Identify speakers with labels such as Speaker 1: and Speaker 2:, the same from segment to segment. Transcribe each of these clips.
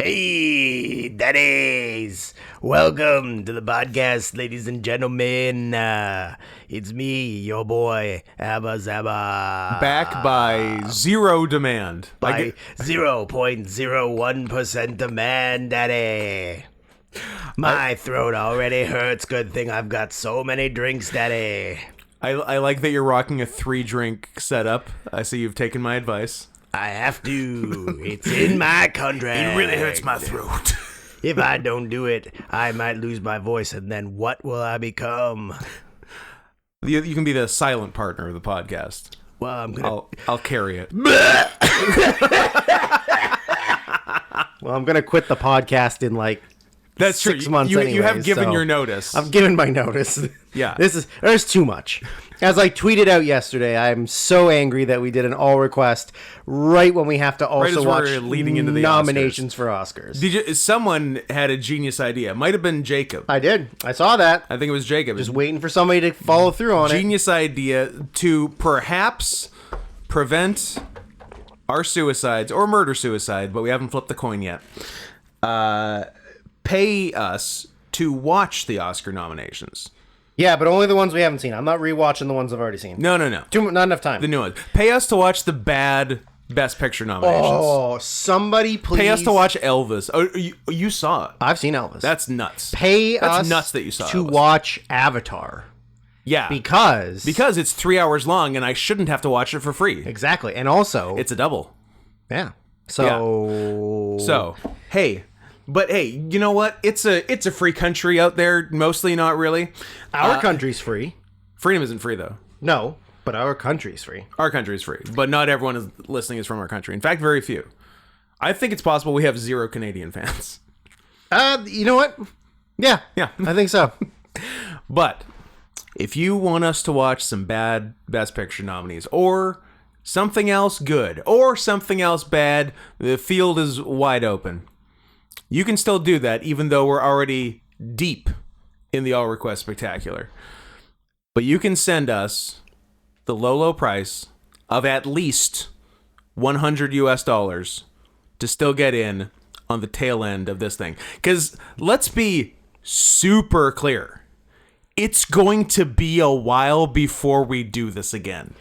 Speaker 1: Hey, daddies! Welcome to the podcast, ladies and gentlemen. It's me, your boy, Abba Zabba.
Speaker 2: Back by zero demand.
Speaker 1: By 0.01% demand, daddy. My throat already hurts. Good thing I've got so many drinks, daddy.
Speaker 2: I like that you're rocking a 3-drink setup. I see you've taken my advice.
Speaker 1: I have to. It's in my contract.
Speaker 2: It really hurts my throat.
Speaker 1: If I don't do it, I might lose my voice, and then what will I become?
Speaker 2: You can be the silent partner of the podcast.
Speaker 1: Well, I'm gonna.
Speaker 2: I'll carry it.
Speaker 1: Well, I'm gonna quit the podcast in like.
Speaker 2: That's
Speaker 1: 6
Speaker 2: true.
Speaker 1: months.
Speaker 2: You have
Speaker 1: anyways,
Speaker 2: given
Speaker 1: so
Speaker 2: your notice.
Speaker 1: I've given my notice.
Speaker 2: Yeah.
Speaker 1: There's too much. As I tweeted out yesterday, I'm so angry that we did an AllRequest right when we have to also watch
Speaker 2: leading into the
Speaker 1: nominations for Oscars.
Speaker 2: Someone had a genius idea. It might have been Jacob.
Speaker 1: I did. I saw that.
Speaker 2: I think it was Jacob.
Speaker 1: Just waiting for somebody to follow through on it.
Speaker 2: Genius idea to perhaps prevent our suicides or murder-suicide, but we haven't flipped the coin yet. Pay us to watch the Oscar nominations.
Speaker 1: Yeah, but only the ones we haven't seen. I'm not rewatching the ones I've already seen.
Speaker 2: No.
Speaker 1: Not enough time.
Speaker 2: The new ones. Pay us to watch the bad Best Picture nominations.
Speaker 1: Oh, somebody please.
Speaker 2: Pay us to watch Elvis. Oh, you saw it.
Speaker 1: I've seen Elvis.
Speaker 2: That's nuts.
Speaker 1: That's us
Speaker 2: nuts that you saw
Speaker 1: to
Speaker 2: Elvis.
Speaker 1: watch Avatar.
Speaker 2: Yeah.
Speaker 1: Because
Speaker 2: it's 3 hours long and I shouldn't have to watch it for free.
Speaker 1: Exactly. And also...
Speaker 2: It's a double.
Speaker 1: Yeah. So,
Speaker 2: hey... But hey, you know what? It's a free country out there, mostly not really.
Speaker 1: Our country's free.
Speaker 2: Freedom isn't free though.
Speaker 1: No, but our country's free.
Speaker 2: Our country is free, but not everyone is listening is from our country. In fact, very few. I think it's possible we have 0 Canadian fans.
Speaker 1: You know what? Yeah, I think so.
Speaker 2: But if you want us to watch some bad Best Picture nominees or something else good or something else bad, the field is wide open. You can still do that, even though we're already deep in the AllRequest Spectacular. But you can send us the low price of at least $100 to still get in on the tail end of this thing. Because let's be super clear. It's going to be a while before we do this again.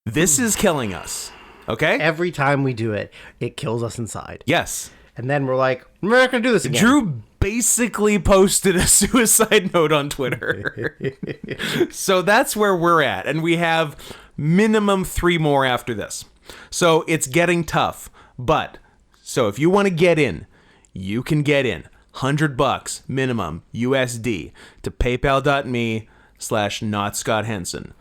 Speaker 2: This is killing us. Okay?
Speaker 1: Every time we do it, it kills us inside.
Speaker 2: Yes.
Speaker 1: And then we're like, we're not going to do this again.
Speaker 2: Drew basically posted a suicide note on Twitter. So that's where we're at. And we have minimum 3 more after this. So it's getting tough. But, so if you want to get in, you can get in. $100 minimum USD to paypal.me/notscotthenson.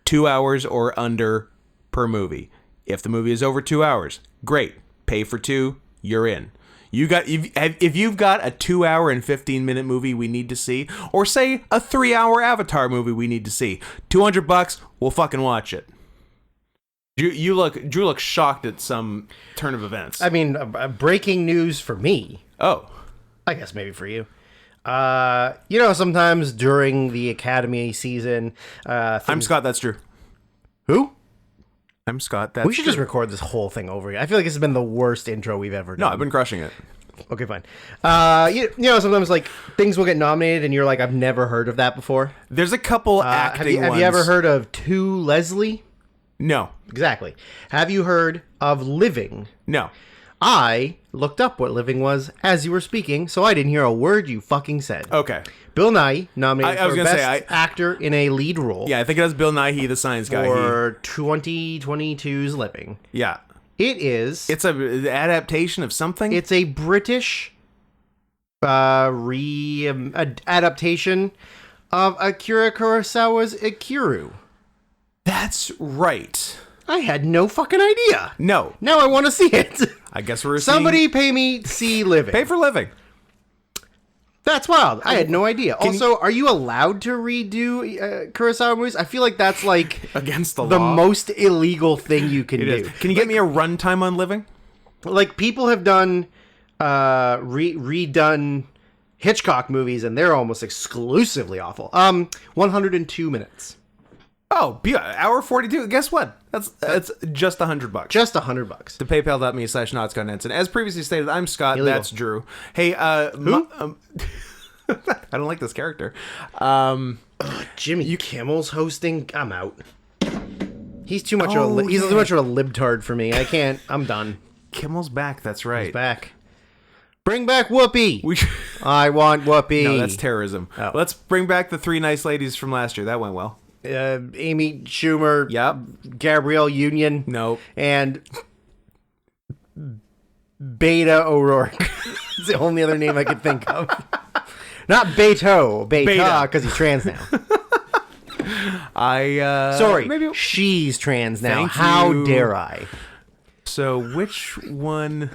Speaker 2: 2 hours or under per movie. If the movie is over 2 hours, great. Pay for 2, you're in. If you've got a 2 hour and 15-minute movie we need to see, or say a 3 hour Avatar movie we need to see, $200, we'll fucking watch it. Drew looks shocked at some turn of events.
Speaker 1: I mean, breaking news for me.
Speaker 2: Oh.
Speaker 1: I guess maybe for you. Sometimes during the Academy season...
Speaker 2: I'm Scott, that's Drew.
Speaker 1: Who?
Speaker 2: I'm Scott, that's
Speaker 1: We should just record this whole thing over again. I feel like this has been the worst intro we've ever done.
Speaker 2: No, I've been crushing it.
Speaker 1: Okay, fine. Sometimes like things will get nominated and you're like, I've never heard of that before.
Speaker 2: There's a couple acting
Speaker 1: Have you ever heard of To Leslie?
Speaker 2: No.
Speaker 1: Exactly. Have you heard of Living?
Speaker 2: No.
Speaker 1: I looked up what Living was as you were speaking, so I didn't hear a word you fucking said.
Speaker 2: Okay.
Speaker 1: Bill Nighy nominated for Best
Speaker 2: say,
Speaker 1: Actor in a Lead Role.
Speaker 2: Yeah, I think it was Bill Nighy, the science guy.
Speaker 1: For 2022's Living.
Speaker 2: Yeah.
Speaker 1: It's
Speaker 2: an adaptation of something?
Speaker 1: It's a British adaptation of Akira Kurosawa's Ikiru.
Speaker 2: That's right.
Speaker 1: I had no fucking idea.
Speaker 2: No.
Speaker 1: Now I want to see it.
Speaker 2: I guess we're
Speaker 1: Somebody pay me to see Living.
Speaker 2: Pay for Living.
Speaker 1: That's wild. I had no idea. Also, are you allowed to redo Kurosawa movies? I feel like that's like
Speaker 2: against the
Speaker 1: law.
Speaker 2: The
Speaker 1: most illegal thing you can do.
Speaker 2: Is. Can you get me a runtime on Living?
Speaker 1: Like people have done redone Hitchcock movies and they're almost exclusively awful. 102 minutes.
Speaker 2: Oh, hour 42. Guess what? That's just $100.
Speaker 3: Just $100.
Speaker 2: To paypal.me/NotsGoneHenson. As previously stated, I'm Scott.
Speaker 3: Illegal.
Speaker 2: That's Drew. Hey,
Speaker 3: Who?
Speaker 2: I don't like this character.
Speaker 3: Jimmy Kimmel's hosting. I'm out. He's too much of a he's too much of a libtard for me. I can't. I'm done.
Speaker 2: Kimmel's back. That's right.
Speaker 3: He's back. Bring back Whoopi. I want Whoopi.
Speaker 2: No, that's terrorism.
Speaker 3: Oh.
Speaker 2: Let's bring back the 3 nice ladies from last year. That went well.
Speaker 3: Amy Schumer.
Speaker 2: Yep.
Speaker 3: Gabrielle Union.
Speaker 2: Nope.
Speaker 3: And Beta O'Rourke. It's the only other name I could think of. Not Beto. Beta, because he's trans now. Sorry.
Speaker 2: Maybe
Speaker 3: she's trans now.
Speaker 2: Thank
Speaker 3: How
Speaker 2: you.
Speaker 3: dare I?
Speaker 2: So which one?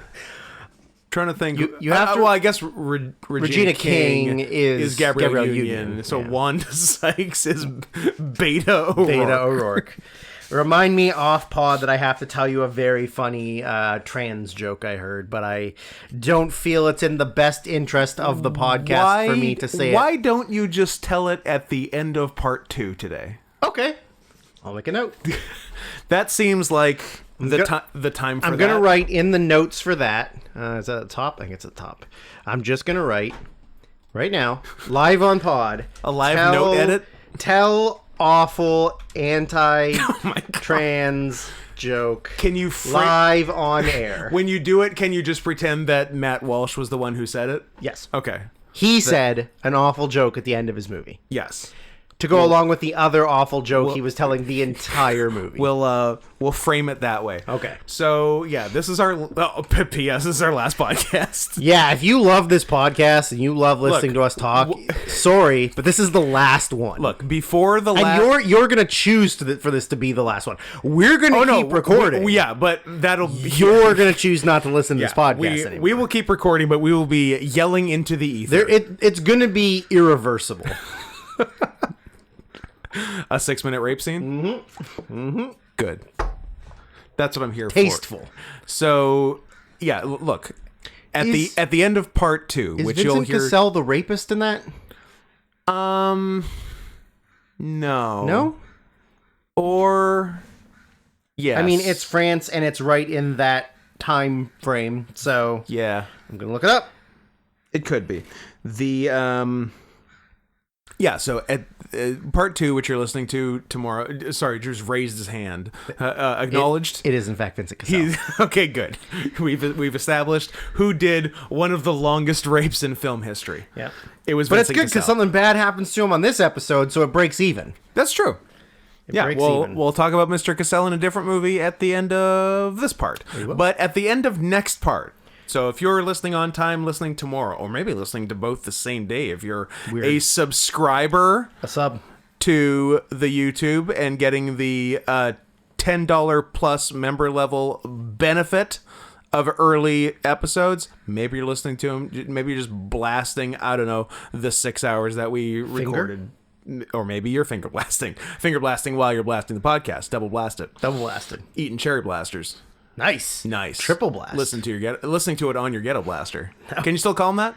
Speaker 2: Trying to think.
Speaker 3: You have to.
Speaker 2: Well, I guess Regina King is Gabrielle Union. So
Speaker 3: yeah.
Speaker 2: Wanda Sykes is Beta O'Rourke.
Speaker 3: Beta O'Rourke. Remind me off pod that I have to tell you a very funny trans joke I heard, but I don't feel it's in the best interest of the podcast for me to say it.
Speaker 2: Why don't you just tell it at the end of part 2 today?
Speaker 3: Okay. I'll make a note.
Speaker 2: That seems like the time for that.
Speaker 3: I'm going to write in the notes for that. Is that at the top? I think it's at the top. I'm just going to write right now, live on pod.
Speaker 2: A live note edit?
Speaker 3: Tell awful anti-trans joke.
Speaker 2: Can you
Speaker 3: live on air?
Speaker 2: When you do it, can you just pretend that Matt Walsh was the one who said it?
Speaker 3: Yes.
Speaker 2: Okay.
Speaker 3: He said an awful joke at the end of his movie.
Speaker 2: Yes.
Speaker 3: To go along with the other awful joke he was telling the entire movie.
Speaker 2: We'll frame it that way.
Speaker 3: Okay.
Speaker 2: So, yeah, this is our P.S. This is our last podcast.
Speaker 3: Yeah, if you love this podcast and you love listening to us talk, sorry, but this is the last one.
Speaker 2: Look, before the last...
Speaker 3: And you're going to choose for this to be the last one. We're going to keep recording.
Speaker 2: Yeah, but that'll be...
Speaker 3: You're going to choose not to listen to this podcast anymore.
Speaker 2: We will keep recording, but we will be yelling into the ether.
Speaker 3: It's going to be irreversible.
Speaker 2: A 6-minute rape scene? Mm-hmm. Mm-hmm. Good. That's what I'm here
Speaker 3: Tasteful.
Speaker 2: for. So, yeah, look. At the end of part 2, which
Speaker 3: Vincent
Speaker 2: you'll hear...
Speaker 3: Cassell the rapist in that?
Speaker 2: No.
Speaker 3: No?
Speaker 2: Or... Yes.
Speaker 3: I mean, it's France, and it's right in that time frame, so...
Speaker 2: Yeah.
Speaker 3: I'm going to look it up.
Speaker 2: It could be. Yeah, so at part 2, which you're listening to tomorrow... Sorry, Drew's raised his hand. Acknowledged?
Speaker 3: It is, in fact, Vincent Cassell.
Speaker 2: Okay, good. We've established who did one of the longest rapes in film history.
Speaker 3: Yeah.
Speaker 2: It was
Speaker 3: But
Speaker 2: Vincent
Speaker 3: it's good because
Speaker 2: Cassell.
Speaker 3: something bad happens to him on this episode, so it breaks even.
Speaker 2: That's true.
Speaker 3: Breaks even.
Speaker 2: We'll talk about Mr. Cassell in a different movie at the end of this part. But at the end of next part... So if you're listening on time, listening tomorrow, or maybe listening to both the same day, if you're a subscriber to the YouTube and getting the $10 plus member level benefit of early episodes, maybe you're listening to them, maybe you're just blasting, I don't know, the 6 hours that we recorded. Or maybe you're finger blasting while you're blasting the podcast. Double blasted. Eating cherry blasters.
Speaker 3: Nice. Triple blast.
Speaker 2: Listening to it on your ghetto blaster. Can you still call them that?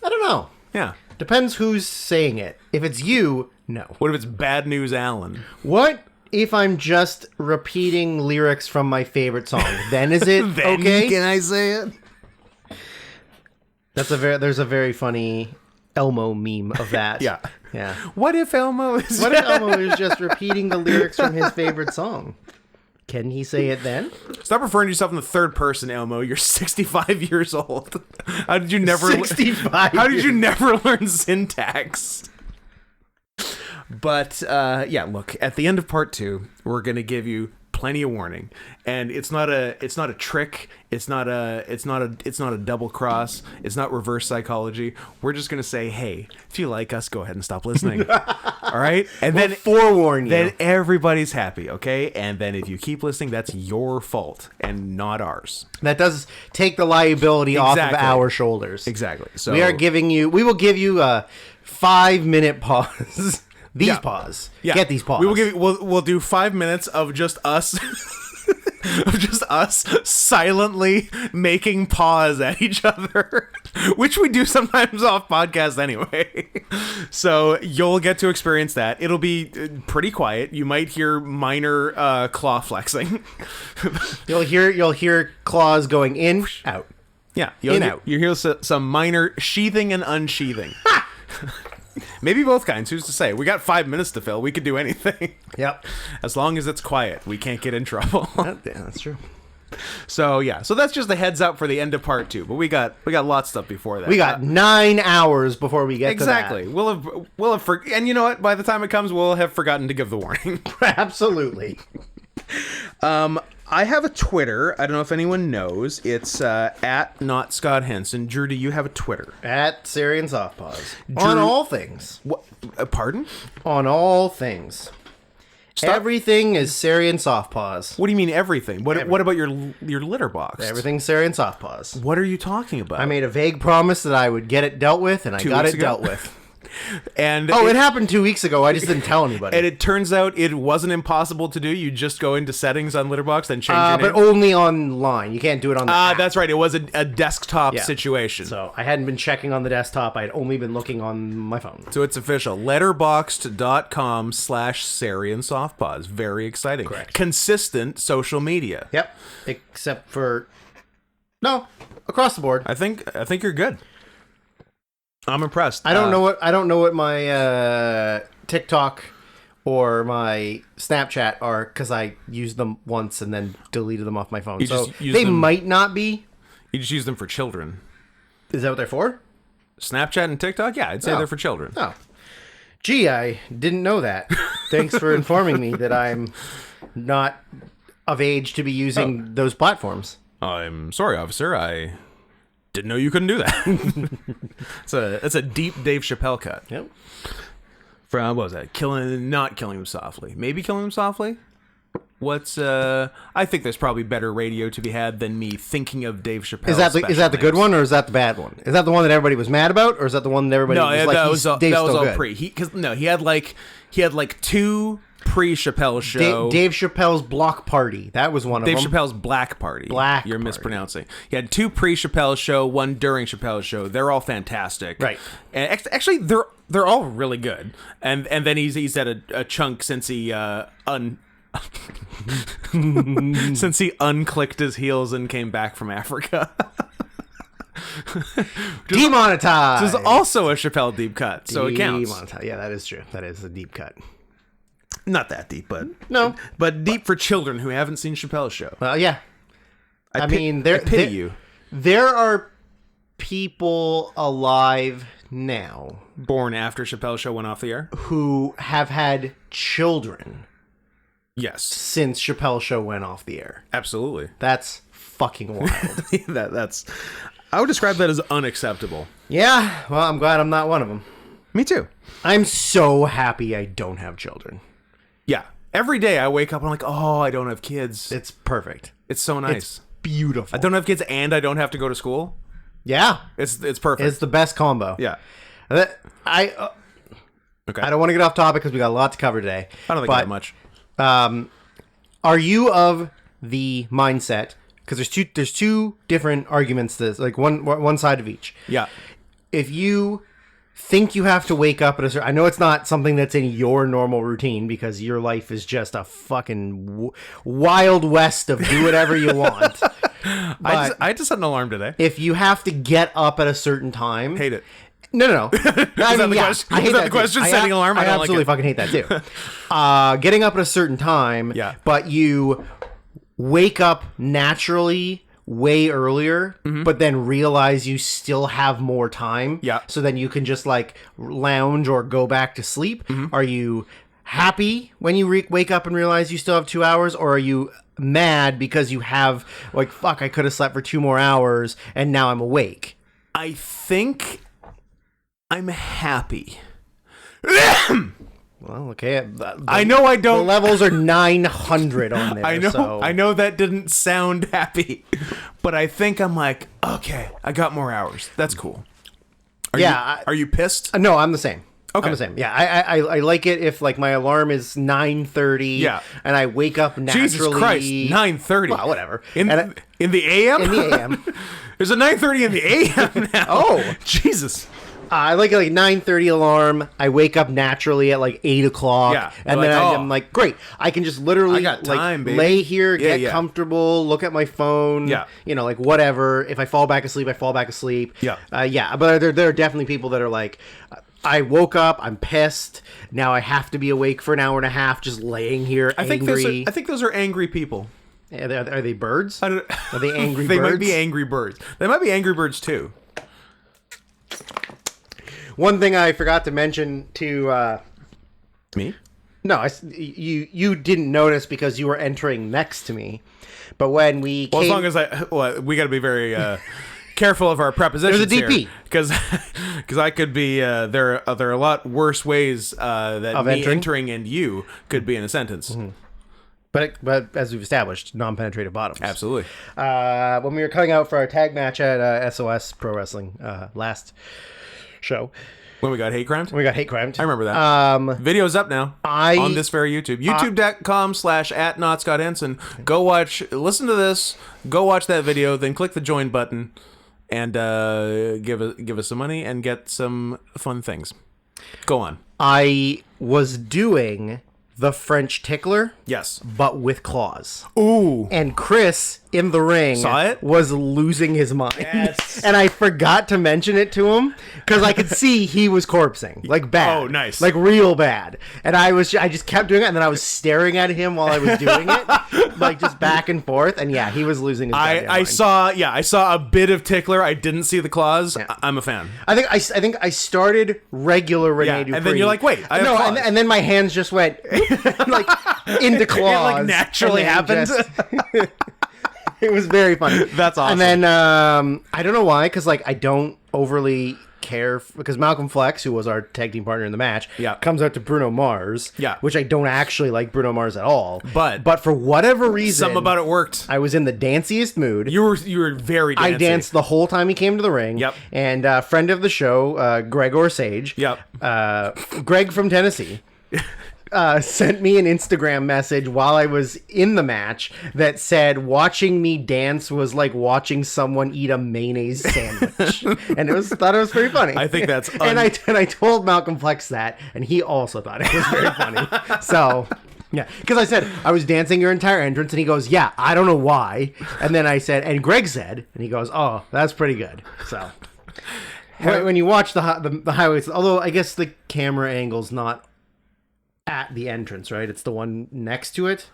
Speaker 3: I don't know.
Speaker 2: Yeah.
Speaker 3: Depends who's saying it. If it's you, no.
Speaker 2: What if it's Bad News Alan?
Speaker 3: What if I'm just repeating lyrics from my favorite song? Then is it okay?
Speaker 2: Can I say it?
Speaker 3: There's a very funny Elmo meme of that.
Speaker 2: Yeah.
Speaker 3: What
Speaker 2: if Elmo is
Speaker 3: just repeating the lyrics from his favorite song? Can he say it then?
Speaker 2: Stop referring to yourself in the third person, Elmo. You're 65 years old. How did you never
Speaker 3: 65
Speaker 2: How did you never learn syntax? But yeah, look, at the end of part 2, we're going to give you plenty of warning. And it's not a trick, it's not a double cross, it's not reverse psychology. We're just going to say, "Hey, if you like us, go ahead and stop listening." All right? And
Speaker 3: we'll
Speaker 2: then
Speaker 3: forewarn you.
Speaker 2: Then everybody's happy, okay? And then if you keep listening, that's your fault and not ours.
Speaker 3: That does take the liability off of our shoulders.
Speaker 2: Exactly. So
Speaker 3: we will give you a 5-minute pause. Pause.
Speaker 2: Yeah.
Speaker 3: Get these pause.
Speaker 2: We'll do 5 minutes of just us of just us silently making paws at each other, which we do sometimes off podcast anyway. So you'll get to experience that. It'll be pretty quiet. You might hear minor claw flexing.
Speaker 3: You'll hear claws going in, out.
Speaker 2: Yeah, you'll hear some minor sheathing and unsheathing. Maybe both kinds. Who's to say? We got 5 minutes to fill. We could do anything.
Speaker 3: Yep.
Speaker 2: As long as it's quiet, we can't get in trouble.
Speaker 3: Yeah, that's true.
Speaker 2: So that's just a heads up for the end of part 2. But we got lots of stuff before that.
Speaker 3: We got 9 hours before we get
Speaker 2: exactly.
Speaker 3: to that.
Speaker 2: We'll have and you know what? By the time it comes, we'll have forgotten to give the warning.
Speaker 3: Absolutely.
Speaker 2: I have a Twitter. I don't know if anyone knows. It's at not Scott Henson. Drew, do you have a Twitter?
Speaker 3: At Syrian Softpaws. On all things.
Speaker 2: What? Pardon?
Speaker 3: On all things.
Speaker 2: Stop.
Speaker 3: Everything is Syrian Softpaws.
Speaker 2: What do you mean everything? What about your litter box?
Speaker 3: Everything's Syrian Softpaws.
Speaker 2: What are you talking about?
Speaker 3: I made a vague promise that I would get it dealt with, and I got it dealt with.
Speaker 2: And
Speaker 3: it happened 2 weeks ago. I just didn't tell anybody.
Speaker 2: And it turns out it wasn't impossible to do. You just go into settings on Litterbox and change your name.
Speaker 3: But only online. You can't do it on the app.
Speaker 2: That's right. It was a desktop situation.
Speaker 3: So I hadn't been checking on the desktop. I had only been looking on my phone.
Speaker 2: So it's official. Letterboxd.com/Syrian Softpaws. Very exciting.
Speaker 3: Correct.
Speaker 2: Consistent social media.
Speaker 3: Yep. Except for... No. Across the board.
Speaker 2: I think you're good. I'm impressed.
Speaker 3: I don't know what my TikTok or my Snapchat are, because I used them once and then deleted them off my phone. So they might not be.
Speaker 2: You just use them for children.
Speaker 3: Is that what they're for?
Speaker 2: Snapchat and TikTok? Yeah, I'd say they're for children.
Speaker 3: Oh. Gee, I didn't know that. Thanks for informing me that I'm not of age to be using those platforms.
Speaker 2: I'm sorry, officer. I didn't know you couldn't do that. It's a deep Dave Chappelle cut.
Speaker 3: Yep.
Speaker 2: From, what was that? Not killing him softly. Maybe killing him softly? I think there's probably better radio to be had than me thinking of Dave Chappelle.
Speaker 3: Is that the good one, or is that the bad one? Is that the one that everybody was mad about, or is that the one that everybody was like, that was all
Speaker 2: good? Pre. He had like 2 pre-Chappelle show.
Speaker 3: Dave Chappelle's Block Party. That was one of them.
Speaker 2: Dave Chappelle's Black Party. You're mispronouncing. He had 2 pre-Chappelle show, 1 during Chappelle's show. They're all fantastic.
Speaker 3: Right.
Speaker 2: And actually, they're all really good. And then he's had a chunk since he since he unclicked his heels and came back from Africa.
Speaker 3: Demonetized.
Speaker 2: This is also a Chappelle deep cut, so it counts.
Speaker 3: Demonetized. Yeah, that is true. That is a deep cut.
Speaker 2: Not that deep, but
Speaker 3: no,
Speaker 2: but deep for children who haven't seen Chappelle's show.
Speaker 3: Well, yeah. I
Speaker 2: pity you.
Speaker 3: There are people alive now,
Speaker 2: born after Chappelle's show went off the air,
Speaker 3: who have had children.
Speaker 2: Yes,
Speaker 3: since Chappelle's show went off the air.
Speaker 2: Absolutely.
Speaker 3: That's fucking wild.
Speaker 2: that's. I would describe that as unacceptable.
Speaker 3: Yeah. Well, I'm glad I'm not one of them.
Speaker 2: Me too.
Speaker 3: I'm so happy I don't have children.
Speaker 2: Yeah. Every day I wake up and I'm like, oh, I don't have kids.
Speaker 3: It's perfect.
Speaker 2: It's so nice.
Speaker 3: It's beautiful.
Speaker 2: I don't have kids and I don't have to go to school.
Speaker 3: Yeah.
Speaker 2: It's perfect.
Speaker 3: It's the best combo.
Speaker 2: Yeah.
Speaker 3: Okay.
Speaker 2: I
Speaker 3: don't want to get off topic because we got a lot to cover today.
Speaker 2: I don't think that much.
Speaker 3: Are you of the mindset, because there's two different arguments to this, like one side of each.
Speaker 2: Yeah.
Speaker 3: If you think you have to wake up at a certain... I know it's not something that's in your normal routine because your life is just a fucking wild west of do whatever you want.
Speaker 2: I had to set an alarm today.
Speaker 3: If you have to get up at a certain time...
Speaker 2: Hate it.
Speaker 3: No.
Speaker 2: I hate that the question? Setting alarm?
Speaker 3: I absolutely fucking hate that too. Getting up at a certain time, but you wake up naturally way earlier, but then realize you still have more time.
Speaker 2: Yeah.
Speaker 3: So then you can just like lounge or go back to sleep. Are you happy when you wake up and realize you still have 2 hours, or are you mad because you have like, fuck, I could have slept for 2 more hours and now I'm awake?
Speaker 2: I think I'm happy.
Speaker 3: Well, okay.
Speaker 2: I know I don't.
Speaker 3: The levels are 900 on there.
Speaker 2: I know.
Speaker 3: So.
Speaker 2: I know that didn't sound happy, but I think I'm like, okay, I got more hours. That's cool. Are you pissed?
Speaker 3: No, I'm the same.
Speaker 2: Okay.
Speaker 3: I'm the same. Yeah, I like it if like my alarm is 9:30.
Speaker 2: Yeah.
Speaker 3: And I wake up naturally.
Speaker 2: Jesus Christ, 9:30.
Speaker 3: Well, whatever.
Speaker 2: In the AM?
Speaker 3: In the AM.
Speaker 2: There's a 9:30 in the AM now.
Speaker 3: Oh.
Speaker 2: Jesus.
Speaker 3: I like 9:30 alarm. I wake up naturally at like 8 o'clock.
Speaker 2: Yeah.
Speaker 3: And then I'm like, great. I can just literally
Speaker 2: I got time, baby.
Speaker 3: lay here, get comfortable, look at my phone.
Speaker 2: Yeah.
Speaker 3: You know, like whatever. If I fall back asleep, I fall back asleep.
Speaker 2: Yeah.
Speaker 3: Yeah. But there are definitely people that are like, I woke up, I'm pissed. Now I have to be awake for an hour and a half just laying here
Speaker 2: I
Speaker 3: angry.
Speaker 2: think those are angry people.
Speaker 3: Are they birds?
Speaker 2: Are
Speaker 3: they angry birds?
Speaker 2: They might be angry birds. They might be angry birds too.
Speaker 3: One thing I forgot to mention to
Speaker 2: Me?
Speaker 3: No, you didn't notice because you were entering next to me. But when we
Speaker 2: Well,
Speaker 3: came...
Speaker 2: as long as we got to be very careful of our prepositions.
Speaker 3: There's a DP
Speaker 2: because I could be there are a lot worse ways that
Speaker 3: of
Speaker 2: me entering and you could be in a sentence.
Speaker 3: Mm-hmm. But as we've established, non-penetrative bottoms.
Speaker 2: Absolutely.
Speaker 3: When we were cutting out for our tag match at SOS Pro Wrestling last show,
Speaker 2: When we got hate crimed?
Speaker 3: we got hate crimed.
Speaker 2: I remember that. Video's up now on this very YouTube. YouTube.com/@NotScottHenson. Go listen to this, go watch that video, then click the join button and give us some money and get some fun things. Go on.
Speaker 3: I was doing the French tickler.
Speaker 2: Yes.
Speaker 3: But with claws.
Speaker 2: Ooh.
Speaker 3: And Chris in the ring
Speaker 2: Saw it?
Speaker 3: was losing his mind.
Speaker 2: Yes.
Speaker 3: And I forgot to mention it to him because I could see he was corpsing. Like bad.
Speaker 2: Oh, nice.
Speaker 3: Like real bad. And I just kept doing it, and then I was staring at him while I was doing it. Like just back and forth. And yeah, he was losing his goddamn mind.
Speaker 2: I saw a bit of tickler. I didn't see the claws. Yeah. I'm a fan.
Speaker 3: I think I started regular Rene Dupree.
Speaker 2: And then you're like, wait, I have claws.
Speaker 3: And then my hands just went like into claws.
Speaker 2: It like naturally happened.
Speaker 3: It was very funny.
Speaker 2: That's awesome.
Speaker 3: And then I don't know why, because like I don't overly care because Malcolm Flex, who was our tag team partner in the match, comes out to Bruno Mars, which I don't actually like Bruno Mars at all. But for whatever reason,
Speaker 2: something about it worked.
Speaker 3: I was in the danciest mood.
Speaker 2: You were very dancey.
Speaker 3: I danced the whole time he came to the ring.
Speaker 2: Yep.
Speaker 3: And friend of the show, Gregor Sage.
Speaker 2: Yep.
Speaker 3: Greg from Tennessee. Sent me an Instagram message while I was in the match that said watching me dance was like watching someone eat a mayonnaise sandwich. And thought it was very funny.
Speaker 2: I think that's
Speaker 3: and I told Malcolm Flex that, and he also thought it was very funny. So yeah, because I said I was dancing your entire entrance, and he goes, "Yeah, I don't know why." And then I said, and Greg said, and he goes, "Oh, that's pretty good." So when you watch the highways, although I guess the camera angle's not at the entrance, right? It's the one next to it.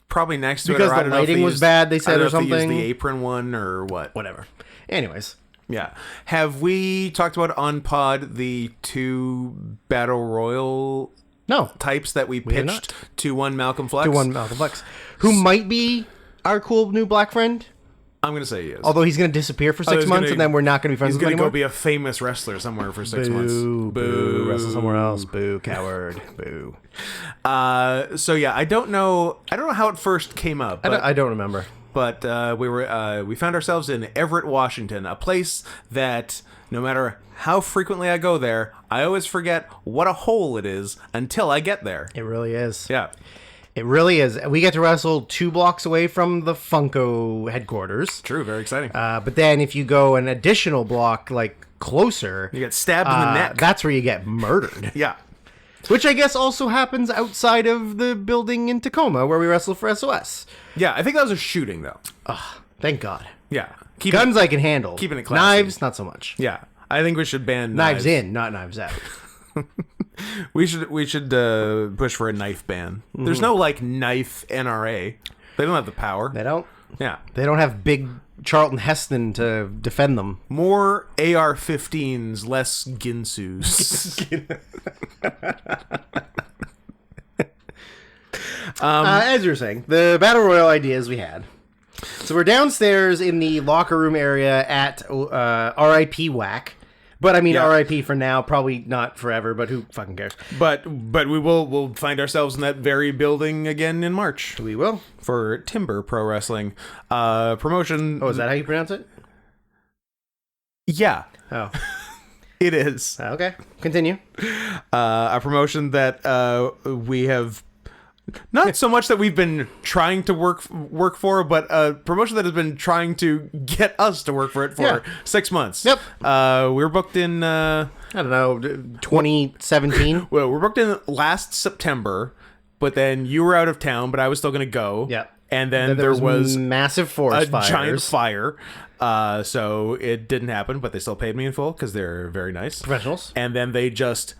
Speaker 2: Probably next to
Speaker 3: because
Speaker 2: it. Because
Speaker 3: the lighting was bad, they said, or something.
Speaker 2: They used the apron one or what?
Speaker 3: Whatever. Anyways.
Speaker 2: Yeah. Have we talked about on pod the 2 Battle Royal types that we pitched to one Malcolm Flex?
Speaker 3: To one Malcolm Flex. Who might be our cool new black friend?
Speaker 2: I'm going to say yes.
Speaker 3: Although he's going to disappear for 6 months and then we're not going to be friends with him anymore.
Speaker 2: He's going to go be a famous wrestler somewhere for 6 months.
Speaker 3: Boo. Wrestle somewhere else. Boo. Coward. Boo.
Speaker 2: So yeah, I don't know how it first came up.
Speaker 3: I don't remember.
Speaker 2: But we found ourselves in Everett, Washington, a place that no matter how frequently I go there, I always forget what a hole it is until I get there.
Speaker 3: It really is.
Speaker 2: Yeah.
Speaker 3: It really is. We get to wrestle 2 blocks away from the Funko headquarters.
Speaker 2: True, very exciting.
Speaker 3: But then if you go an additional block, like closer,
Speaker 2: you get stabbed in the neck.
Speaker 3: That's where you get murdered.
Speaker 2: Yeah.
Speaker 3: Which I guess also happens outside of the building in Tacoma where we wrestle for SOS.
Speaker 2: Yeah, I think that was a shooting though.
Speaker 3: Thank God.
Speaker 2: Yeah.
Speaker 3: Guns I can handle.
Speaker 2: Keeping it classy.
Speaker 3: Knives, not so much.
Speaker 2: Yeah. I think we should ban
Speaker 3: knives in, not knives out.
Speaker 2: We should push for a knife ban. Mm-hmm. There's no like knife NRA. They don't have the power.
Speaker 3: They don't.
Speaker 2: Yeah.
Speaker 3: They don't have big Charlton Heston to defend them.
Speaker 2: More AR-15s, less Ginsus.
Speaker 3: As you were saying, the Battle Royal ideas we had. So we're downstairs in the locker room area at RIP Whack. But I mean, RIP for now, probably not forever, but who fucking cares?
Speaker 2: But we'll find ourselves in that very building again in March.
Speaker 3: We will.
Speaker 2: For Timber Pro Wrestling promotion.
Speaker 3: Oh, is that how you pronounce it?
Speaker 2: Yeah.
Speaker 3: Oh.
Speaker 2: It is.
Speaker 3: Okay, continue.
Speaker 2: A promotion that we have not so much that we've been trying to work for, but a promotion that has been trying to get us to work for it for 6 months.
Speaker 3: Yep.
Speaker 2: We were booked in
Speaker 3: I don't know, 2017.
Speaker 2: well, we were booked in last September, but then you were out of town, but I was still going to go.
Speaker 3: Yep.
Speaker 2: And then there was
Speaker 3: massive forest fires.
Speaker 2: Giant fire. So it didn't happen, but they still paid me in full because they're very nice
Speaker 3: Professionals.
Speaker 2: And then they just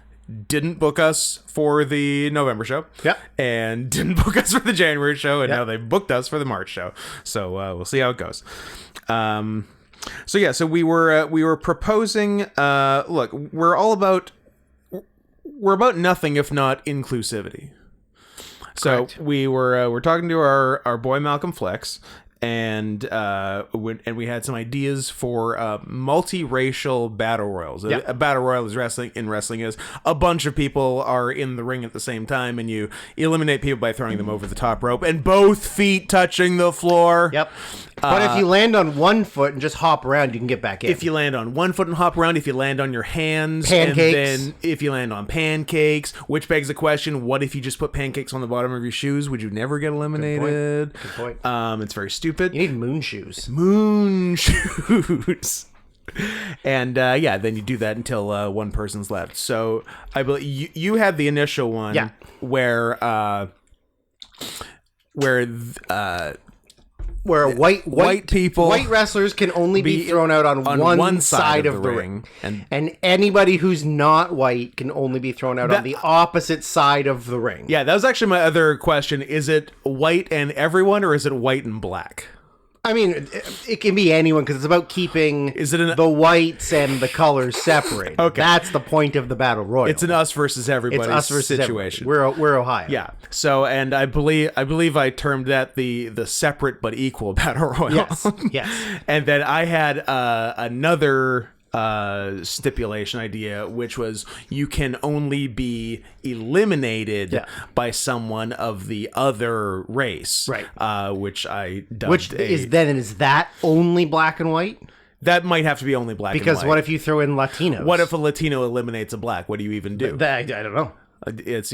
Speaker 2: didn't book us for the November show.
Speaker 3: Yep.
Speaker 2: And didn't book us for the January show, and
Speaker 3: Yep.
Speaker 2: now they booked us for the March show. So we'll see how it goes. So we were proposing. Look, we're about nothing if not inclusivity. So
Speaker 3: Correct.
Speaker 2: we're talking to our boy Malcolm Flex, and we had some ideas for multiracial battle royals.
Speaker 3: Yep.
Speaker 2: A battle royal is wrestling is a bunch of people are in the ring at the same time, and you eliminate people by throwing them over the top rope and both feet touching the floor.
Speaker 3: Yep. But if you land on one foot and just hop around, you can get back in.
Speaker 2: If you land on one foot and hop around, if you land on your hands,
Speaker 3: Pancakes.
Speaker 2: and then if you land on pancakes, which begs the question: what if you just put pancakes on the bottom of your shoes? Would you never get eliminated?
Speaker 3: Good point.
Speaker 2: It's very stupid.
Speaker 3: You need moon shoes.
Speaker 2: Moon shoes. And then you do that until one person's left. So I believe you had the initial one,
Speaker 3: Yeah.
Speaker 2: where white people,
Speaker 3: white wrestlers can only be thrown out on one side of the ring. And anybody who's not white can only be thrown out on the opposite side of the ring.
Speaker 2: Yeah, that was actually my other question. Is it white and everyone, or is it white and black?
Speaker 3: I mean, it can be anyone because it's about keeping the whites and the colors separated.
Speaker 2: Okay.
Speaker 3: That's the point of the battle royal.
Speaker 2: It's an us versus everybody situation.
Speaker 3: We're Ohio.
Speaker 2: Yeah. So, and I believe I termed that the separate but equal battle royal.
Speaker 3: Yes. Yes.
Speaker 2: And then I had another stipulation idea, which was you can only be eliminated by someone of the other race,
Speaker 3: Right?
Speaker 2: Which I dubbed
Speaker 3: Is that only black and white?
Speaker 2: That might have to be only black and white.
Speaker 3: Because what if you throw in Latinos?
Speaker 2: What if a Latino eliminates a black? What do you even do?
Speaker 3: I don't know.
Speaker 2: It's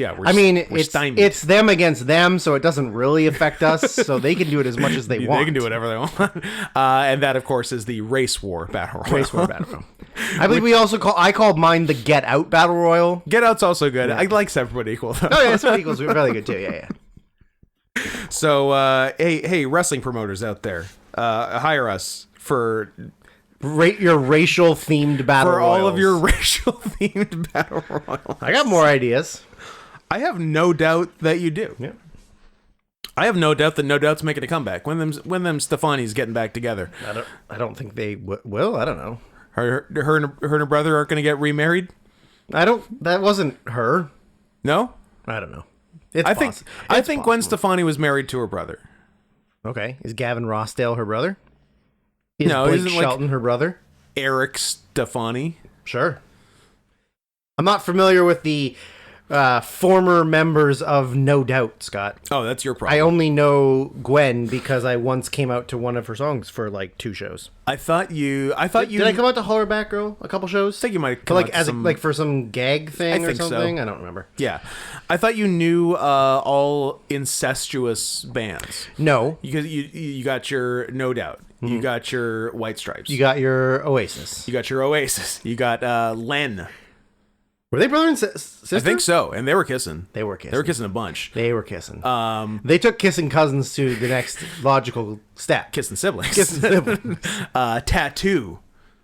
Speaker 3: them against them, so it doesn't really affect us. So they can do it as much as they want.
Speaker 2: They can do whatever they want. And that, of course, is the race war battle royal.
Speaker 3: Race war battle royal. I believe I called mine the Get Out battle royal.
Speaker 2: Get Out's also good. Yeah. I like Separate but Equal, though.
Speaker 3: Oh yeah, Separate Equal's really good too. Yeah.
Speaker 2: So hey, wrestling promoters out there, hire us for
Speaker 3: your racial themed battle royals.
Speaker 2: For all of your racial themed battle royals.
Speaker 3: I got more ideas.
Speaker 2: I have no doubt that you do.
Speaker 3: Yeah.
Speaker 2: I have no doubt that No Doubt's making a comeback. When them Stefani's getting back together.
Speaker 3: I don't think they will. I don't know.
Speaker 2: Her and her brother aren't going to get remarried.
Speaker 3: That wasn't her.
Speaker 2: No.
Speaker 3: I don't know.
Speaker 2: I think Gwen Stefani was married to her brother.
Speaker 3: Okay. Is Gavin Rossdale her brother?
Speaker 2: No,
Speaker 3: Blake
Speaker 2: isn't
Speaker 3: Shelton her brother?
Speaker 2: Eric Stefani.
Speaker 3: Sure. I'm not familiar with the former members of No Doubt, Scott.
Speaker 2: Oh, that's your problem.
Speaker 3: I only know Gwen because I once came out to one of her songs for like 2 shows.
Speaker 2: I thought you.
Speaker 3: Did I come out to Holler Back Girl a couple shows?
Speaker 2: I think you might have
Speaker 3: come for some gag thing or something.
Speaker 2: So.
Speaker 3: I don't remember.
Speaker 2: Yeah, I thought you knew all incestuous bands.
Speaker 3: No,
Speaker 2: because you got your No Doubt. You got your White Stripes.
Speaker 3: You got your Oasis.
Speaker 2: You got Len.
Speaker 3: Were they brother and sister?
Speaker 2: I think so, and they were kissing.
Speaker 3: They were kissing
Speaker 2: a bunch.
Speaker 3: They were kissing. They took kissing cousins to the next logical step.
Speaker 2: Kissing siblings. Tattoo.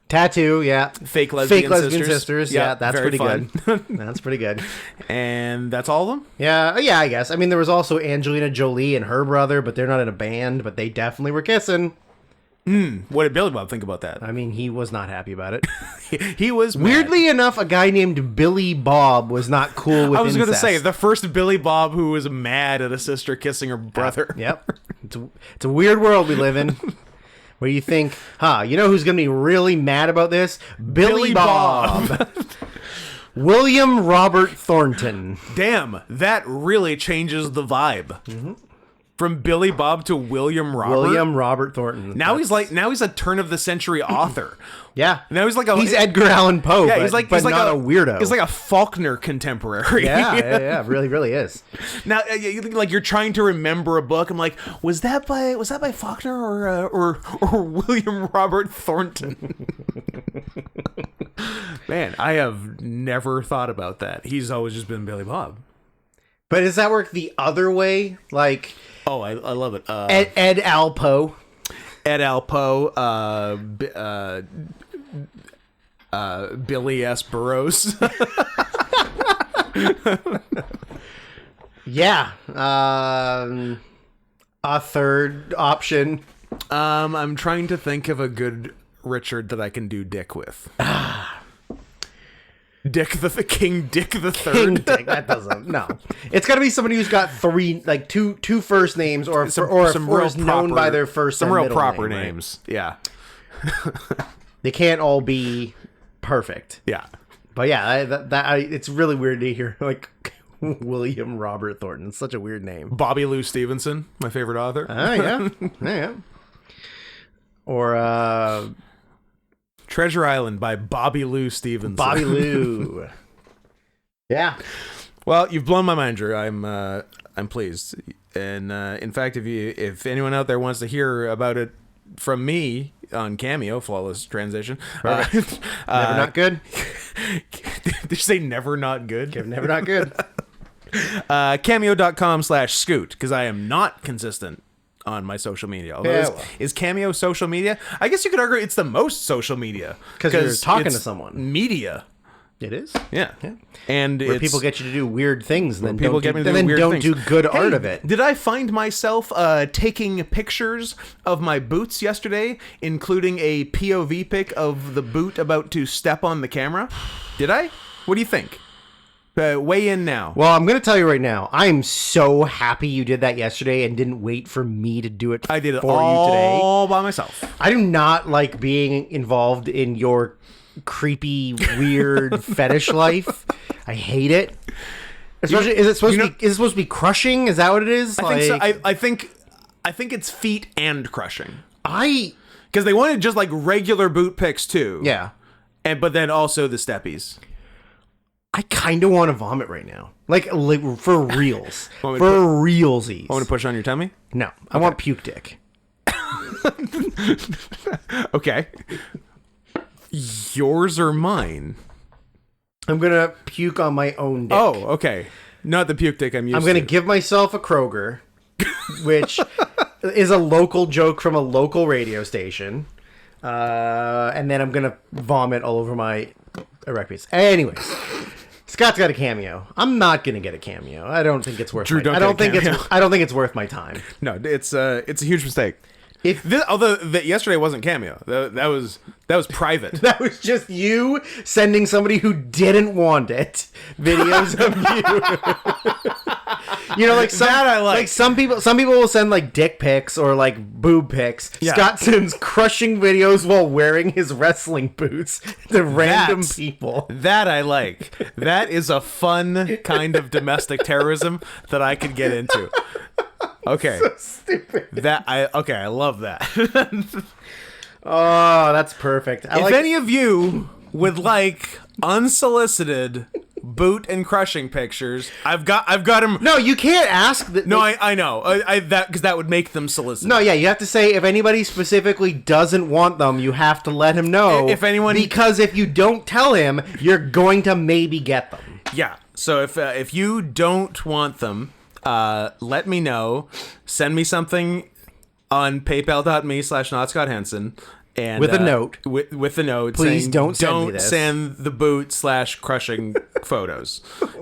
Speaker 3: Tattoo, yeah.
Speaker 2: Fake lesbian
Speaker 3: sisters. Yeah, that's pretty good. That's pretty good.
Speaker 2: And that's all of them?
Speaker 3: Yeah, I guess. I mean, there was also Angelina Jolie and her brother, but they're not in a band, but they definitely were kissing.
Speaker 2: What did Billy Bob think about that?
Speaker 3: I mean, he was not happy about it.
Speaker 2: He was mad.
Speaker 3: Weirdly enough, a guy named Billy Bob was not cool with incest.
Speaker 2: I was going to say, the first Billy Bob who was mad at a sister kissing her brother.
Speaker 3: Yep. It's a weird world we live in. Where you think, you know who's going to be really mad about this? Billy Bob. William Robert Thornton.
Speaker 2: Damn, that really changes the vibe.
Speaker 3: Mm-hmm.
Speaker 2: From Billy Bob to William Robert.
Speaker 3: William Robert Thornton.
Speaker 2: Now he's a turn of the century author.
Speaker 3: Yeah.
Speaker 2: Now
Speaker 3: he's Edgar Allan Poe. Yeah, he's not a weirdo.
Speaker 2: He's like a Faulkner contemporary.
Speaker 3: Yeah, really, really is.
Speaker 2: Now, like you're trying to remember a book. I'm like, was that by Faulkner or William Robert Thornton? Man, I have never thought about that. He's always just been Billy Bob.
Speaker 3: But does that work the other way? Like,
Speaker 2: oh, I love it.
Speaker 3: Ed Alpo.
Speaker 2: Ed Alpo, Billy S. Burroughs.
Speaker 3: Yeah. A third option.
Speaker 2: I'm trying to think of a good Richard that I can do Dick with. King Dick the Third.
Speaker 3: King Dick, that doesn't. No, it's got to be somebody who's got two first names, or is known by their first.
Speaker 2: Some
Speaker 3: and
Speaker 2: real proper
Speaker 3: name,
Speaker 2: names. Right? Yeah.
Speaker 3: They can't all be perfect.
Speaker 2: Yeah.
Speaker 3: But yeah, it's really weird to hear like William Robert Thornton. It's such a weird name.
Speaker 2: Bobby Lou Stevenson, my favorite author.
Speaker 3: Yeah. Or
Speaker 2: Treasure Island by Bobby Lou Stevenson.
Speaker 3: Bobby Lou. Yeah.
Speaker 2: Well, you've blown my mind, Drew. I'm pleased. And in fact, if anyone out there wants to hear about it from me on Cameo, flawless transition.
Speaker 3: Never not good.
Speaker 2: Did you say never not good?
Speaker 3: Never not good.
Speaker 2: Cameo.com/scoot, because I am not consistent on my social media. Although is Cameo social media? I guess you could argue it's the most social media.
Speaker 3: Because you're talking to someone.
Speaker 2: Media.
Speaker 3: It is?
Speaker 2: Yeah. And
Speaker 3: where people get you to do weird things and then
Speaker 2: people
Speaker 3: don't do good art of it.
Speaker 2: Did I find myself taking pictures of my boots yesterday, including a POV pic of the boot about to step on the camera? Did I? What do you think? Weigh in now.
Speaker 3: Well, I'm going to tell you right now, I'm so happy you did that yesterday and didn't wait for me to do it
Speaker 2: I did it
Speaker 3: for you today.
Speaker 2: All by myself.
Speaker 3: I do not like being involved in your creepy, weird fetish life. I hate it. Especially, is it supposed to be crushing? Is that what it is?
Speaker 2: I think so. I think it's feet and crushing.
Speaker 3: Because
Speaker 2: they wanted just like regular boot pics too.
Speaker 3: Yeah.
Speaker 2: But then also the steppies.
Speaker 3: I kind of want to vomit right now. Like for reals. For realsies.
Speaker 2: Want to push on your tummy?
Speaker 3: No. I want puke dick.
Speaker 2: Okay. Yours or mine?
Speaker 3: I'm going to puke on my own dick.
Speaker 2: Oh, okay. Not the puke dick I'm used to.
Speaker 3: I'm going to give myself a Kroger, which is a local joke from a local radio station. And then I'm going to vomit all over my erect piece. Anyways, Scott's got a Cameo. I'm not going to get a Cameo. I don't think it's worth I don't think it's worth my time.
Speaker 2: No, it's a huge mistake. Although yesterday wasn't Cameo. That was private.
Speaker 3: That was just you sending somebody who didn't want it videos of you. You know, like some people will send like dick pics or like boob pics. Yeah. Scott sends crushing videos while wearing his wrestling boots to random people.
Speaker 2: That I like. That is a fun kind of domestic terrorism that I could get into. Okay.
Speaker 3: So stupid.
Speaker 2: I love that.
Speaker 3: Oh, that's perfect.
Speaker 2: If any of you would like unsolicited boot and crushing pictures, I've got them.
Speaker 3: No, you can't ask.
Speaker 2: I know. Because that would make them solicited.
Speaker 3: No, yeah, you have to say if anybody specifically doesn't want them, you have to let him know. Because if you don't tell him, you're going to maybe get them.
Speaker 2: Yeah. So if you don't want them, let me know. Send me something on paypal.me/NotScottHenson. And,
Speaker 3: with a note.
Speaker 2: With the note.
Speaker 3: Please
Speaker 2: saying,
Speaker 3: don't
Speaker 2: send the boot/crushing photos.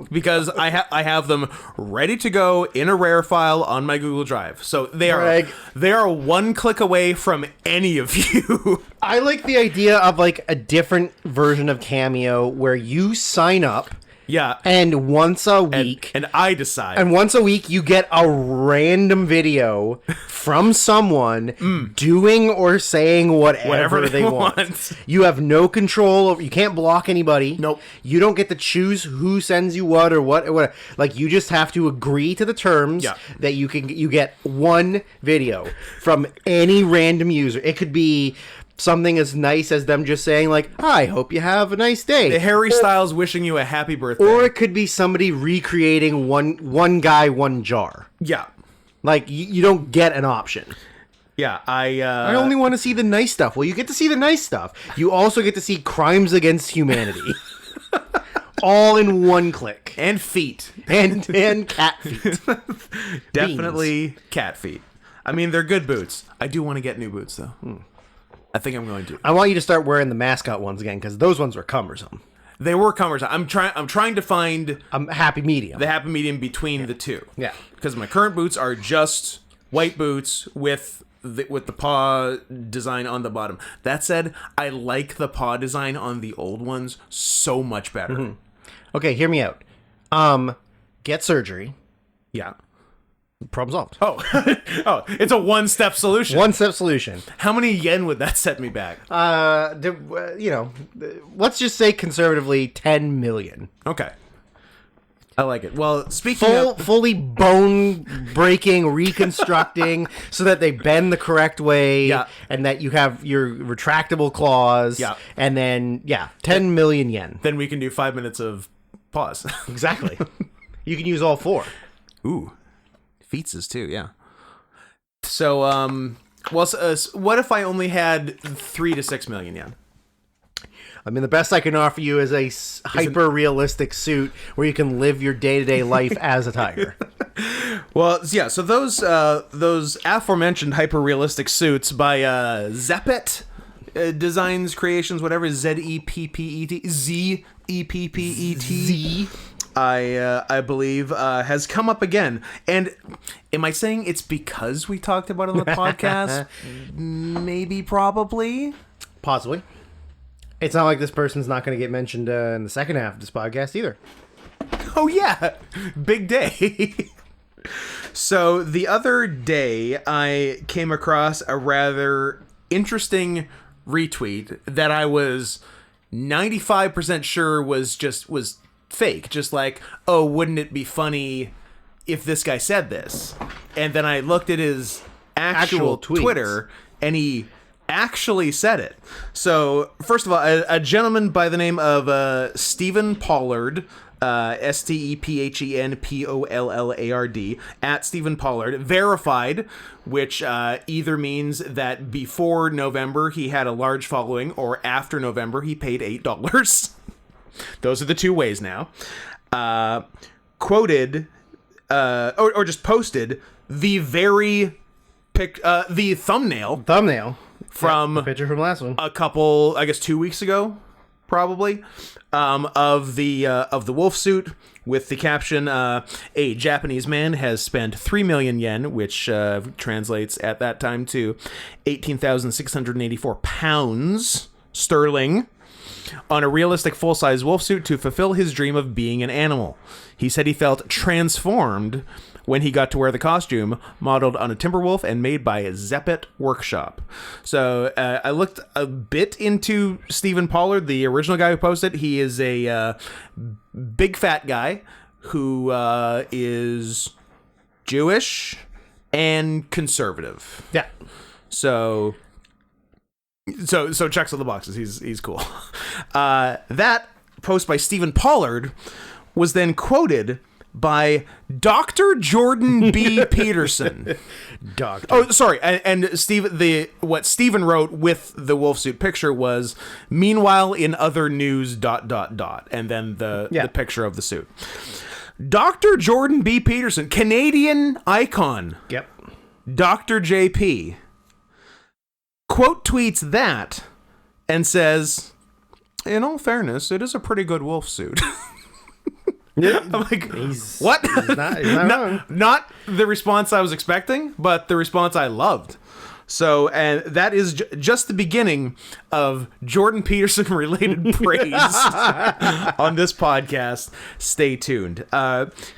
Speaker 2: Because I have them ready to go in a rare file on my Google Drive. So they are one click away from any of you.
Speaker 3: I like the idea of like a different version of Cameo where you sign up
Speaker 2: Yeah.
Speaker 3: And once a week...
Speaker 2: And I decide.
Speaker 3: And once a week, you get a random video from someone doing or saying whatever they want. You have no control over. You can't block anybody.
Speaker 2: Nope.
Speaker 3: You don't get to choose who sends you what or what. Like, you just have to agree to the terms that you get one video from any random user. It could be something as nice as them just saying, like, I hope you have a nice day.
Speaker 2: The Harry Styles wishing you a happy birthday.
Speaker 3: Or it could be somebody recreating one guy, one jar.
Speaker 2: Yeah.
Speaker 3: Like, you don't get an option.
Speaker 2: Yeah,
Speaker 3: I only want to see the nice stuff. Well, you get to see the nice stuff. You also get to see crimes against humanity. All in one click.
Speaker 2: And feet.
Speaker 3: And cat feet.
Speaker 2: Definitely
Speaker 3: Beans.
Speaker 2: cat feet. I mean, they're good boots. I do want to get new boots, though. I think I'm going to.
Speaker 3: I want you to start wearing the mascot ones again, because those ones were cumbersome.
Speaker 2: They were cumbersome. I'm trying to find
Speaker 3: a happy medium.
Speaker 2: The happy medium between the two.
Speaker 3: Yeah.
Speaker 2: Because my current boots are just white boots with the paw design on the bottom. That said, I like the paw design on the old ones so much better.
Speaker 3: Mm-hmm. Okay, hear me out. Get surgery.
Speaker 2: Yeah.
Speaker 3: Problem solved.
Speaker 2: Oh, it's a one-step solution.
Speaker 3: One-step solution.
Speaker 2: How many yen would that set me back?
Speaker 3: Let's just say conservatively 10 million.
Speaker 2: Okay. I like it. Well, speaking
Speaker 3: fully bone-breaking, reconstructing, so that they bend the correct way, and that you have your retractable claws, and then, 10 million yen.
Speaker 2: Then we can do 5 minutes of pause.
Speaker 3: Exactly. You can use all four.
Speaker 2: Ooh. Feetses too, yeah. So, what if I only had 3 to 6 million yen?
Speaker 3: I mean, the best I can offer you is a hyper-realistic suit where you can live your day-to-day life as a tiger.
Speaker 2: Well, yeah, so those aforementioned hyper-realistic suits by Zeppet Designs Creations, whatever, Zeppet, Z-E-P-P-E-T. I believe, has come up again. And am I saying it's because we talked about it on the podcast? Maybe, probably.
Speaker 3: Possibly. It's not like this person's not going to get mentioned in the second half of this podcast either.
Speaker 2: Oh, yeah. Big day. So the other day, I came across a rather interesting retweet that I was 95% sure was fake. Just like, oh, wouldn't it be funny if this guy said this? And then I looked at his actual Twitter, and he actually said it. So, first of all, a gentleman by the name of Stephen Pollard, StephenPollard, at Stephen Pollard, verified, which either means that before November he had a large following, or after November he paid $8. Those are the two ways now. Quoted, or just posted the very the thumbnail from
Speaker 3: the picture from last one,
Speaker 2: a couple, I guess 2 weeks ago, probably, of the wolf suit with the caption, a Japanese man has spent 3 million yen, which translates at that time to 18,684 pounds sterling, on a realistic full-size wolf suit to fulfill his dream of being an animal. He said he felt transformed when he got to wear the costume, modeled on a timber wolf and made by a Zeppet Workshop. So I looked a bit into Stephen Pollard, the original guy who posted. He is a big fat guy who is Jewish and conservative.
Speaker 3: Yeah.
Speaker 2: So checks all the boxes. He's cool. That post by Stephen Pollard was then quoted by Dr. Jordan B. Peterson.
Speaker 3: Doctor.
Speaker 2: Oh, sorry. And what Stephen wrote with the wolf suit picture was, meanwhile in other news, ... and then the picture of the suit. Dr. Jordan B. Peterson, Canadian icon.
Speaker 3: Yep.
Speaker 2: Dr. JP quote tweets that and says, in all fairness, it is a pretty good wolf suit.
Speaker 3: Yeah,
Speaker 2: I'm like, what?
Speaker 3: He's not wrong.
Speaker 2: Not the response I was expecting, but the response I loved. So, and that is just the beginning of Jordan Peterson related praise on this podcast. Stay tuned.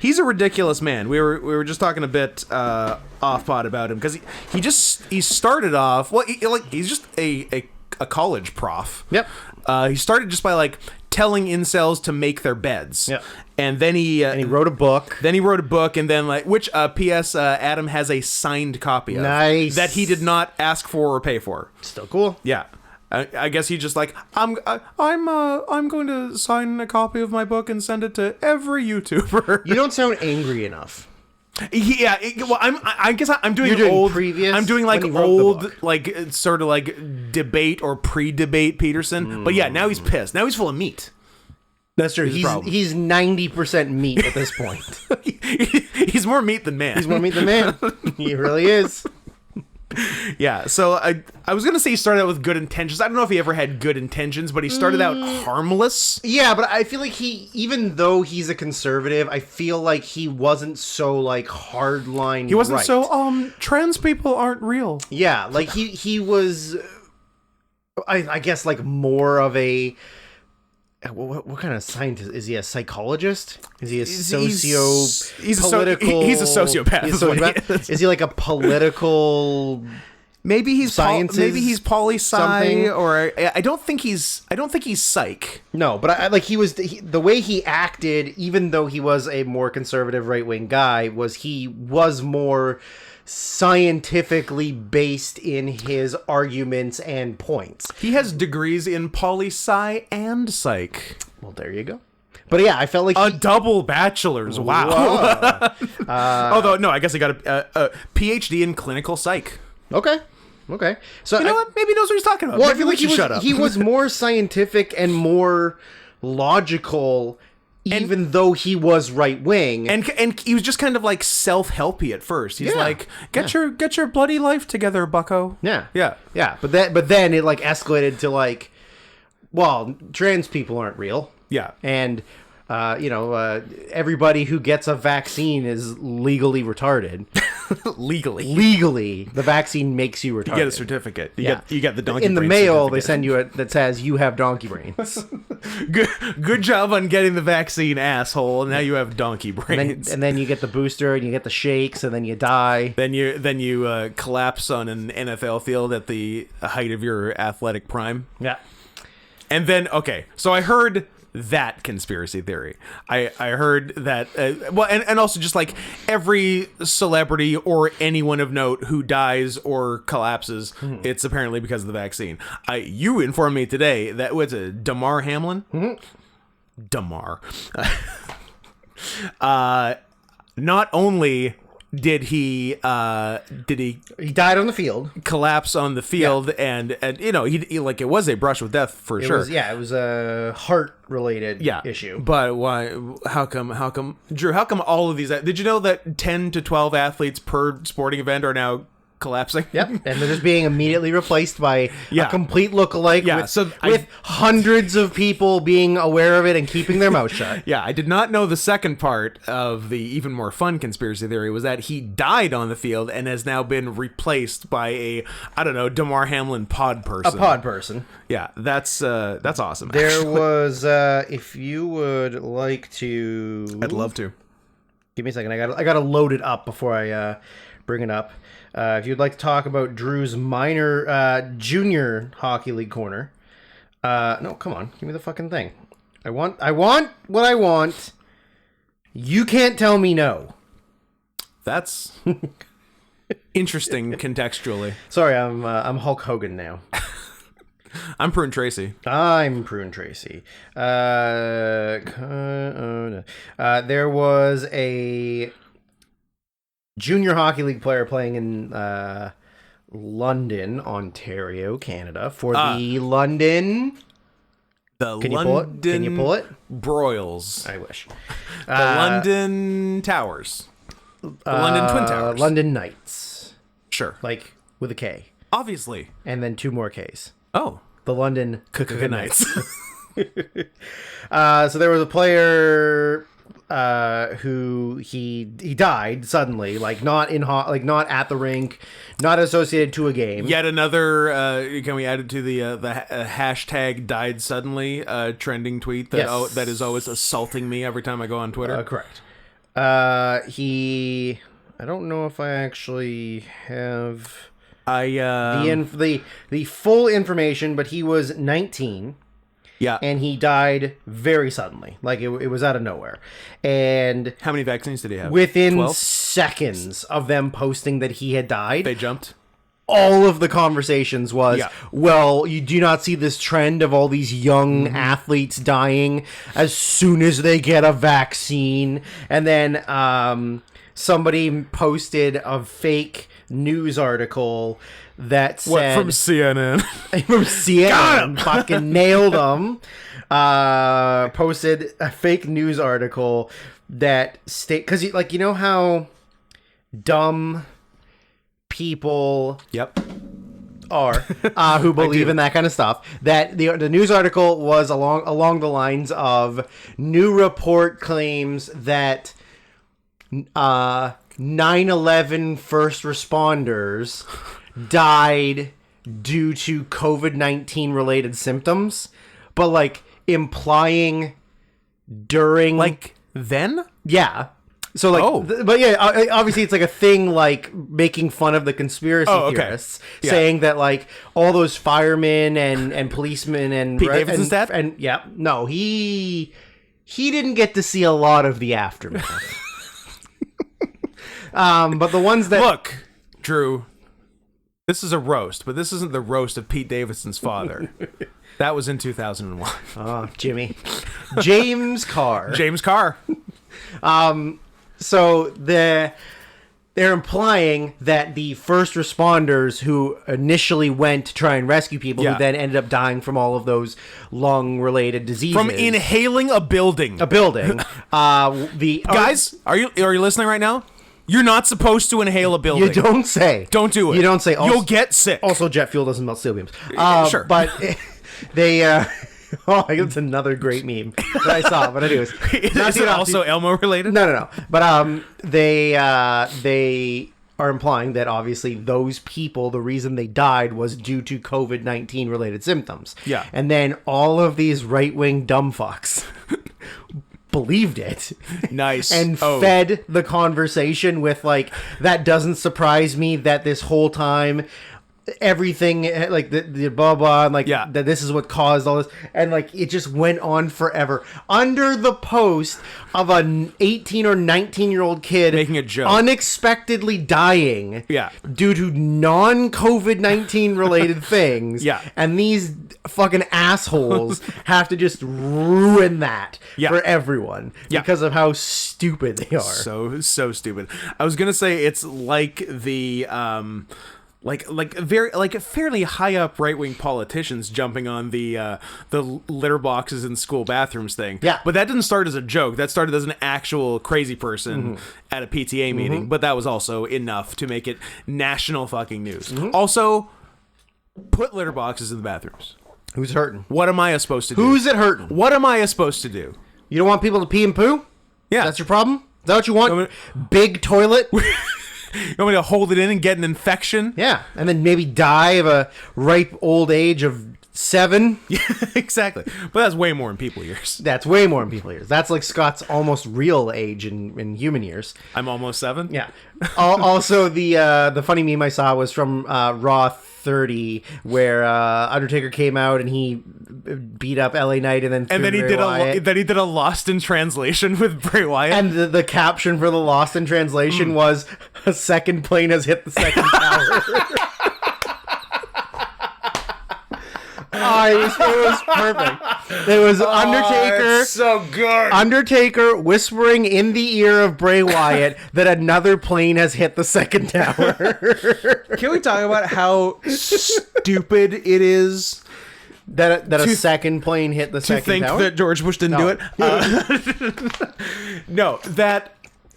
Speaker 2: He's a ridiculous man. We were just talking a bit off pod about him because he started off he's just a college prof.
Speaker 3: Yep.
Speaker 2: He started just by like telling incels to make their beds.
Speaker 3: Yep.
Speaker 2: And then he
Speaker 3: wrote a book.
Speaker 2: Then he wrote a book, and then which P.S. Adam has a signed copy of.
Speaker 3: Nice.
Speaker 2: That he did not ask for or pay for.
Speaker 3: Still cool.
Speaker 2: Yeah. I guess he just like I'm going to sign a copy of my book and send it to every YouTuber.
Speaker 3: You don't sound angry enough.
Speaker 2: Yeah, I guess I'm doing
Speaker 3: You're doing
Speaker 2: old.
Speaker 3: previous
Speaker 2: I'm doing like
Speaker 3: when he wrote the
Speaker 2: old,
Speaker 3: book.
Speaker 2: like sort of like debate or pre-debate Peterson. But yeah, now he's pissed. Now he's full of meat.
Speaker 3: That's true. He's 90% meat at this point.
Speaker 2: He's more meat than man.
Speaker 3: He's more meat than man. He really is.
Speaker 2: Yeah, so I was gonna say he started out with good intentions. I don't know if he ever had good intentions, but he started out harmless.
Speaker 3: Yeah, but I feel like even though he's a conservative, I feel like he wasn't so like hardline.
Speaker 2: He wasn't
Speaker 3: right.
Speaker 2: so trans people aren't real.
Speaker 3: Yeah, like he was. I guess like more of a. What kind of scientist is he? A psychologist? Is he a
Speaker 2: He's a
Speaker 3: political?
Speaker 2: He's a sociopath.
Speaker 3: He's a sociopath? Is he like a political?
Speaker 2: Maybe he's maybe he's poli-sci, or I don't think he's psych.
Speaker 3: No, but he was the way he acted, even though he was a more conservative right wing guy, he was more scientifically based in his arguments and points.
Speaker 2: He has degrees in poli-sci and psych.
Speaker 3: Well, there you go. But yeah, I felt like
Speaker 2: a double bachelor's. Wow. Although no, I guess he got a PhD in clinical psych.
Speaker 3: Okay. So
Speaker 2: you know what? Maybe he knows what he's talking about.
Speaker 3: Well,
Speaker 2: Maybe
Speaker 3: I feel like
Speaker 2: shut up.
Speaker 3: He was more scientific and more logical. Even though he was right wing,
Speaker 2: and he was just kind of like self-helpy at first. He's like, get your bloody life together, Bucko.
Speaker 3: Yeah.
Speaker 2: But
Speaker 3: But then it like escalated to like, well, trans people aren't real.
Speaker 2: Yeah,
Speaker 3: and everybody who gets a vaccine is legally retarded. Legally, the vaccine makes you retarded.
Speaker 2: You get a certificate. You get the donkey
Speaker 3: in the
Speaker 2: brain
Speaker 3: mail. They send you that says you have donkey brains.
Speaker 2: Good job on getting the vaccine, asshole. Now you have donkey brains.
Speaker 3: And then you get the booster and you get the shakes and then you die.
Speaker 2: Then you collapse on an NFL field at the height of your athletic prime.
Speaker 3: Yeah.
Speaker 2: And then so I heard that conspiracy theory. I heard that and also just like every celebrity or anyone of note who dies or collapses, it's apparently because of the vaccine. You informed me today that was a Damar Hamlin. Damar. Not only did he
Speaker 3: died on the field,
Speaker 2: collapse on the field, and he like it was a brush with death for sure.
Speaker 3: It was a heart related issue.
Speaker 2: But why? How come, Drew? How come all of these? Did you know that 10 to 12 athletes per sporting event are now collapsing?
Speaker 3: Yep, and they're just being immediately replaced by a complete lookalike with hundreds of people being aware of it and keeping their mouth shut.
Speaker 2: Yeah, I did not know the second part of the even more fun conspiracy theory was that he died on the field and has now been replaced by a, I don't know, Damar Hamlin pod person.
Speaker 3: A pod person.
Speaker 2: Yeah, that's awesome.
Speaker 3: There was, if you would like to...
Speaker 2: I'd love to.
Speaker 3: Give me a second. I gotta load it up before I bring it up. If you'd like to talk about Drew's junior hockey league corner. No, come on. Give me the fucking thing. I want what I want. You can't tell me no.
Speaker 2: That's interesting contextually.
Speaker 3: Sorry, I'm Hulk Hogan now.
Speaker 2: I'm Prune Tracy.
Speaker 3: There was a junior hockey league player playing in London, Ontario, Canada for the London. Can you pull it?
Speaker 2: Broyles.
Speaker 3: I wish.
Speaker 2: The London Towers. The London Twin Towers.
Speaker 3: London Knights.
Speaker 2: Sure.
Speaker 3: Like with a K.
Speaker 2: Obviously.
Speaker 3: And then 2 more Ks.
Speaker 2: Oh.
Speaker 3: The London
Speaker 2: Knights.
Speaker 3: So there was a player who he died suddenly, like not not at the rink, not associated to a game.
Speaker 2: Yet another. Can we add it to the hashtag died suddenly trending tweet that that is always assaulting me every time I go on Twitter?
Speaker 3: Correct. I don't know if I actually have the full information, but he was 19.
Speaker 2: Yeah.
Speaker 3: And he died very suddenly. Like, it was out of nowhere. And
Speaker 2: how many vaccines did he have?
Speaker 3: Within
Speaker 2: 12?
Speaker 3: seconds of them posting that he had died,
Speaker 2: they jumped.
Speaker 3: All of the conversations was, well, you do not see this trend of all these young athletes dying as soon as they get a vaccine. And then somebody posted a fake news article that said...
Speaker 2: What, from CNN?
Speaker 3: From CNN. Fucking nailed them. Posted a fake news article that because you know how dumb people are who believe in that kind of stuff, that the news article was along the lines of new report claims that 9/11 first responders died due to COVID-19 related symptoms, but like implying during
Speaker 2: then?
Speaker 3: Yeah. So like but yeah, obviously it's like a thing, like making fun of the conspiracy theorists, saying that like all those firemen and policemen and
Speaker 2: Pete Davidson's dad?
Speaker 3: And no, he didn't get to see a lot of the aftermath. But the ones that
Speaker 2: look, Drew, this is a roast, but this isn't the roast of Pete Davidson's father. That was in 2001.
Speaker 3: Oh, Jimmy. James Carr.
Speaker 2: James Carr.
Speaker 3: So they're implying that the first responders who initially went to try and rescue people, who then ended up dying from all of those lung-related diseases,
Speaker 2: from inhaling a building.
Speaker 3: Guys,
Speaker 2: are you listening right now? You're not supposed to inhale a building.
Speaker 3: You don't say.
Speaker 2: Don't do it.
Speaker 3: You don't say. Also,
Speaker 2: you'll get sick.
Speaker 3: Also, jet fuel doesn't melt steel beams.
Speaker 2: Sure.
Speaker 3: But they... oh, it's another great meme that I saw. But anyways.
Speaker 2: Is it also Elmo related?
Speaker 3: No. But they are implying that obviously those people, the reason they died was due to COVID-19 related symptoms.
Speaker 2: Yeah.
Speaker 3: And then all of these right-wing dumb fucks believed it.
Speaker 2: Nice.
Speaker 3: And fed the conversation with like, that doesn't surprise me that this whole time everything like the blah blah and like that this is what caused all this, and like it just went on forever under the post of an 18 or 19-year-old kid
Speaker 2: making a joke,
Speaker 3: unexpectedly dying due to non-COVID-19 related things, and these fucking assholes have to just ruin that for everyone because of how stupid they are.
Speaker 2: So stupid. I was gonna say it's like the fairly high up right wing politicians jumping on the litter boxes in school bathrooms thing. Yeah, but that didn't start as a joke. That started as an actual crazy person at a PTA meeting. But that was also enough to make it national fucking news. Also, put litter boxes in the bathrooms.
Speaker 3: Who's hurting?
Speaker 2: What am I supposed to do?
Speaker 3: Who's it hurting?
Speaker 2: What am I supposed to do?
Speaker 3: You don't want people to pee and poo?
Speaker 2: Yeah,
Speaker 3: that's your problem. Is that what you want? Big toilet.
Speaker 2: You want me to hold it in and get an infection?
Speaker 3: Yeah, and then maybe die of a ripe old age of 7.
Speaker 2: Yeah, exactly. But that's way more in people years.
Speaker 3: That's way more in people years. That's like Scott's almost real age in human years.
Speaker 2: I'm almost 7?
Speaker 3: Yeah. Also, the funny meme I saw was from Raw 30, where Undertaker came out and he beat up LA Knight and then he did
Speaker 2: a Lost in Translation with Bray Wyatt.
Speaker 3: And the caption for the Lost in Translation was, "A second plane has hit the second tower." It was perfect. It was Undertaker.
Speaker 2: So good.
Speaker 3: Undertaker whispering in the ear of Bray Wyatt that another plane has hit the second tower.
Speaker 2: Can we talk about how stupid it is
Speaker 3: that a second plane hit the second tower?
Speaker 2: To think that George Bush didn't do it? No, that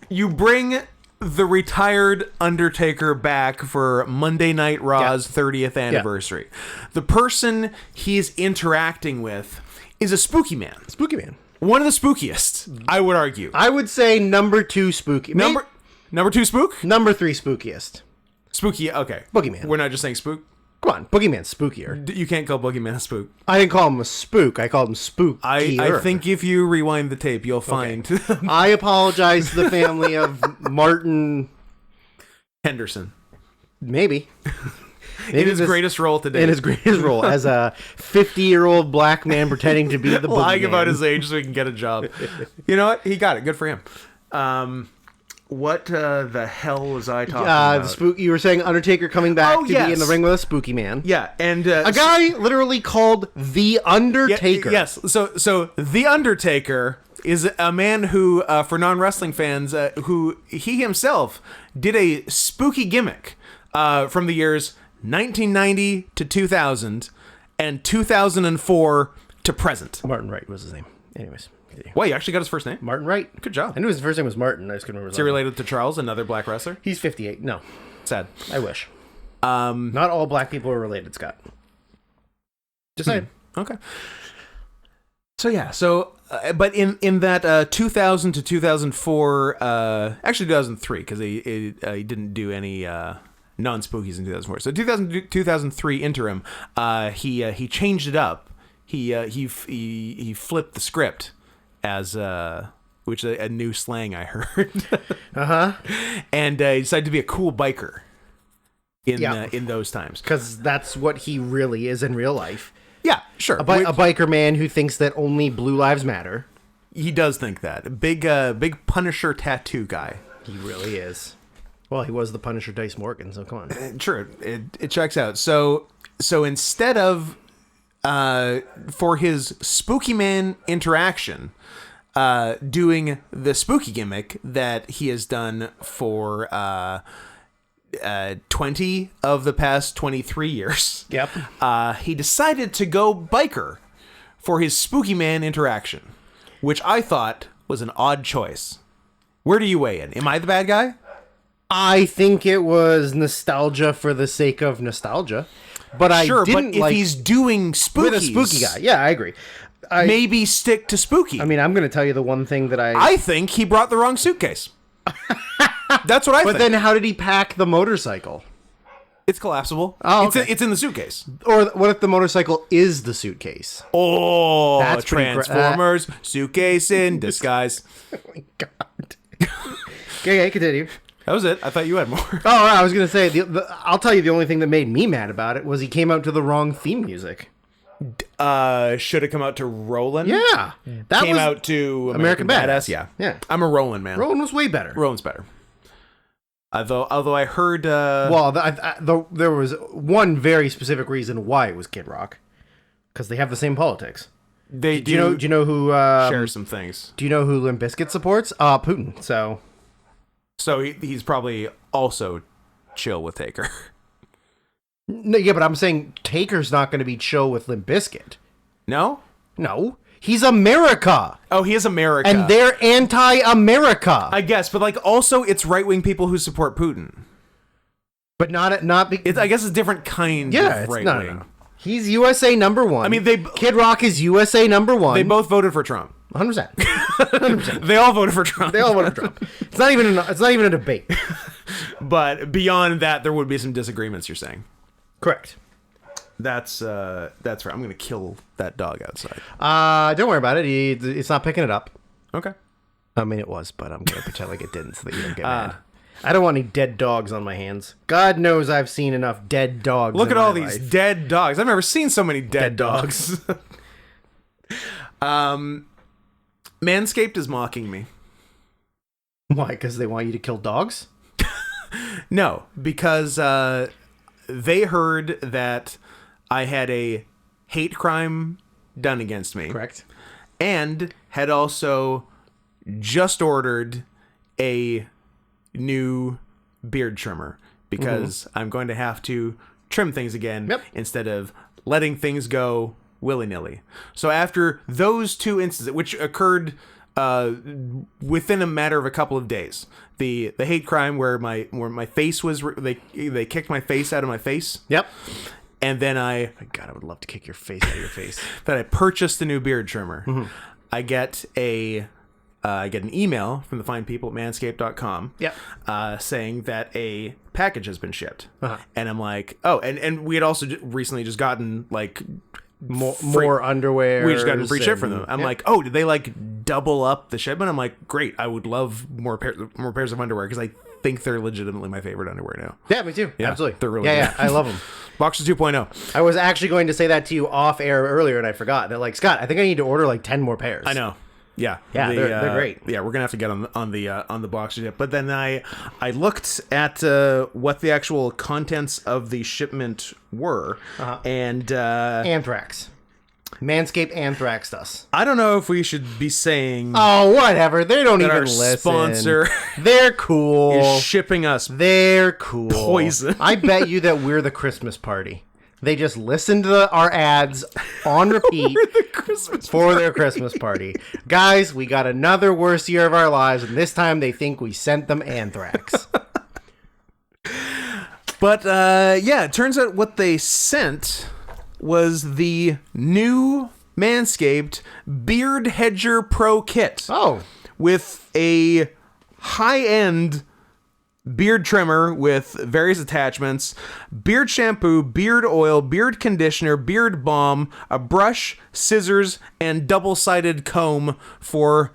Speaker 2: you bring the retired Undertaker back for Monday Night Raw's 30th anniversary. The person he's interacting with is a spooky man.
Speaker 3: Spooky man.
Speaker 2: One of the spookiest, I would argue.
Speaker 3: I would say number 2 spooky.
Speaker 2: Number 2 spook?
Speaker 3: Number 3 spookiest.
Speaker 2: Spooky, okay.
Speaker 3: Boogeyman.
Speaker 2: We're not just saying spook?
Speaker 3: Come on, Boogeyman's spookier.
Speaker 2: You can't call Boogeyman a spook.
Speaker 3: I didn't call him a spook. I called him spookier.
Speaker 2: I think if you rewind the tape, you'll find...
Speaker 3: I apologize to the family of Martin...
Speaker 2: Henderson.
Speaker 3: Maybe
Speaker 2: in his greatest role today.
Speaker 3: In his greatest role as a 50-year-old black man pretending to be the Boogeyman.
Speaker 2: Lying about his age so he can get a job. You know what? He got it. Good for him. What the hell was I talking about?
Speaker 3: You were saying Undertaker coming back to be in the ring with a spooky man.
Speaker 2: Yeah, and
Speaker 3: a guy literally called the Undertaker.
Speaker 2: Yes. So the Undertaker is a man who, for non-wrestling fans, who he himself did a spooky gimmick from the years 1990 to 2000 and 2004 to present.
Speaker 3: Martin Wright was his name. Anyways.
Speaker 2: Well, you actually got his first name?
Speaker 3: Martin Wright.
Speaker 2: Good job.
Speaker 3: I knew his first name was Martin. I just couldn't remember his
Speaker 2: Is he related to Charles, another black wrestler?
Speaker 3: He's 58. No.
Speaker 2: Sad.
Speaker 3: I wish. Not all black people are related, Scott. Just saying.
Speaker 2: Okay. So, yeah. So, but in that 2000 to 2004, actually 2003, because he didn't do any non-spookies in 2004. So 2000 to 2003 interim, he changed it up. He flipped the script as which is a new slang I heard. And he decided to be a cool biker in those times,
Speaker 3: because that's what he really is in real life.
Speaker 2: Yeah, sure.
Speaker 3: A biker man who thinks that only blue lives matter.
Speaker 2: He does think that. Big Punisher tattoo guy.
Speaker 3: He really is. Well, he was the Punisher Dice Morgan, so come on.
Speaker 2: Sure, it checks out. So instead of for his Spooky Man interaction, doing the spooky gimmick that he has done for 20 of the past 23 years.
Speaker 3: Yep.
Speaker 2: He decided to go biker for his Spooky Man interaction, which I thought was an odd choice. Where do you weigh in? Am I the bad guy?
Speaker 3: I think it was nostalgia for the sake of nostalgia. But I didn't
Speaker 2: but if he's doing spookies...
Speaker 3: With a spooky guy. Yeah, I agree.
Speaker 2: Maybe stick to spooky.
Speaker 3: I mean, I'm going to tell you the one thing that
Speaker 2: I think he brought the wrong suitcase. That's what I think.
Speaker 3: But then how did he pack the motorcycle?
Speaker 2: It's collapsible.
Speaker 3: Oh, okay.
Speaker 2: It's in the suitcase.
Speaker 3: Or what if the motorcycle is the suitcase?
Speaker 2: Oh, that's Transformers, suitcase in disguise.
Speaker 3: Oh my God. Okay, continue.
Speaker 2: That was it. I thought you had more.
Speaker 3: Oh, I was going to say, I'll tell you the only thing that made me mad about it was he came out to the wrong theme music.
Speaker 2: Should have come out to Rollin'.
Speaker 3: Yeah.
Speaker 2: That came out to American Badass. Yeah. I'm a Rollin' man.
Speaker 3: Rollin' was way better.
Speaker 2: Rollin's better. Although I heard...
Speaker 3: there was one very specific reason why it was Kid Rock. Because they have the same politics.
Speaker 2: They
Speaker 3: do. You know who...
Speaker 2: share some things.
Speaker 3: Do you know who Limp Bizkit supports? Putin, so...
Speaker 2: So he's probably also chill with Taker.
Speaker 3: No, yeah, but I'm saying Taker's not going to be chill with Limp Bizkit.
Speaker 2: No?
Speaker 3: No. He's America.
Speaker 2: Oh, he is America.
Speaker 3: And they're anti-America.
Speaker 2: I guess, but also it's right-wing people who support Putin.
Speaker 3: But not
Speaker 2: I guess it's a different kind of right-wing.
Speaker 3: No. He's USA #1.
Speaker 2: I mean,
Speaker 3: Kid Rock is USA #1.
Speaker 2: They both voted for Trump.
Speaker 3: 100%. 100%.
Speaker 2: They all voted for Trump.
Speaker 3: They all voted for Trump. It's not even a debate.
Speaker 2: But beyond that, there would be some disagreements, you're saying.
Speaker 3: Correct.
Speaker 2: That's right. I'm going to kill that dog outside.
Speaker 3: Don't worry about it. It's not picking it up.
Speaker 2: Okay.
Speaker 3: I mean, it was, but I'm going to pretend like it didn't so that you don't get mad. I don't want any dead dogs on my hands. God knows I've seen enough dead dogs.
Speaker 2: Look at all these dead dogs. I've never seen so many dead dogs. Manscaped is mocking me.
Speaker 3: Why? Because they want you to kill dogs?
Speaker 2: No, because they heard that I had a hate crime done against me.
Speaker 3: Correct.
Speaker 2: And had also just ordered a new beard trimmer because I'm going to have to trim things again instead of letting things go willy-nilly. So after those two instances, which occurred within a matter of a couple of days, the hate crime where my face was they kicked my face out of my face.
Speaker 3: Yep.
Speaker 2: And then
Speaker 3: my God, I would love to kick your face out of your face.
Speaker 2: Then I purchased the new beard trimmer. I get an email from the fine people at Manscaped.com saying that a package has been shipped. And I'm like, oh, and we had also recently just gotten like
Speaker 3: more underwear.
Speaker 2: We just gotten free ship from them. I'm like, oh, did they like double up the shipment? I'm like, great. I would love more pairs of underwear because I think they're legitimately my favorite underwear now.
Speaker 3: Yeah, me too.
Speaker 2: Yeah,
Speaker 3: absolutely.
Speaker 2: They're really
Speaker 3: good.
Speaker 2: Yeah,
Speaker 3: I love them.
Speaker 2: Boxers 2.0.
Speaker 3: I was actually going to say that to you off air earlier, and I forgot. They're like, Scott, I think I need to order like 10 more pairs.
Speaker 2: I know. Yeah,
Speaker 3: they're great.
Speaker 2: Yeah, we're gonna have to get on the boxers yet. But then I looked at what the actual contents of the shipment were, and
Speaker 3: Anthrax. Manscaped anthraxed us.
Speaker 2: I don't know if we should be saying.
Speaker 3: Oh, whatever. They don't even
Speaker 2: our
Speaker 3: listen.
Speaker 2: Sponsor.
Speaker 3: They're cool.
Speaker 2: Is shipping us.
Speaker 3: They're cool.
Speaker 2: Poison.
Speaker 3: I bet you that we're the Christmas party. They just listen to our ads on repeat for their Christmas party. Guys, we got another worst year of our lives, and this time they think we sent them anthrax.
Speaker 2: But, it turns out what they sent was the new Manscaped Beard Hedger Pro Kit.
Speaker 3: Oh.
Speaker 2: With a high-end beard trimmer with various attachments, beard shampoo, beard oil, beard conditioner, beard balm, a brush, scissors, and double-sided comb for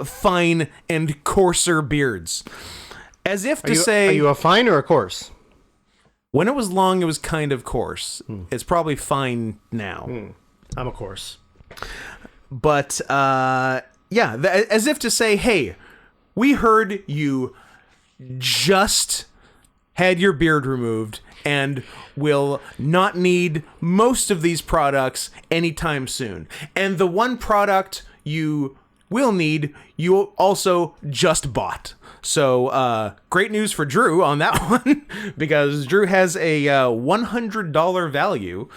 Speaker 2: fine and coarser beards. As if to say...
Speaker 3: Are you a fine or a coarse?
Speaker 2: When it was long, it was kind of coarse. It's probably fine now.
Speaker 3: I'm a coarse.
Speaker 2: But, as if to say, hey, we heard you just had your beard removed and will not need most of these products anytime soon. And the one product you will need, you also just bought. So, great news for Drew on that one, because Drew has a $100 value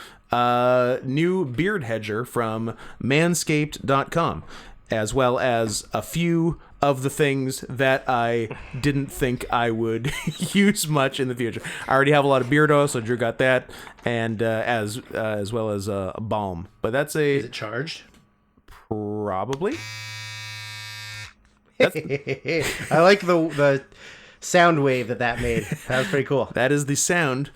Speaker 2: new beard hedger from manscaped.com, as well as a few of the things that I didn't think I would use much in the future. I already have a lot of beard oil, so Drew got that, and as well as a balm. But that's
Speaker 3: Is it charged?
Speaker 2: Probably.
Speaker 3: I like the sound wave that made. That was pretty cool.
Speaker 2: That is the sound.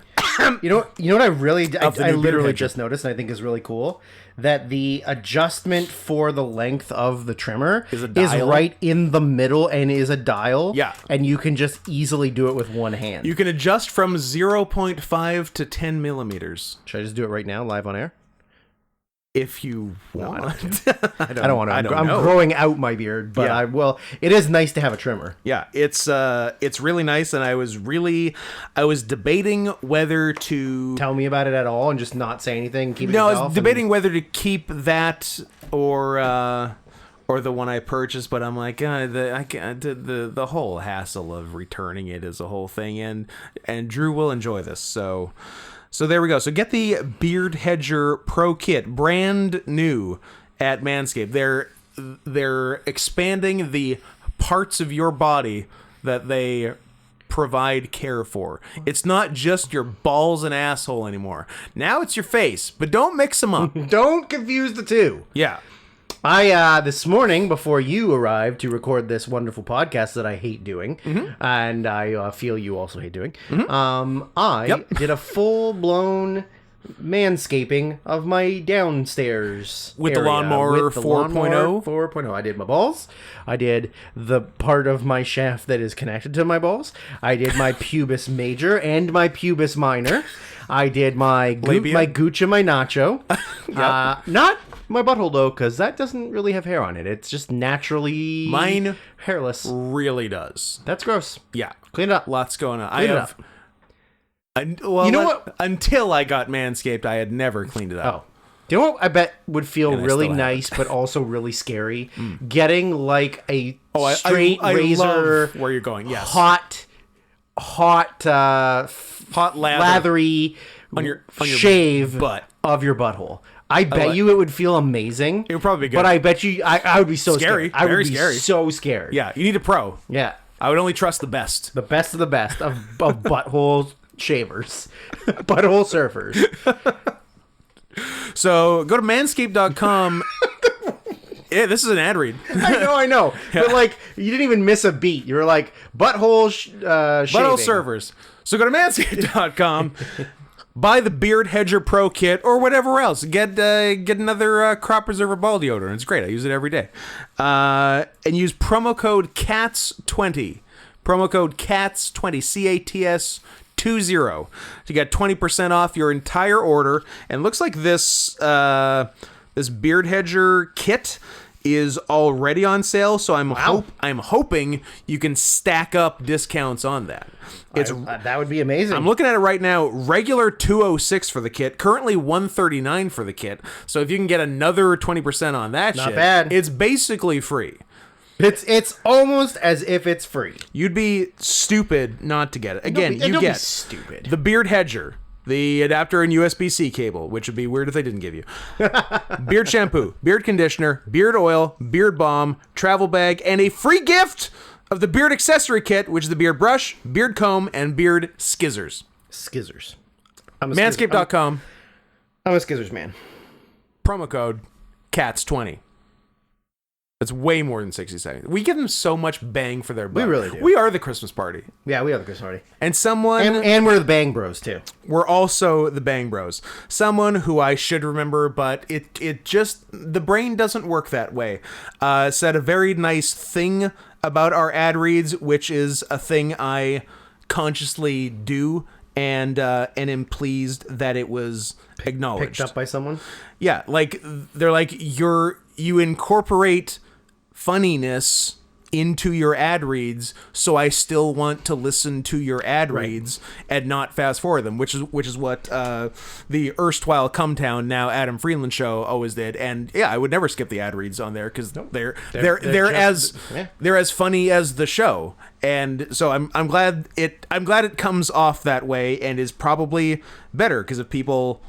Speaker 3: You know what I literally
Speaker 2: hedger.
Speaker 3: just noticed and I think is really cool? That the adjustment for the length of the trimmer
Speaker 2: Is a
Speaker 3: is
Speaker 2: dial.
Speaker 3: right in the middle and is a dial.
Speaker 2: Yeah.
Speaker 3: And you can just easily do it with one hand.
Speaker 2: You can adjust from 0.5 to 10 millimeters.
Speaker 3: Should I just do it right now, live on air?
Speaker 2: If you want.
Speaker 3: I don't want to. I'm
Speaker 2: know.
Speaker 3: growing out my beard, but
Speaker 2: Yeah.
Speaker 3: I will. It is nice to have a trimmer.
Speaker 2: Yeah, it's really nice, and I was debating whether to
Speaker 3: Tell me about it at all and just not say anything. Keep it
Speaker 2: No, I
Speaker 3: yourself
Speaker 2: was debating whether to keep that or the one I purchased, but I'm like, the whole hassle of returning it is a whole thing, and Drew will enjoy this, So there we go. So get the Beard Hedger Pro Kit, brand new at Manscaped. They're expanding the parts of your body that they provide care for. It's not just your balls and asshole anymore. Now it's your face, but don't mix them up.
Speaker 3: Don't confuse the two.
Speaker 2: Yeah.
Speaker 3: I this morning, before you arrived to record this wonderful podcast that I hate doing, and I feel you also hate doing, I did a full-blown manscaping of my downstairs
Speaker 2: With the
Speaker 3: area.
Speaker 2: lawnmower
Speaker 3: With the
Speaker 2: 4.0?
Speaker 3: lawnmower 4.0. I did my balls. I did the part of my shaft that is connected to my balls. I did my pubis major and my pubis minor. I did my
Speaker 2: Labia?
Speaker 3: my gooch and my nacho. Not my butthole though, because that doesn't really have hair on it. It's just naturally
Speaker 2: Mine
Speaker 3: hairless.
Speaker 2: really does.
Speaker 3: That's gross.
Speaker 2: Yeah.
Speaker 3: Clean it up.
Speaker 2: Lots going on.
Speaker 3: Clean it up.
Speaker 2: You know what? Until I got Manscaped, I had never cleaned it up.
Speaker 3: Oh. Do you know what I bet would feel
Speaker 2: And I
Speaker 3: really
Speaker 2: still
Speaker 3: nice, but also really scary? Getting like a
Speaker 2: I
Speaker 3: razor,
Speaker 2: love where you're going. Yes.
Speaker 3: hot,
Speaker 2: Hot lather
Speaker 3: lathery
Speaker 2: on your
Speaker 3: shave
Speaker 2: butt.
Speaker 3: of your butthole. I bet you it would feel amazing.
Speaker 2: It would probably be good.
Speaker 3: But I bet you I would be so
Speaker 2: Scary.
Speaker 3: scared. I would
Speaker 2: Very
Speaker 3: be
Speaker 2: scary.
Speaker 3: so scared.
Speaker 2: Yeah, you need a pro.
Speaker 3: Yeah.
Speaker 2: I would only trust the best.
Speaker 3: The best of the best of butthole shavers. Butthole surfers.
Speaker 2: So go to manscaped.com Yeah, this is an ad read.
Speaker 3: I know. Yeah. But like, you didn't even miss a beat. You were like, butthole
Speaker 2: servers. So go to Manscaped.com, buy the Beard Hedger Pro Kit or whatever else. Get another crop preserver ball deodorant. It's great. I use it every day. And use promo code CATS20. Promo code CATS20. CATS20 to get 20% off your entire order. And looks like this Beard Hedger kit is already on sale, so I'm hoping you can stack up discounts on that.
Speaker 3: That would be amazing.
Speaker 2: I'm looking at it right now. Regular $206 for the kit, currently $139 for the kit. So if you can get another 20% on that,
Speaker 3: not bad.
Speaker 2: It's basically free.
Speaker 3: It's almost as if it's free.
Speaker 2: You'd be stupid not to get it. Again, you get
Speaker 3: stupid.
Speaker 2: The Beard Hedger, the adapter and USB-C cable, which would be weird if they didn't give you. Beard shampoo, beard conditioner, beard oil, beard balm, travel bag, and a free gift of the beard accessory kit, which is the beard brush, beard comb, and beard skizzers.
Speaker 3: Skizzers.
Speaker 2: Manscaped.com.
Speaker 3: I'm a skizzers man.
Speaker 2: Promo code CATS20. That's way more than 60 seconds. We give them so much bang for their buck.
Speaker 3: We really do.
Speaker 2: We are the Christmas party.
Speaker 3: Yeah, we are the Christmas party.
Speaker 2: And someone...
Speaker 3: And we're the Bang Bros, too.
Speaker 2: We're also the Bang Bros. Someone who I should remember, but it just... The brain doesn't work that way. Said a very nice thing about our ad reads, which is a thing I consciously do and am pleased that it was acknowledged.
Speaker 3: Picked up by someone?
Speaker 2: Yeah, like, they're like, you incorporate funniness into your ad reads, so I still want to listen to your ad reads and not fast forward them, which is what the erstwhile Cumtown, now Adam Freeland show always did. And yeah, I would never skip the ad reads on there because they're as funny as the show. And so I'm glad it comes off that way and is probably better, because if people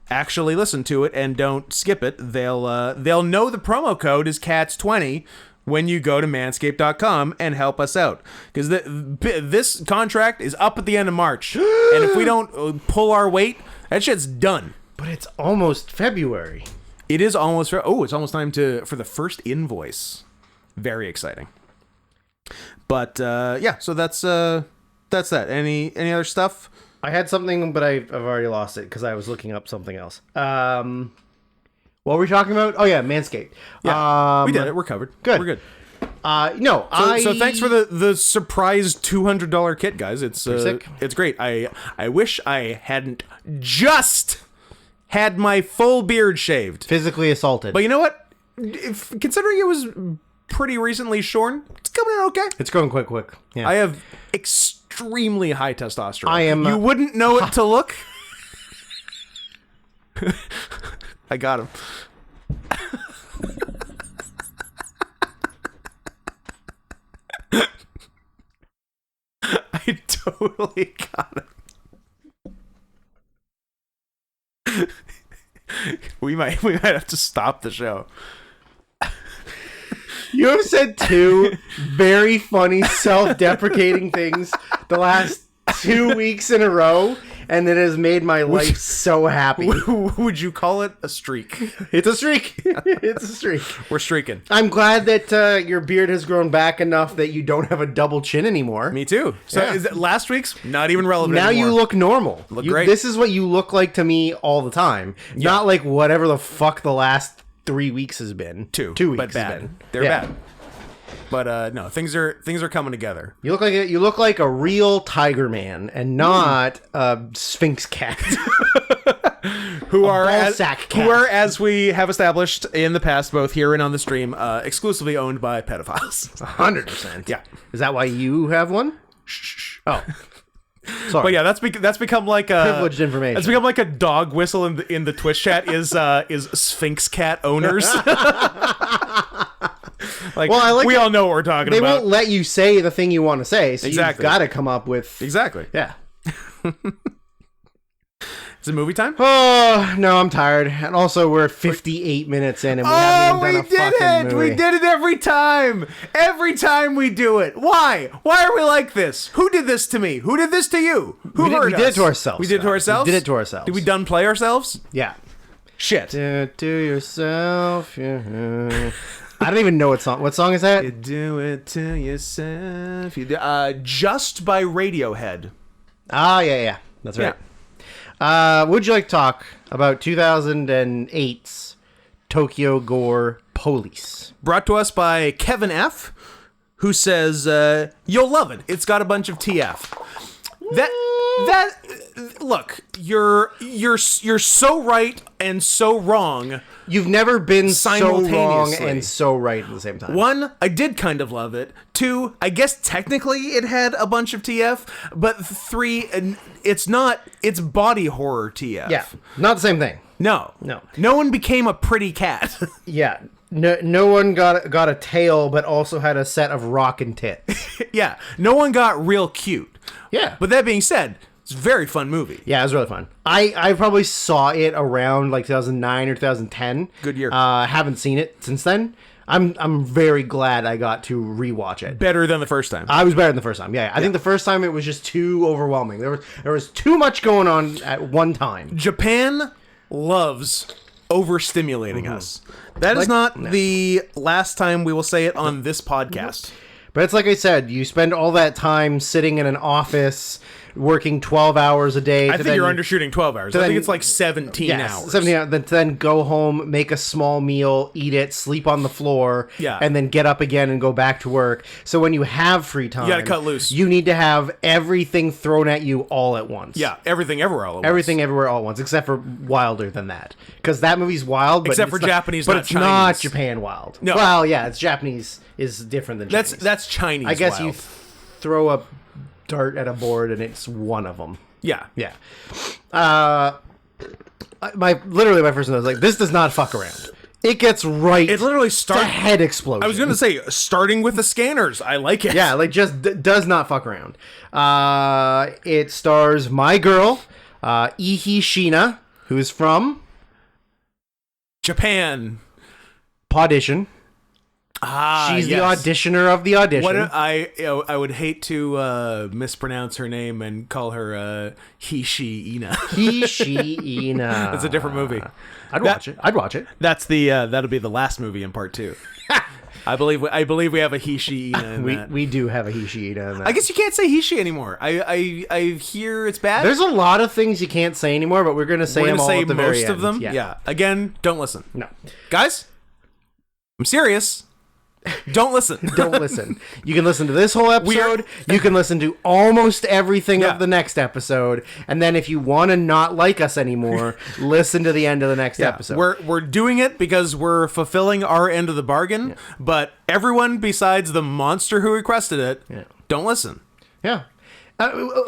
Speaker 2: actually listen to it and don't skip it, they'll know the promo code is CATS20 when you go to manscaped.com and help us out, because this contract is up at the end of March, and if we don't pull our weight, that shit's done.
Speaker 3: But it's almost February.
Speaker 2: It is almost it's almost time for the first invoice. Very exciting. But yeah, so that's that. Any other stuff?
Speaker 3: I had something, but I've already lost it because I was looking up something else. What were we talking about? Oh, yeah, Manscaped.
Speaker 2: Yeah, we did it. We're covered.
Speaker 3: Good.
Speaker 2: We're good.
Speaker 3: So
Speaker 2: thanks for the surprise $200 kit, guys. It's great. I wish I hadn't just had my full beard shaved.
Speaker 3: Physically assaulted.
Speaker 2: But you know what? Considering it was pretty recently shorn, it's coming in okay.
Speaker 3: It's going quick. Yeah.
Speaker 2: I have extremely high testosterone. You wouldn't know it to look. I got him. I totally got him. We might have to stop the show.
Speaker 3: You have said two very funny, self-deprecating things the last 2 weeks in a row, and it has made my life so happy.
Speaker 2: Would you call it a streak?
Speaker 3: It's a streak. It's a streak.
Speaker 2: We're streaking.
Speaker 3: I'm glad that your beard has grown back enough that you don't have a double chin anymore.
Speaker 2: Me too. So is it last week's? Not even relevant
Speaker 3: now
Speaker 2: anymore.
Speaker 3: You look normal.
Speaker 2: Look great.
Speaker 3: This is what you look like to me all the time. Yeah. Not like whatever the fuck the last 3 weeks has been. 2 weeks
Speaker 2: but bad.
Speaker 3: Has been.
Speaker 2: They're bad. But no, things are coming together.
Speaker 3: You look like a real tiger man and not a Sphinx cat.
Speaker 2: who are, as we have established in the past, both here and on the stream, exclusively owned by pedophiles.
Speaker 3: 100%.
Speaker 2: Yeah.
Speaker 3: Is that why you have one?
Speaker 2: Shh.
Speaker 3: Oh. Sorry.
Speaker 2: But yeah, that's become like a
Speaker 3: privileged information.
Speaker 2: That's become like a dog whistle in the Twitch chat. Is Sphinx cat owners? We all know what we're talking about.
Speaker 3: They won't let you say the thing you want to say, so
Speaker 2: exactly.
Speaker 3: You've got to come up with...
Speaker 2: Exactly.
Speaker 3: Yeah.
Speaker 2: Is it movie time?
Speaker 3: Oh, no, I'm tired. And also, we're 58 minutes in, and we haven't even done a fucking movie.
Speaker 2: We did it every time! Every time we do it. Why? Why are we like this? Who did this to me? Who did this to you? Who hurt us?
Speaker 3: We did it to ourselves.
Speaker 2: We did it to ourselves?
Speaker 3: We did it to ourselves.
Speaker 2: Did we done play ourselves?
Speaker 3: Yeah.
Speaker 2: Shit.
Speaker 3: Do it to yourself. Yeah. I don't even know what song. What song is that?
Speaker 2: You do it to yourself. You do, Just by Radiohead.
Speaker 3: Ah, yeah. That's right. Would you like to talk about 2008's Tokyo Gore Police?
Speaker 2: Brought to us by Kevin F., who says, you'll love it. It's got a bunch of TF. Look, you're so right and so wrong.
Speaker 3: You've never been so wrong
Speaker 2: simultaneously.
Speaker 3: and so right at the same time.
Speaker 2: 1, I did kind of love it. 2, I guess technically it had a bunch of TF. But 3, it's body horror TF.
Speaker 3: Yeah, not the same thing.
Speaker 2: No one became a pretty cat.
Speaker 3: Yeah, no one got a tail, but also had a set of rockin' tits.
Speaker 2: Yeah, no one got real cute.
Speaker 3: Yeah,
Speaker 2: But that being said, it's a very fun movie.
Speaker 3: yeah, it was really fun. I probably saw it around like 2009 or 2010.
Speaker 2: Good year.
Speaker 3: Haven't seen it since then. I'm very glad I got to rewatch it.
Speaker 2: Better than the first time.
Speaker 3: I was better than the first time. Yeah, I think the first time it was just too overwhelming. There was too much going on at one time.
Speaker 2: Japan loves overstimulating us. That is not the last time we will say it on this podcast.
Speaker 3: But it's like I said, you spend all that time sitting in an office working 12 hours a day.
Speaker 2: I think you're undershooting 12 hours. I think it's like 17 hours.
Speaker 3: 17 hours. Then go home, make a small meal, eat it, sleep on the floor, and then get up again and go back to work. So when you have free time,
Speaker 2: you gotta cut loose.
Speaker 3: You need to have everything thrown at you all at once.
Speaker 2: Yeah, everything everywhere all at once.
Speaker 3: Everything everywhere all at once, except for wilder than that. Because that movie's wild, but
Speaker 2: except for Japanese,
Speaker 3: but
Speaker 2: not
Speaker 3: it's
Speaker 2: Chinese.
Speaker 3: not Japan wild.
Speaker 2: No.
Speaker 3: Well, yeah, it's Japanese is different than Chinese.
Speaker 2: That's Chinese.
Speaker 3: I guess
Speaker 2: wild.
Speaker 3: you throw a dart at a board and it's one of them.
Speaker 2: Yeah.
Speaker 3: My first note was like, this does not fuck around. It gets right.
Speaker 2: It literally starts
Speaker 3: a head explosion.
Speaker 2: I was gonna say starting with the scanners. I like it.
Speaker 3: Yeah, like just does not fuck around. It stars my girl, Ihi Shina, who's from
Speaker 2: Japan.
Speaker 3: Pawdition. She's
Speaker 2: yes.
Speaker 3: the auditioner of the audition.
Speaker 2: What I would hate to mispronounce her name and call her Hishi Ina.
Speaker 3: Hishi Ina.
Speaker 2: It's a different movie.
Speaker 3: I'd watch it.
Speaker 2: That's the that'll be the last movie in part 2. I believe we have a Hishi Ina in that.
Speaker 3: We do have a Hishi Ina in that.
Speaker 2: I guess you can't say Hishi anymore. I hear it's bad.
Speaker 3: There's a lot of things you can't say anymore, but we're gonna say them all at the very end.
Speaker 2: Most of them. Yeah. Again, don't listen.
Speaker 3: No,
Speaker 2: guys, I'm serious. Don't listen.
Speaker 3: Don't listen. You can listen to this whole episode. You can listen to almost everything of the next episode. And then if you want to not like us anymore, listen to the end of the next episode.
Speaker 2: We're doing it because we're fulfilling our end of the bargain. Yeah. But everyone besides the monster who requested it, don't listen.
Speaker 3: Yeah.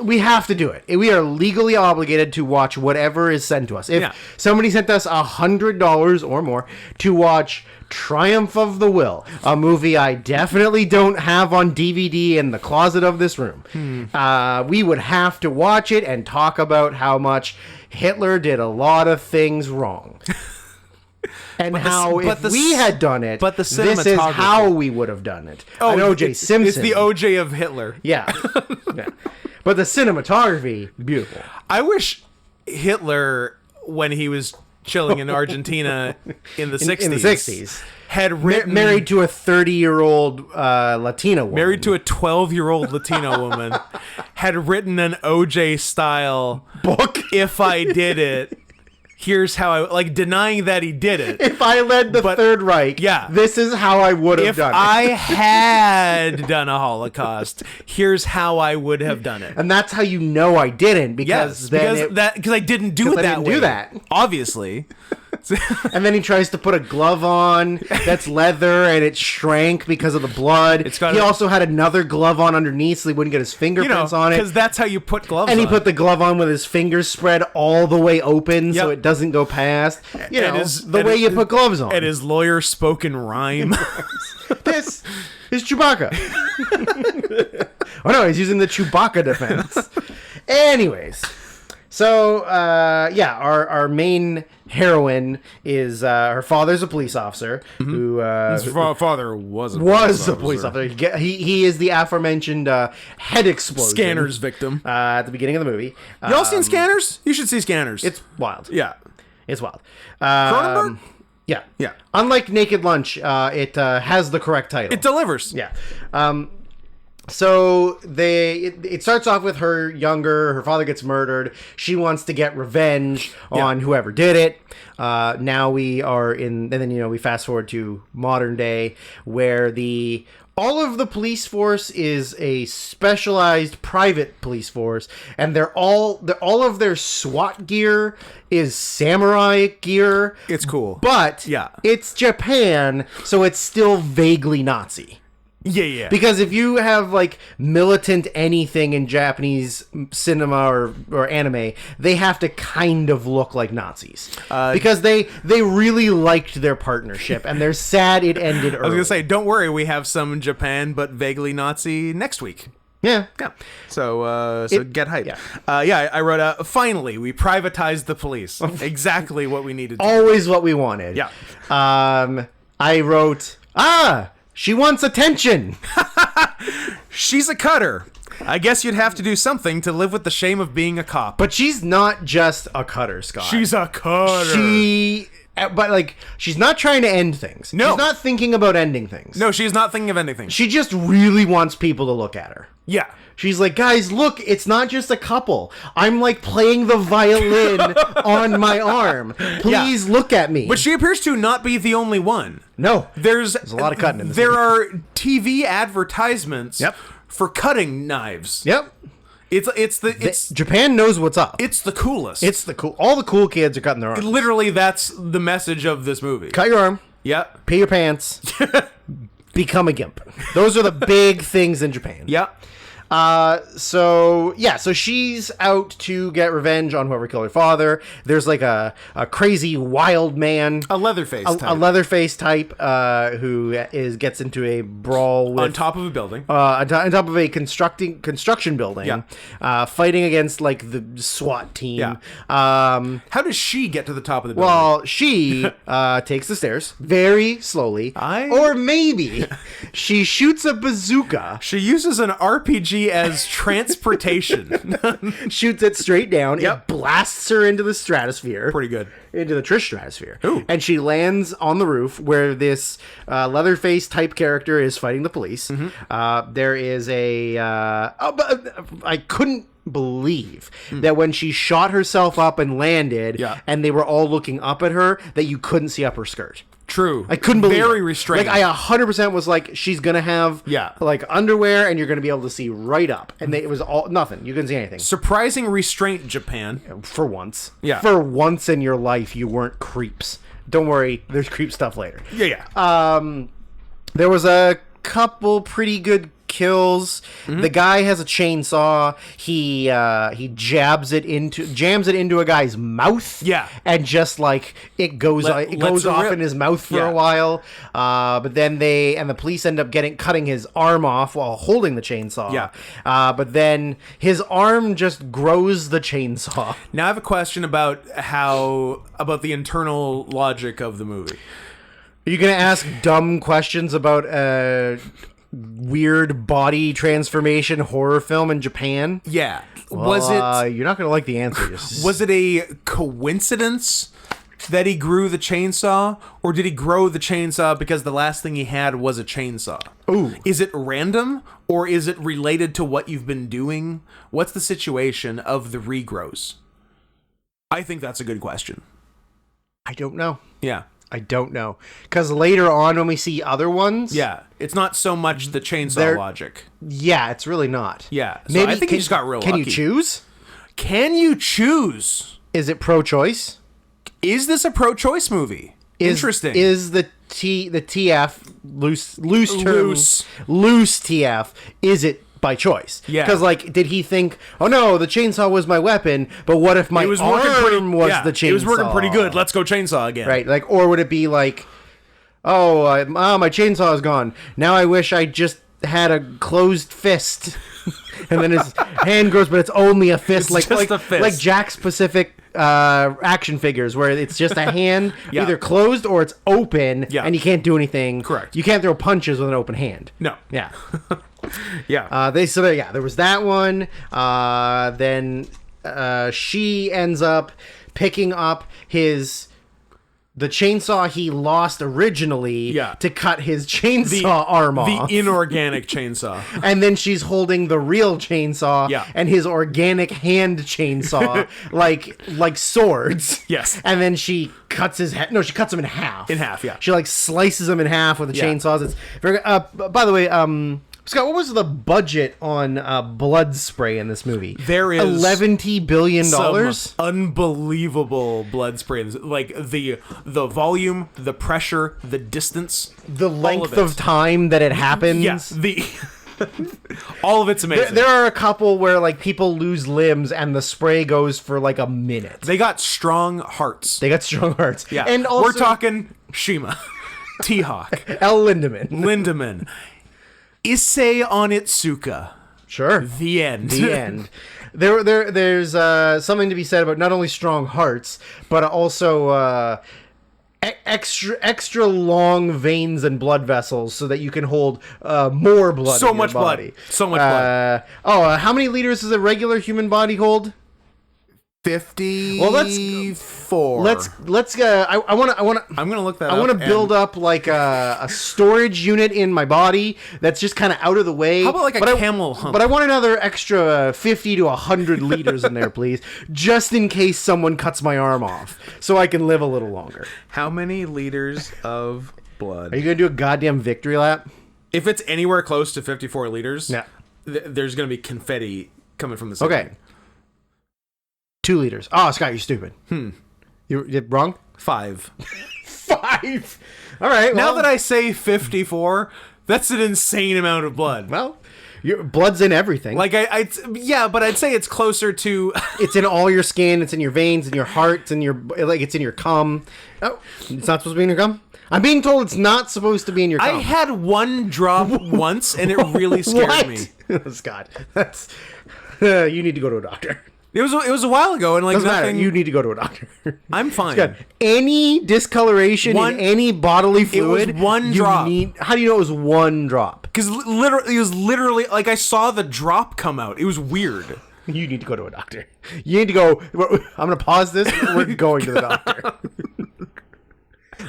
Speaker 3: We have to do it. We are legally obligated to watch whatever is sent to us. If somebody sent us $100 or more to watch Triumph of the Will, a movie I definitely don't have on DVD in the closet of this room, we would have to watch it and talk about how much Hitler did a lot of things wrong. And if we had done it, this is how we would have done it.
Speaker 2: Oh,
Speaker 3: an O.J. Simpson.
Speaker 2: It's the O.J. of Hitler.
Speaker 3: Yeah. But the cinematography, beautiful.
Speaker 2: I wish Hitler, when he was chilling in Argentina in the 60s, had written...
Speaker 3: Married to a 30-year-old Latina woman.
Speaker 2: Married to a 12-year-old Latina woman. Had written an O.J.-style
Speaker 3: book.
Speaker 2: If I did it... Here's how I like denying that he did it.
Speaker 3: If I led the Third Reich, this is how I would have done it.
Speaker 2: If I had done a Holocaust, here's how I would have done it.
Speaker 3: And that's how you know I didn't, because
Speaker 2: I didn't do it that way.
Speaker 3: Do that.
Speaker 2: Obviously.
Speaker 3: And then he tries to put a glove on that's leather and it shrank because of the blood. He also had another glove on underneath so he wouldn't get his fingerprints on it.
Speaker 2: Because that's how you put gloves on.
Speaker 3: And he put the glove on with his fingers spread all the way open so it doesn't go past. The way you put gloves on.
Speaker 2: And his lawyer spoke in rhyme.
Speaker 3: This is Chewbacca. Oh no, he's using the Chewbacca defense. Anyways. So, our main heroine is her father's a police officer who
Speaker 2: his father was a
Speaker 3: police officer. He is the aforementioned head explosion
Speaker 2: Scanners victim
Speaker 3: at the beginning of the movie.
Speaker 2: Y'all seen Scanners? You should see Scanners.
Speaker 3: It's wild.
Speaker 2: Yeah,
Speaker 3: it's wild.
Speaker 2: Cronenberg?
Speaker 3: Yeah.
Speaker 2: Yeah.
Speaker 3: Unlike Naked Lunch, it has the correct title.
Speaker 2: It delivers.
Speaker 3: Yeah. So it starts off with her younger. Her father gets murdered. She wants to get revenge on whoever did it. Now we are in, and then we fast forward to modern day where all of the police force is a specialized private police force, and all of their SWAT gear is samurai gear.
Speaker 2: It's cool,
Speaker 3: but it's Japan, so it's still vaguely Nazi.
Speaker 2: Yeah.
Speaker 3: Because if you have like militant anything in Japanese cinema or anime, they have to kind of look like Nazis. Because they really liked their partnership, and they're sad it ended early.
Speaker 2: I was gonna say, don't worry, we have some in Japan, but vaguely Nazi next week.
Speaker 3: Yeah.
Speaker 2: So get hyped.
Speaker 3: Yeah.
Speaker 2: I wrote, finally, we privatized the police. Exactly what we needed to do.
Speaker 3: Always what we wanted.
Speaker 2: Yeah.
Speaker 3: I wrote, she wants attention.
Speaker 2: She's a cutter. I guess you'd have to do something to live with the shame of being a cop.
Speaker 3: But she's not just a cutter, Scott.
Speaker 2: She's a cutter.
Speaker 3: She's not trying to end things.
Speaker 2: No.
Speaker 3: She's not thinking about ending things.
Speaker 2: No, she's not thinking of anything.
Speaker 3: She just really wants people to look at her.
Speaker 2: Yeah.
Speaker 3: She's like, guys, look, it's not just a couple. I'm like playing the violin on my arm. Please look at me.
Speaker 2: But she appears to not be the only one.
Speaker 3: No.
Speaker 2: There's
Speaker 3: a lot of cutting in this
Speaker 2: There
Speaker 3: movie.
Speaker 2: are TV advertisements for cutting knives.
Speaker 3: Yep.
Speaker 2: Japan
Speaker 3: knows what's up.
Speaker 2: It's the coolest.
Speaker 3: It's the cool. All the cool kids are cutting their arms.
Speaker 2: Literally, that's the message of this movie.
Speaker 3: Cut your arm.
Speaker 2: Yeah.
Speaker 3: Pee your pants. Become a gimp. Those are the big things in Japan.
Speaker 2: Yeah.
Speaker 3: So she's out to get revenge on whoever killed her father. There's like a crazy wild man,
Speaker 2: a
Speaker 3: Leatherface type, who gets into a brawl with,
Speaker 2: on top of a building,
Speaker 3: on top of a construction building, fighting against like the SWAT team.
Speaker 2: Yeah. How does she get to the top of the building?
Speaker 3: Well, she takes the stairs very slowly, or maybe she shoots a bazooka.
Speaker 2: She uses an RPG as transportation.
Speaker 3: Shoots it straight down.
Speaker 2: Yep.
Speaker 3: It blasts her into the stratosphere.
Speaker 2: Pretty good.
Speaker 3: Into the Trish stratosphere.
Speaker 2: Ooh.
Speaker 3: And she lands on the roof where this Leatherface type character is fighting the police. Mm-hmm. There is I couldn't believe that when she shot herself up and landed and they were all looking up at her, that you couldn't see up her skirt.
Speaker 2: True.
Speaker 3: I couldn't believe
Speaker 2: Very
Speaker 3: it.
Speaker 2: restrained.
Speaker 3: Like I 100% was like, she's gonna have like underwear and you're gonna be able to see right up. And it was all nothing. You couldn't see anything.
Speaker 2: Surprising restraint, Japan.
Speaker 3: For once.
Speaker 2: Yeah.
Speaker 3: For once in your life, you weren't creeps. Don't worry, there's creep stuff later.
Speaker 2: Yeah.
Speaker 3: There was a couple pretty good kills. Mm-hmm. The guy has a chainsaw. He jams it into a guy's mouth.
Speaker 2: Yeah.
Speaker 3: And just like it goes off in his mouth for a while. But then the police end up cutting his arm off while holding the chainsaw.
Speaker 2: Yeah.
Speaker 3: But then his arm just grows the chainsaw.
Speaker 2: Now I have a question about the internal logic of the movie.
Speaker 3: Are you gonna ask dumb questions about weird body transformation horror film in Japan?
Speaker 2: Yeah.
Speaker 3: Well, you're not going to like the answers.
Speaker 2: Was it a coincidence that he grew the chainsaw, or did he grow the chainsaw because the last thing he had was a chainsaw?
Speaker 3: Ooh.
Speaker 2: Is it random, or is it related to what you've been doing? What's the situation of the regrows? I think that's a good question.
Speaker 3: I don't know.
Speaker 2: Yeah.
Speaker 3: I don't know. Because later on when we see other ones...
Speaker 2: Yeah. It's not so much the chainsaw logic.
Speaker 3: Yeah, it's really not.
Speaker 2: Yeah. So maybe I think he just got real lucky.
Speaker 3: Can you choose?
Speaker 2: Can you choose?
Speaker 3: Is it pro-choice?
Speaker 2: Is this a pro-choice movie? Interesting.
Speaker 3: Is the TF loose TF? Is it by choice?
Speaker 2: Yeah.
Speaker 3: Because like, did he think, oh no, the chainsaw was my weapon, but what if my arm was the chainsaw?
Speaker 2: It was working pretty good. Let's go chainsaw again.
Speaker 3: Right. Like, or would it be like, my chainsaw is gone. Now I wish I just had a closed fist. And then his hand grows, but it's only a fist.
Speaker 2: It's just a fist.
Speaker 3: Like Jack's Pacific action figures, where it's just a hand either closed or it's open, and you can't do anything.
Speaker 2: Correct.
Speaker 3: You can't throw punches with an open hand.
Speaker 2: No.
Speaker 3: Yeah.
Speaker 2: Yeah.
Speaker 3: There was that one. Then she ends up picking up his the chainsaw he lost originally to cut his chainsaw arm off.
Speaker 2: The inorganic chainsaw.
Speaker 3: And then she's holding the real chainsaw and his organic hand chainsaw like swords.
Speaker 2: Yes.
Speaker 3: And then she cuts his head. No, she cuts him in half.
Speaker 2: In half, yeah.
Speaker 3: She like slices him in half with the chainsaws. It's very by the way, Scott, what was the budget on blood spray in this movie?
Speaker 2: There is
Speaker 3: $11 billion.
Speaker 2: Some unbelievable blood spray. Like the volume, the pressure, the distance,
Speaker 3: the length of time that it happens.
Speaker 2: Yes, all of it's amazing.
Speaker 3: There are a couple where like people lose limbs and the spray goes for like a minute.
Speaker 2: They got strong hearts.
Speaker 3: Yeah,
Speaker 2: and also, we're talking Shima, T-Hawk,
Speaker 3: L. Lindemann.
Speaker 2: Issei Onitsuka.
Speaker 3: Sure.
Speaker 2: The end.
Speaker 3: There's something to be said about not only strong hearts, but also extra long veins and blood vessels so that you can hold more blood.
Speaker 2: So
Speaker 3: in
Speaker 2: much
Speaker 3: your body.
Speaker 2: blood. So much blood.
Speaker 3: How many liters does a regular human body hold?
Speaker 2: 54.
Speaker 3: Well, let's. I'm
Speaker 2: gonna look that up.
Speaker 3: I want to build up like a storage unit in my body that's just kind of out of the way.
Speaker 2: How about like a camel hump?
Speaker 3: But I want another extra 50 to 100 liters in there, please, just in case someone cuts my arm off, so I can live a little longer.
Speaker 2: How many liters of blood?
Speaker 3: Are you gonna do a goddamn victory lap?
Speaker 2: If it's anywhere close to 54 liters, there's gonna be confetti coming from the ceiling.
Speaker 3: Okay. 2 liters. Oh, Scott, you're stupid. You're wrong?
Speaker 2: 5.
Speaker 3: 5. All right.
Speaker 2: Now that I say 54, that's an insane amount of blood.
Speaker 3: Well, your blood's in everything.
Speaker 2: Like but I'd say it's closer to.
Speaker 3: It's in all your skin. It's in your veins, in your heart, it's in your it's in your cum. Oh, it's not supposed to be in your cum. I'm being told it's not supposed to be in your cum.
Speaker 2: I had one drop once, and it really scared me.
Speaker 3: Scott, that's you need to go to a doctor.
Speaker 2: It was a while ago, and like
Speaker 3: doesn't
Speaker 2: nothing.
Speaker 3: Matter. You need to go to a doctor.
Speaker 2: I'm fine.
Speaker 3: Scott, any discoloration in any bodily fluid,
Speaker 2: it was one drop.
Speaker 3: How do you know it was one drop?
Speaker 2: Because literally, it was literally like I saw the drop come out. It was weird.
Speaker 3: You need to go to a doctor. You need to go. I'm going to pause this. We're going to the doctor.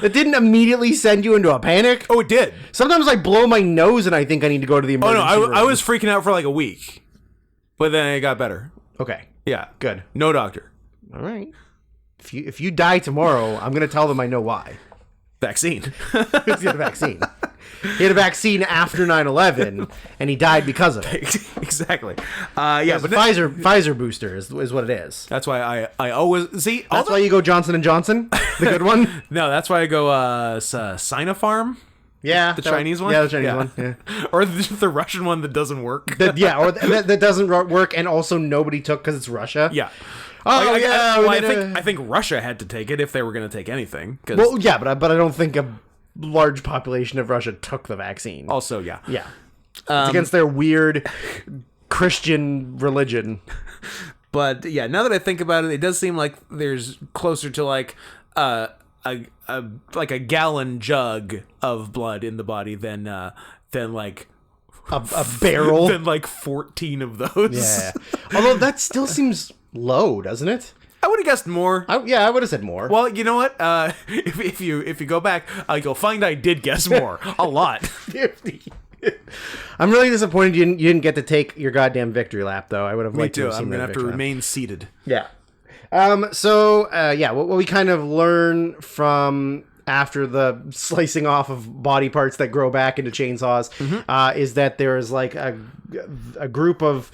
Speaker 3: That didn't immediately send you into a panic?
Speaker 2: Oh, it did.
Speaker 3: Sometimes I blow my nose and I think I need to go to the emergency room.
Speaker 2: I was freaking out for like a week, but then it got better.
Speaker 3: Okay.
Speaker 2: Yeah.
Speaker 3: Good.
Speaker 2: No doctor.
Speaker 3: All right. If you die tomorrow, I'm going to tell them I know why.
Speaker 2: Vaccine.
Speaker 3: He had a vaccine. He had a vaccine after 9/11, and he died because of it.
Speaker 2: Exactly.
Speaker 3: But Pfizer booster is what it is.
Speaker 2: That's why I always see.
Speaker 3: That's why you go Johnson & Johnson, the good one.
Speaker 2: No, that's why I go Sinopharm.
Speaker 3: Yeah,
Speaker 2: the Chinese one.
Speaker 3: Yeah, the Chinese one. Yeah.
Speaker 2: Or the Russian one that doesn't work.
Speaker 3: That doesn't work, and also nobody took because it's Russia.
Speaker 2: Yeah. I think Russia had to take it if they were going to take anything.
Speaker 3: Well, yeah, but I don't think a large population of Russia took the vaccine.
Speaker 2: Also, yeah.
Speaker 3: It's against their weird Christian religion.
Speaker 2: But yeah, now that I think about it, it does seem like there's closer to like a gallon jug of blood in the body than like
Speaker 3: a barrel,
Speaker 2: than like 14 of those.
Speaker 3: Yeah. Although that still seems low, doesn't it?
Speaker 2: I would have guessed more.
Speaker 3: I would have said more.
Speaker 2: Well, you know what? If you go back, you'll find I did guess more. A lot.
Speaker 3: 50. I'm really disappointed you didn't get to take your goddamn victory lap, though. I would have liked to have seen
Speaker 2: I'm
Speaker 3: that
Speaker 2: gonna have to
Speaker 3: victory
Speaker 2: remain seated.
Speaker 3: Yeah. What we kind of learn from after the slicing off of body parts that grow back into chainsaws is that there is like a group of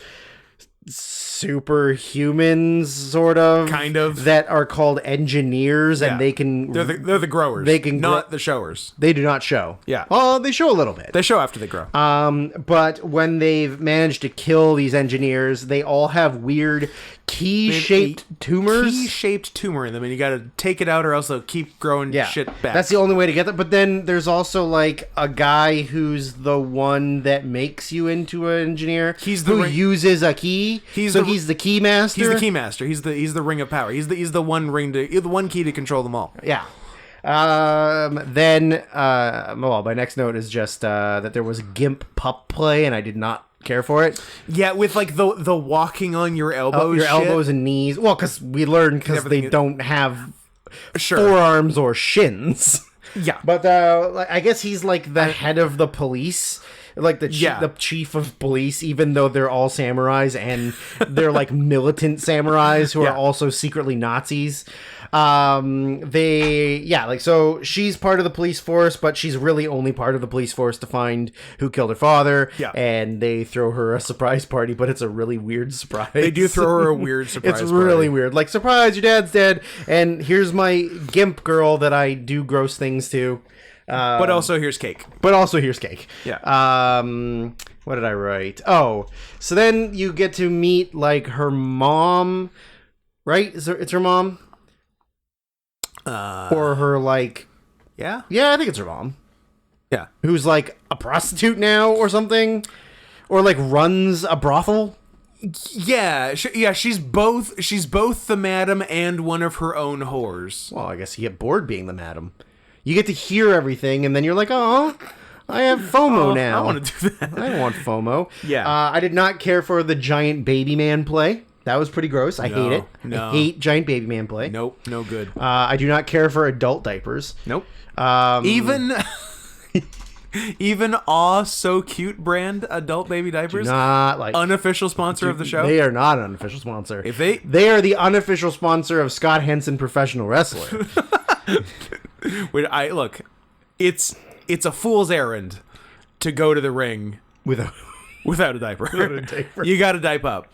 Speaker 3: superhumans, sort of,
Speaker 2: kind of,
Speaker 3: that are called engineers, and they're
Speaker 2: the growers. They can not the showers.
Speaker 3: They do not show.
Speaker 2: Yeah.
Speaker 3: Oh, they show a little bit.
Speaker 2: They show after they grow.
Speaker 3: But when they've managed to kill these engineers, they all have weird key-shaped tumors.
Speaker 2: Key-shaped tumor in them, and you got to take it out, or else they'll keep growing shit back.
Speaker 3: That's the only way to get that. But then there's also like a guy who's the one that makes you into an engineer. Who uses a key. He's the key master.
Speaker 2: He's the key master. He's the ring of power. He's the one one key to control them all.
Speaker 3: Yeah. My next note is just that there was GIMP pup play, and I did not care for it.
Speaker 2: Yeah, with like the walking on your elbows,
Speaker 3: elbows and knees. Well, because we learned because they don't have forearms or shins.
Speaker 2: Yeah.
Speaker 3: But I guess he's like the head of the police, like the chief of police, even though they're all samurais and they're like militant samurais who are also secretly Nazis. So she's part of the police force, but she's really only part of the police force to find who killed her father.
Speaker 2: Yeah.
Speaker 3: And they throw her a surprise party, but it's a really weird surprise.
Speaker 2: They do throw her a weird surprise
Speaker 3: It's really weird. Like, surprise, your dad's dead, and here's my gimp girl that I do gross things to.
Speaker 2: But also here's cake.
Speaker 3: Yeah. What did I write? Oh, so then you get to meet like her mom, right? It's her mom? Or her like...
Speaker 2: Yeah?
Speaker 3: Yeah, I think it's her mom.
Speaker 2: Yeah.
Speaker 3: Who's like a prostitute now or something? Or like runs a brothel?
Speaker 2: Yeah, she's both the madam and one of her own whores.
Speaker 3: Well, I guess you get bored being the madam. You get to hear everything, and then you're like, oh, I have FOMO now.
Speaker 2: I want to do that.
Speaker 3: I don't want FOMO.
Speaker 2: Yeah.
Speaker 3: I did not care for the giant baby man play. That was pretty gross. I hate it.
Speaker 2: No.
Speaker 3: I hate giant baby man play.
Speaker 2: Nope, no good.
Speaker 3: I do not care for adult diapers.
Speaker 2: Nope. Even Aw So Cute brand adult baby diapers.
Speaker 3: Not like
Speaker 2: unofficial sponsor of the show.
Speaker 3: They are not an unofficial sponsor.
Speaker 2: If
Speaker 3: they are the unofficial sponsor of Scott Henson Professional Wrestler.
Speaker 2: Look, it's a fool's errand to go to the ring without a diaper. You got to diaper up.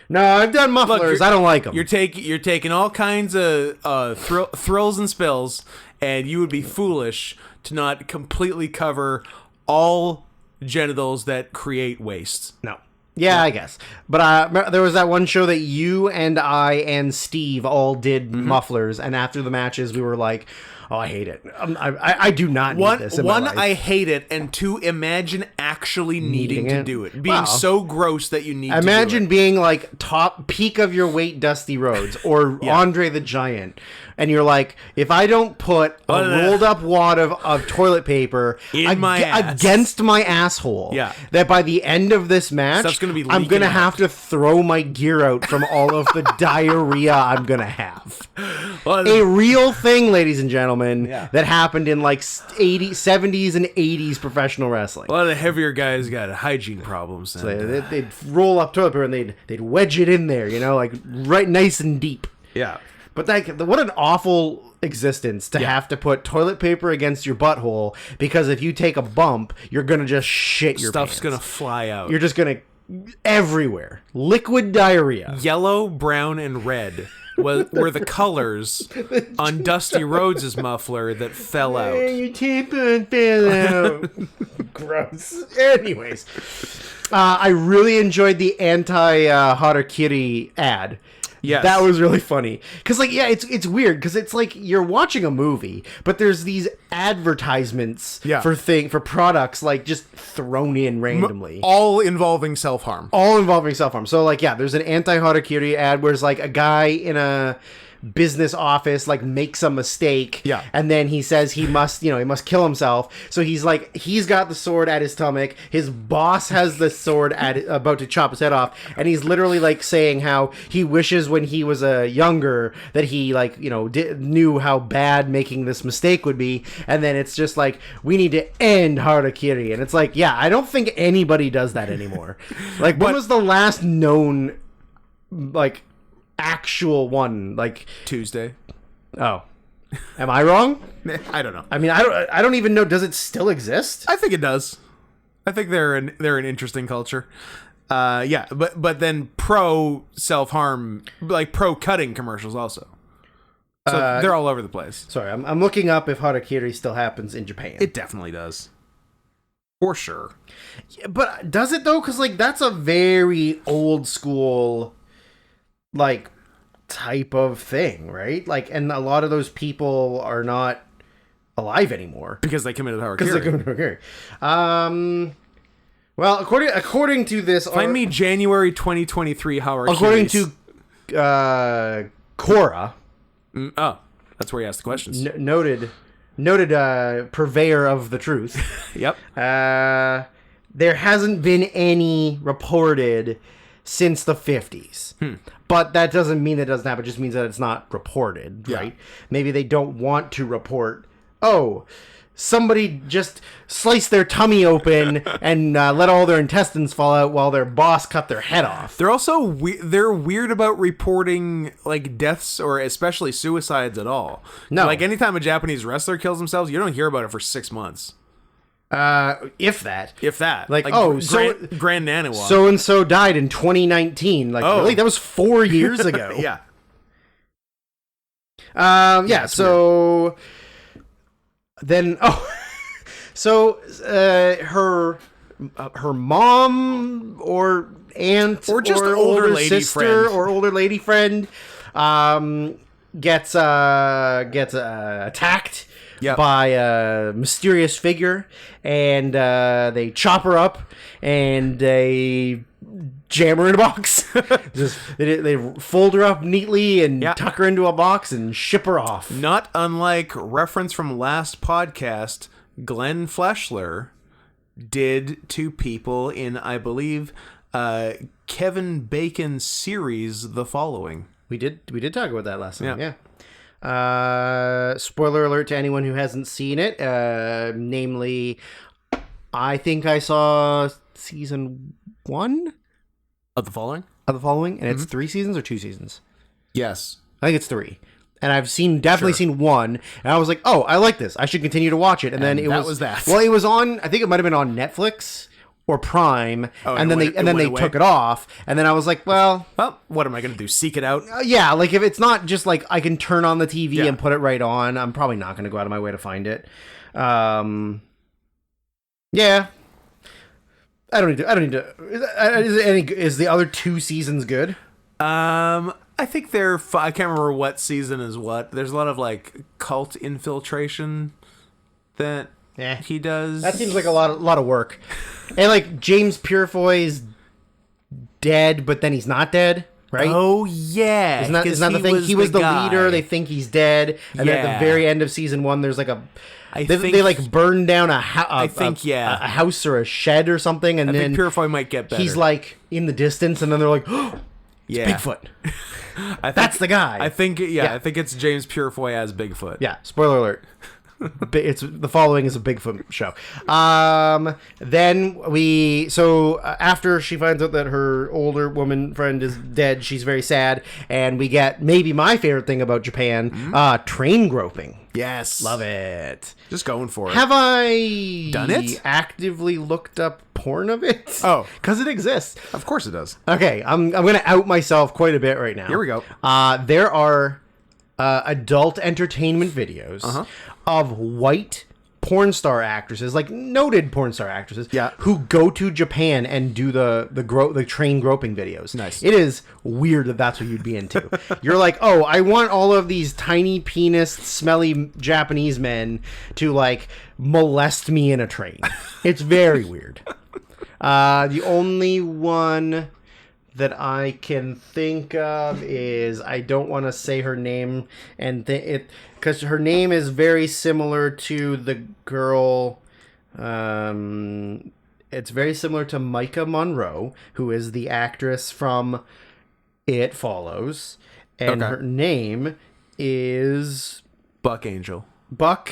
Speaker 3: No, I've done mufflers. I don't like them.
Speaker 2: You're taking all kinds of thrills and spills, and you would be foolish to not completely cover all genitals that create waste.
Speaker 3: No. Yeah, I guess. But there was that one show that you and I and Steve all did mufflers, and after the matches, we were like, oh, I hate it. I do not need this in my life.
Speaker 2: I hate it, and two, imagine actually needing to do it. Being so gross that you need to do it.
Speaker 3: Imagine being like top peak of your weight, Dusty Rhodes, or Andre the Giant, and you're like, if I don't put a rolled up wad of toilet paper against my asshole, that by the end of this match, I'm going to have to throw my gear out from all of the diarrhea I'm going to have. A real thing, ladies and gentlemen, that happened in like 70s and 80s professional wrestling.
Speaker 2: A lot of the heavier guys got hygiene problems.
Speaker 3: So they'd roll up toilet paper and they'd wedge it in there, like right nice and deep.
Speaker 2: Yeah.
Speaker 3: But what an awful existence to have to put toilet paper against your butthole, because if you take a bump, you're going to just shit your
Speaker 2: Stuff's
Speaker 3: pants.
Speaker 2: going to fly out.
Speaker 3: You're just going to everywhere. Liquid diarrhea.
Speaker 2: Yellow, brown, and red were the colors on Dusty Rhodes' muffler that fell out.
Speaker 3: Your tampon fell out. Gross. Anyways, I really enjoyed the anti-Harakiri ad.
Speaker 2: Yes.
Speaker 3: That was really funny. Because, it's weird. Because it's like you're watching a movie, but there's these advertisements for products, like, just thrown in randomly.
Speaker 2: All involving self-harm.
Speaker 3: So, there's an anti-Harakiri ad where it's, like, a guy in a business office makes a mistake, and then he says he must kill himself. So he's got the sword at his stomach, his boss has the sword about to chop his head off, and he's literally saying how he wishes when he was younger that he knew how bad making this mistake would be. And then it's just we need to end harakiri, and it's I don't think anybody does that anymore. When was the last known actual one?
Speaker 2: Tuesday.
Speaker 3: Oh, am I wrong?
Speaker 2: I don't know.
Speaker 3: I mean, I don't even know. Does it still exist?
Speaker 2: I think it does. I think they're an interesting culture. But then pro self-harm, pro cutting commercials also. So they're all over the place.
Speaker 3: Sorry, I'm looking up if harakiri still happens in Japan.
Speaker 2: It definitely does. For sure.
Speaker 3: Yeah, but does it though? Because that's a very old school type of thing, right? And a lot of those people are not alive anymore
Speaker 2: because they committed harakiri.
Speaker 3: Well, according to this,
Speaker 2: find me January 2023 harakiri.
Speaker 3: According to Quora,
Speaker 2: that's where you ask the questions.
Speaker 3: Noted purveyor of the truth.
Speaker 2: Yep.
Speaker 3: There hasn't been any reported since the 50s. But that doesn't mean that it doesn't happen. It just means that it's not reported, right? Maybe they don't want to report, oh, somebody just sliced their tummy open and let all their intestines fall out while their boss cut their head off.
Speaker 2: They're also they're weird about reporting like deaths or especially suicides at all.
Speaker 3: No.
Speaker 2: Like anytime a Japanese wrestler kills themselves, you don't hear about it for 6 months.
Speaker 3: If that.
Speaker 2: Like
Speaker 3: oh,
Speaker 2: Grand Nanawa.
Speaker 3: So and so died in 2019. Like, really? That was 4 years ago.
Speaker 2: Yeah.
Speaker 3: So weird. Then so her mom or aunt
Speaker 2: or just
Speaker 3: or
Speaker 2: older lady
Speaker 3: sister
Speaker 2: friend
Speaker 3: or older lady friend gets attacked by a mysterious figure, and they chop her up and they jam her in a box. they fold her up neatly and tuck her into a box and ship her off.
Speaker 2: Not unlike reference from last podcast, Glenn Fleshler did to people in, I believe, Kevin Bacon's series, The Following.
Speaker 3: We did talk about that last time. Yeah. Spoiler alert to anyone who hasn't seen it. Namely, I think I saw season 1
Speaker 2: of The Following,
Speaker 3: and it's 3 seasons or 2 seasons.
Speaker 2: Yes,
Speaker 3: I think it's 3. And I've definitely seen 1, and I was like, oh, I like this. I should continue to watch it. And then it was that. Well, it was on. I think it might have been on Netflix or Prime, and then they took it off. And then I was like, well,
Speaker 2: what am I going to do? Seek it out?
Speaker 3: Yeah, like if it's not just like I can turn on the TV and put it right on, I'm probably not going to go out of my way to find it. Yeah. I don't need to. Is the other 2 seasons good?
Speaker 2: I think they're. I can't remember what season is what. There's a lot of like cult infiltration that he does.
Speaker 3: That seems like a lot of work. And like James Purefoy's dead, but then he's not dead, right?
Speaker 2: Oh yeah,
Speaker 3: isn't that the thing? He was the leader. They think he's dead, and then at the very end of season 1, there's like they like burn down a house or a shed or something, and then
Speaker 2: Purefoy might get better.
Speaker 3: He's like in the distance, and then they're like, oh, it's Bigfoot. That's the guy.
Speaker 2: I think I think it's James Purefoy as Bigfoot.
Speaker 3: Yeah. Spoiler alert. It's The Following is a Bigfoot show. Then after she finds out that her older woman friend is dead, she's very sad, and we get maybe my favorite thing about Japan, train groping.
Speaker 2: Yes,
Speaker 3: love it.
Speaker 2: Just going for it.
Speaker 3: Have I
Speaker 2: done it?
Speaker 3: Actively looked up porn of it?
Speaker 2: Oh,
Speaker 3: because it exists.
Speaker 2: Of course it does.
Speaker 3: Okay, I'm going to out myself quite a bit right now.
Speaker 2: Here we go.
Speaker 3: There are adult entertainment videos of white porn star actresses, like noted porn star actresses, who go to Japan and do the train groping videos.
Speaker 2: Nice.
Speaker 3: It is weird that that's what you'd be into. You're like, oh, I want all of these tiny penis, smelly Japanese men to like molest me in a train. It's very weird. The only one that I can think of is, I don't want to say her name, and because her name is very similar to the girl. It's very similar to Micah Monroe, who is the actress from It Follows, and her name is
Speaker 2: Buck Angel.
Speaker 3: Buck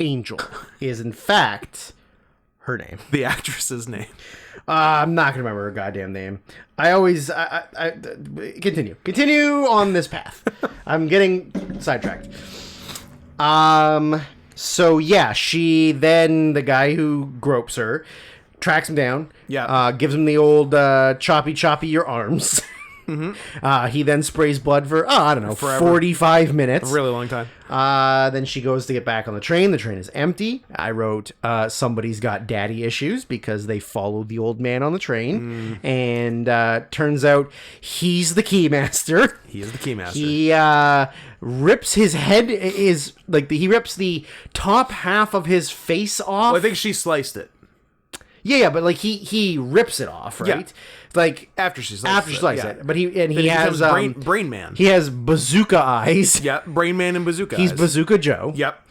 Speaker 3: Angel is in fact her name.
Speaker 2: The actress's name.
Speaker 3: I'm not gonna remember her goddamn name. I continue on this path. I'm getting sidetracked. So yeah, the guy who gropes her tracks him down.
Speaker 2: Yeah.
Speaker 3: Gives him the old choppy your arms. Mm-hmm. He then sprays blood for, I don't know, forever. 45 minutes.
Speaker 2: A really long time.
Speaker 3: Then she goes to get back on the train. The train is empty. I wrote, somebody's got daddy issues because they followed the old man on the train. And turns out he's the keymaster.
Speaker 2: He is the keymaster.
Speaker 3: He rips his head, he rips the top half of his face off.
Speaker 2: Well, I think she sliced it.
Speaker 3: Yeah, but like he rips it off, right? Yeah. Like
Speaker 2: after she sliced
Speaker 3: it. But he has
Speaker 2: Brain Man.
Speaker 3: He has bazooka eyes.
Speaker 2: Yeah, Brain Man and bazooka eyes.
Speaker 3: He's Bazooka Joe.
Speaker 2: Yep.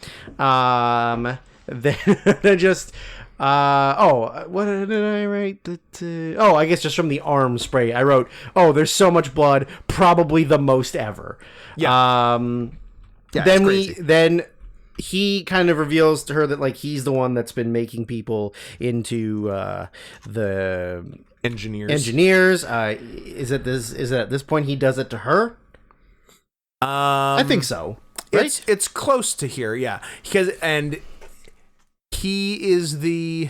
Speaker 3: Then just What did I write? I guess just from the arm spray. I wrote, there's so much blood, probably the most ever.
Speaker 2: Yeah.
Speaker 3: Then he kind of reveals to her that like he's the one that's been making people into the engineers. Is it at this point he does it to her? I think so. Right?
Speaker 2: It's close to here, yeah. And he is the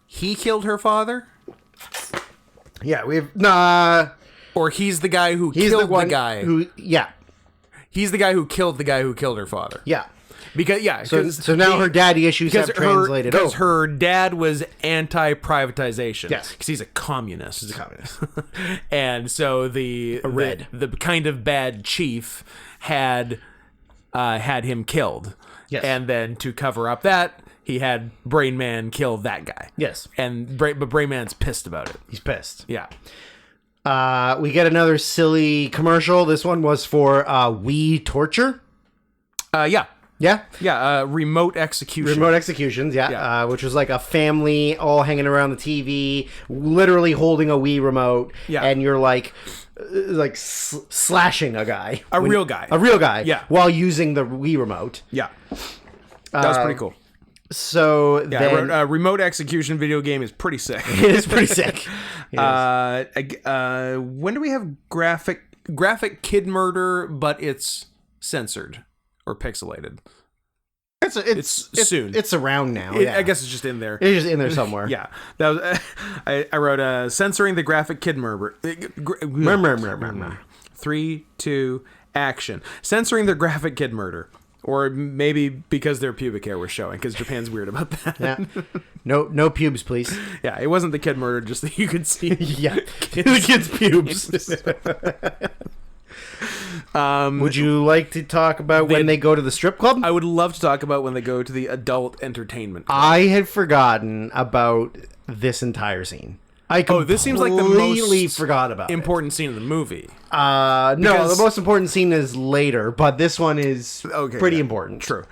Speaker 2: he killed her father?
Speaker 3: Yeah,
Speaker 2: or he's the guy who killed the guy. He's the guy who killed the guy who killed her father.
Speaker 3: Yeah.
Speaker 2: Because
Speaker 3: so now her daddy issues have translated over.
Speaker 2: Because her dad was anti-privatization.
Speaker 3: Yes.
Speaker 2: Because he's a communist. And so the kind of bad chief had him killed.
Speaker 3: Yes.
Speaker 2: And then to cover up that, he had Brain Man kill that guy.
Speaker 3: Yes.
Speaker 2: But Brain Man's pissed about it.
Speaker 3: He's pissed.
Speaker 2: Yeah.
Speaker 3: We get another silly commercial. This one was for Wii torture.
Speaker 2: Yeah.
Speaker 3: Yeah?
Speaker 2: Yeah, remote execution.
Speaker 3: Remote executions, yeah. Which was like a family all hanging around the TV, literally holding a Wii remote, and you're like slashing a guy.
Speaker 2: A real guy. Yeah.
Speaker 3: While using the Wii remote.
Speaker 2: Yeah. That was pretty cool.
Speaker 3: So then...
Speaker 2: a remote execution video game is pretty sick.
Speaker 3: It is pretty sick.
Speaker 2: When do we have graphic kid murder, but it's censored or pixelated? It's soon.
Speaker 3: It's around now.
Speaker 2: I guess it's just in there.
Speaker 3: It's just in there somewhere.
Speaker 2: Yeah. That was, I wrote censoring the graphic kid murder. 3, 2, action. Censoring the graphic kid murder. Or maybe because their pubic hair was showing, because Japan's weird about that.
Speaker 3: Yeah. No pubes, please.
Speaker 2: Yeah, it wasn't the kid murder, just that you could see.
Speaker 3: Yeah, kids' pubes. Would you like to talk about when they go to the strip club?
Speaker 2: I would love to talk about when they go to the adult entertainment club.
Speaker 3: I had forgotten about this entire scene.
Speaker 2: This seems like the most
Speaker 3: forgot about
Speaker 2: important scene in the movie.
Speaker 3: No, the most important scene is later, but this one is pretty important.
Speaker 2: True.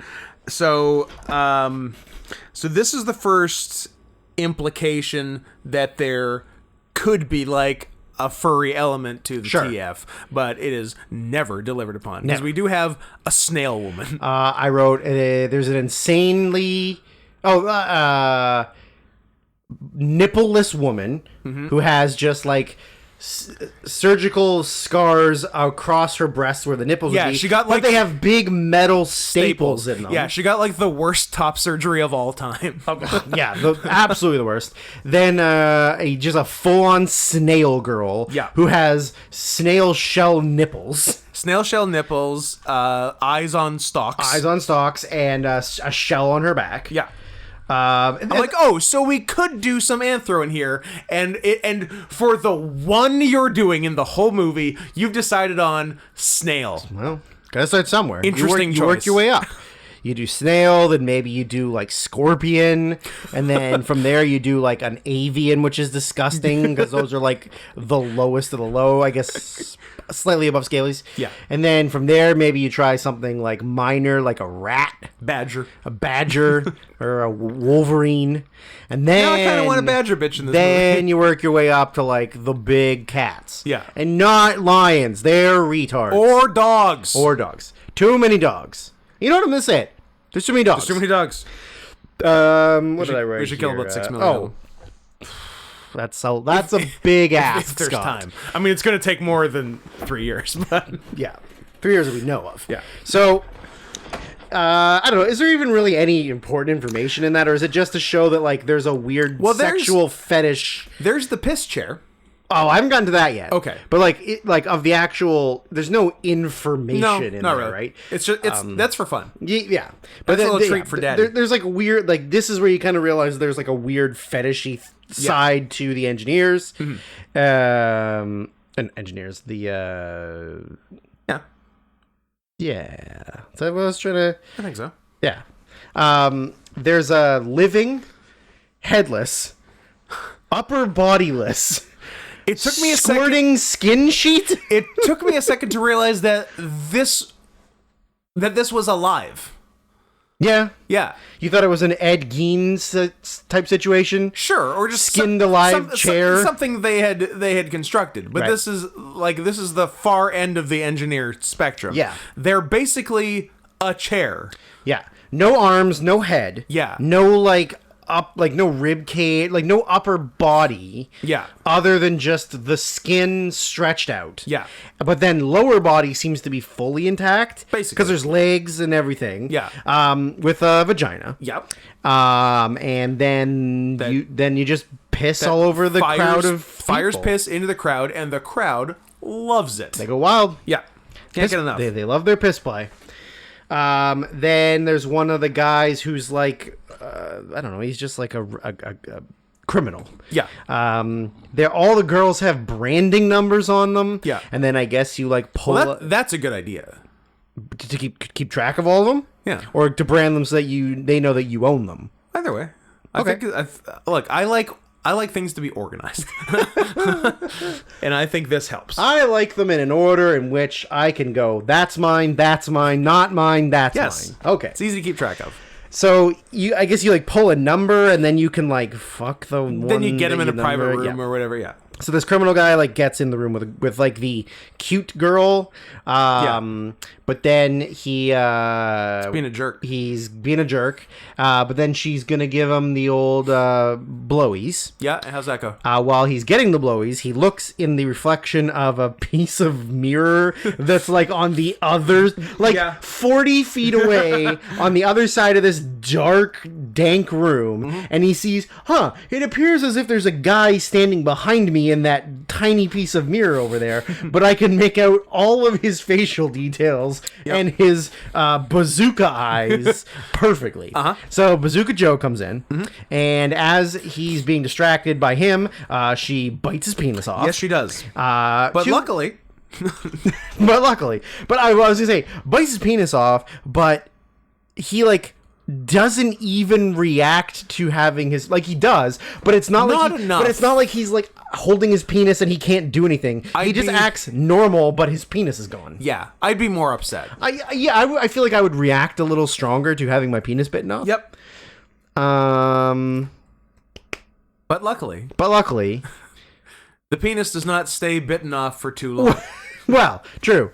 Speaker 2: So, so this is the first implication that there could be like a furry element to the TF, but it is never delivered upon because we do have a snail woman.
Speaker 3: I wrote there's an insanely nippleless woman who has just like surgical scars across her breasts where the nipples would be.
Speaker 2: She got like,
Speaker 3: but they have big metal staples in them.
Speaker 2: Yeah, she got like the worst top surgery of all time.
Speaker 3: Absolutely the worst. Then just a full-on snail girl who has snail shell nipples.
Speaker 2: Snail shell nipples, eyes on stalks.
Speaker 3: Eyes on stalks, and a shell on her back.
Speaker 2: Yeah. I'm like, so we could do some anthro in here, and for the one you're doing in the whole movie, you've decided on snail.
Speaker 3: Well, gotta start somewhere.
Speaker 2: Interesting choice.
Speaker 3: You work your way up. You do snail, then maybe you do like scorpion, and then from there you do like an avian, which is disgusting because those are like the lowest of the low, I guess, slightly above scalies.
Speaker 2: Yeah.
Speaker 3: And then from there maybe you try something like minor, like a rat, a badger, or a wolverine, and then
Speaker 2: I kind of want a badger bitch in this movie.
Speaker 3: Then you work your way up to like the big cats.
Speaker 2: Yeah.
Speaker 3: And not lions, they're retards.
Speaker 2: Or dogs.
Speaker 3: Too many dogs. You know what I'm gonna say? There's too many dogs.
Speaker 2: What did I write? We should kill about 6 million.
Speaker 3: That's a big ask.
Speaker 2: If there's
Speaker 3: Scott.
Speaker 2: time. I mean, it's going to take more than 3 years, but
Speaker 3: 3 years that we know of.
Speaker 2: Yeah.
Speaker 3: So, I don't know. Is there even really any important information in that, or is it just to show that like there's a weird sexual fetish?
Speaker 2: There's the piss chair.
Speaker 3: Oh, I haven't gotten to that yet.
Speaker 2: Okay,
Speaker 3: but like of the actual, there's no information in there,
Speaker 2: really.
Speaker 3: Right?
Speaker 2: It's just that's for fun.
Speaker 3: Yeah,
Speaker 2: but that's a little treat for daddy.
Speaker 3: There's like a weird, like this is where you kind of realize there's like a weird fetishy side to the engineers, and engineers. Yeah. So I was trying to.
Speaker 2: I think so.
Speaker 3: Yeah. There's a living, headless, upper bodiless.
Speaker 2: It took me a
Speaker 3: squirting skin sheet.
Speaker 2: It took me a second to realize that this was alive.
Speaker 3: Yeah.
Speaker 2: Yeah.
Speaker 3: You thought it was an Ed Gein type situation?
Speaker 2: Sure, or just
Speaker 3: skinned alive chair.
Speaker 2: Something they had constructed. But
Speaker 3: Right.
Speaker 2: this is the far end of the engineer spectrum.
Speaker 3: Yeah.
Speaker 2: They're basically a chair.
Speaker 3: Yeah. No arms, no head.
Speaker 2: Yeah.
Speaker 3: No no rib cage, like no upper body.
Speaker 2: Yeah.
Speaker 3: Other than just the skin stretched out.
Speaker 2: Yeah.
Speaker 3: But then lower body seems to be fully intact.
Speaker 2: Basically.
Speaker 3: Because there's legs and everything.
Speaker 2: Yeah.
Speaker 3: With a vagina.
Speaker 2: Yep.
Speaker 3: And then you just piss all over the crowd of
Speaker 2: fires
Speaker 3: people.
Speaker 2: piss into the crowd, and the crowd loves it.
Speaker 3: They go wild.
Speaker 2: Yeah. Can't get enough.
Speaker 3: They love their piss play. Then there's one of the guys who's like, I don't know, he's just like a criminal.
Speaker 2: Yeah.
Speaker 3: All the girls have branding numbers on them.
Speaker 2: Yeah.
Speaker 3: And then I guess you like pull
Speaker 2: Well, that's a good idea.
Speaker 3: to keep track of all of them.
Speaker 2: Yeah.
Speaker 3: Or to brand them so that they know that you own them.
Speaker 2: Either way.
Speaker 3: Okay.
Speaker 2: I like things to be organized. And I think this helps.
Speaker 3: I like them in an order in which I can go, that's mine, not mine, that's mine. Okay.
Speaker 2: It's easy to keep track of.
Speaker 3: So I guess you like pull a number and then you can like fuck the one.
Speaker 2: Then you get them in a private
Speaker 3: number.
Speaker 2: room
Speaker 3: Yeah.
Speaker 2: or whatever, yeah.
Speaker 3: So this criminal guy like gets in the room with like the cute girl, but then he's
Speaker 2: Being a jerk.
Speaker 3: He's being a jerk, but then she's gonna give him the old blowies.
Speaker 2: Yeah, how's that go?
Speaker 3: While he's getting the blowies, he looks in the reflection of a piece of mirror that's like on the other, 40 feet away on the other side of this dark, dank room, and he sees, it appears as if there's a guy standing behind me in that tiny piece of mirror over there, but I can make out all of his facial details and his bazooka eyes perfectly. So Bazooka Joe comes in, and as he's being distracted by him, she bites his penis off.
Speaker 2: Yes, she does.
Speaker 3: But
Speaker 2: Luckily,
Speaker 3: but I was gonna say bites his penis off, but he like doesn't even react to having his, like, he does, but it's not
Speaker 2: enough.
Speaker 3: But it's not like he's like holding his penis and he can't do anything. He just acts normal, but his penis is gone.
Speaker 2: Yeah, I'd be more upset.
Speaker 3: I feel like I would react a little stronger to having my penis bitten off.
Speaker 2: Yep.
Speaker 3: But
Speaker 2: luckily, the penis does not stay bitten off for too long.
Speaker 3: Well, true.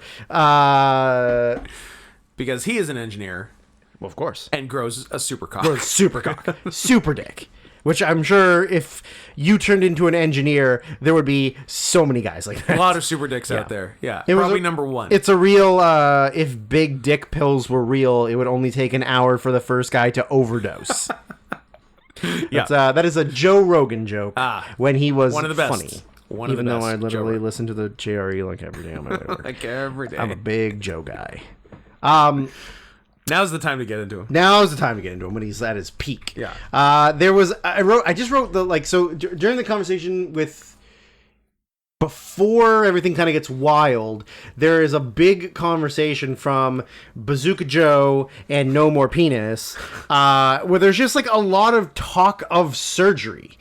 Speaker 2: Because he is an engineer.
Speaker 3: Well, of course.
Speaker 2: And grows a super cock.
Speaker 3: Super cock. Super dick. Which I'm sure if you turned into an engineer, there would be so many guys like that.
Speaker 2: A lot of super dicks out there. Yeah.
Speaker 3: It
Speaker 2: Probably number one.
Speaker 3: It's a real, if big dick pills were real, it would only take an hour for the first guy to overdose.
Speaker 2: Yeah.
Speaker 3: That is a Joe Rogan joke. When he was
Speaker 2: one of the best.
Speaker 3: Funny.
Speaker 2: Even
Speaker 3: though I literally listen to the JRE like every day on my way to work.
Speaker 2: Like every day.
Speaker 3: I'm a big Joe guy.
Speaker 2: Now's the time to get into him.
Speaker 3: Now's the time to get into him when he's at his peak.
Speaker 2: Yeah.
Speaker 3: I just wrote during the conversation before everything kind of gets wild, there is a big conversation from Bazooka Joe and No More Penis, where there's just like a lot of talk of surgery.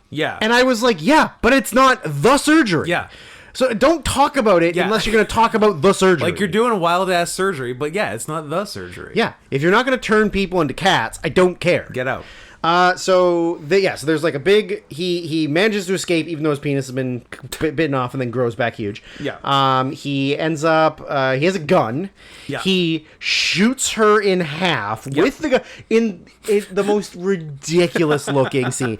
Speaker 2: Yeah.
Speaker 3: And I was like, yeah, but it's not the surgery.
Speaker 2: Yeah.
Speaker 3: So don't talk about it unless you're going to talk about the surgery.
Speaker 2: Like you're doing wild ass surgery, but yeah, it's not the surgery.
Speaker 3: Yeah. If you're not going to turn people into cats, I don't care.
Speaker 2: Get out.
Speaker 3: So there's like a big, he manages to escape even though his penis has been bitten off and then grows back huge.
Speaker 2: Yeah.
Speaker 3: He ends up, he has a gun.
Speaker 2: Yeah.
Speaker 3: He shoots her in half with the gun in the most ridiculous looking scene.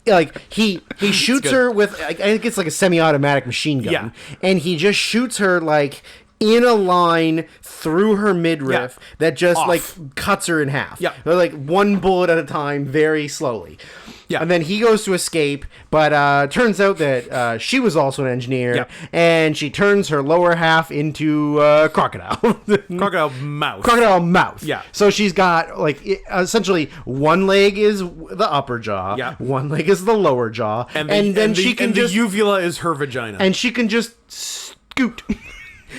Speaker 3: Like he shoots her with, I think it's like a semi-automatic machine gun, and he just shoots her like in a line through her midriff that just like cuts her in half.
Speaker 2: Yeah,
Speaker 3: like one bullet at a time, very slowly. Yeah, and then he goes to escape, but turns out that she was also an engineer, and she turns her lower half into crocodile.
Speaker 2: Crocodile mouth.
Speaker 3: Crocodile mouth.
Speaker 2: Yeah.
Speaker 3: So she's got like essentially one leg is the upper jaw, one leg is the lower jaw, and then she can just
Speaker 2: the uvula is her vagina,
Speaker 3: and she can just scoot.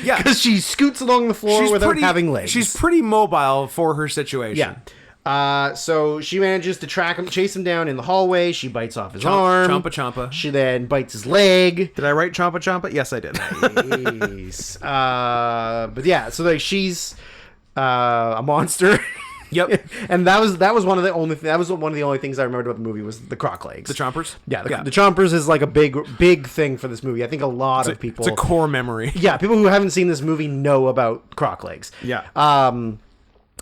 Speaker 2: Yeah,
Speaker 3: because she scoots along the floor without having legs.
Speaker 2: She's pretty mobile for her situation.
Speaker 3: Yeah. So she manages to chase him down in the hallway. She bites off his arm.
Speaker 2: Chompa.
Speaker 3: She then bites his leg.
Speaker 2: Did I write chompa? Yes, I did.
Speaker 3: Nice. But yeah, so like she's a monster.
Speaker 2: Yep.
Speaker 3: And that was one of the only things I remembered about the movie was the croc legs.
Speaker 2: The chompers?
Speaker 3: Yeah, the chompers is like a big thing for this movie. I think a lot of people...
Speaker 2: It's a core memory.
Speaker 3: Yeah, people who haven't seen this movie know about croc legs.
Speaker 2: Yeah.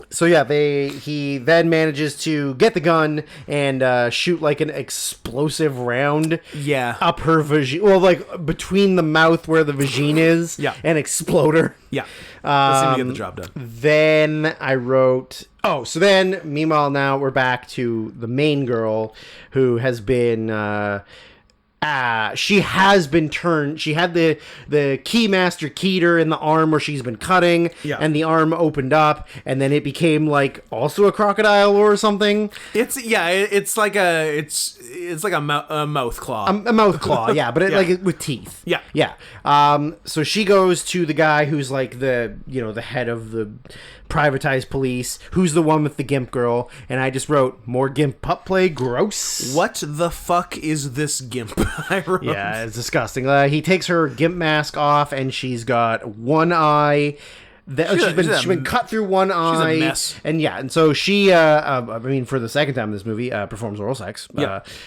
Speaker 3: So yeah, he then manages to get the gun and shoot like an explosive round.
Speaker 2: Yeah.
Speaker 3: Up her vagina. Well, like between the mouth where the vagina is.
Speaker 2: Yeah.
Speaker 3: And explode her.
Speaker 2: Yeah. That seemed to get the job done.
Speaker 3: Then I wrote... Oh, so then, meanwhile, now we're back to the main girl who has been... she has been turned. She had the keymaster keyed her in the arm where she's been cutting, and the arm opened up, and then it became like also a crocodile or something.
Speaker 2: It's like a mouth claw.
Speaker 3: A mouth claw, yeah, but like with teeth.
Speaker 2: Yeah,
Speaker 3: yeah. So she goes to the guy who's like the head of the privatized police, who's the one with the gimp girl, and I just wrote more gimp pup play. Gross.
Speaker 2: What the fuck is this gimp? I wrote.
Speaker 3: Yeah, it's disgusting. He takes her gimp mask off, and she's got one eye. She's been cut through one eye.
Speaker 2: She's a mess.
Speaker 3: And so she, I mean, for the second time in this movie, performs oral sex.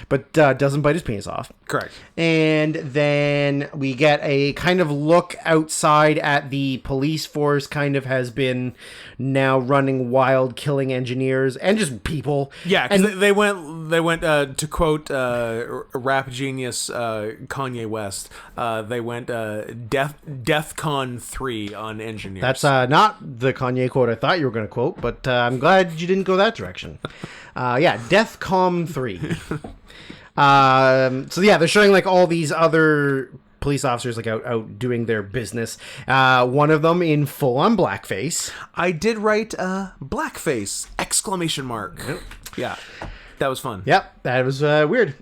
Speaker 3: But doesn't bite his penis off.
Speaker 2: Correct.
Speaker 3: And then we get a kind of look outside at the police force. Kind of has been now running wild, killing engineers and just people.
Speaker 2: Yeah, because they went to quote rap genius Kanye West. They went DEFCON 3 on engineers.
Speaker 3: That's not the Kanye quote I thought you were going to quote, but I'm glad you didn't go that direction. DEFCON 3. So yeah, they're showing like all these other police officers like out doing their business. One of them in full on blackface.
Speaker 2: I did write blackface ! Yep. Yeah, that was fun.
Speaker 3: Yep, that was weird.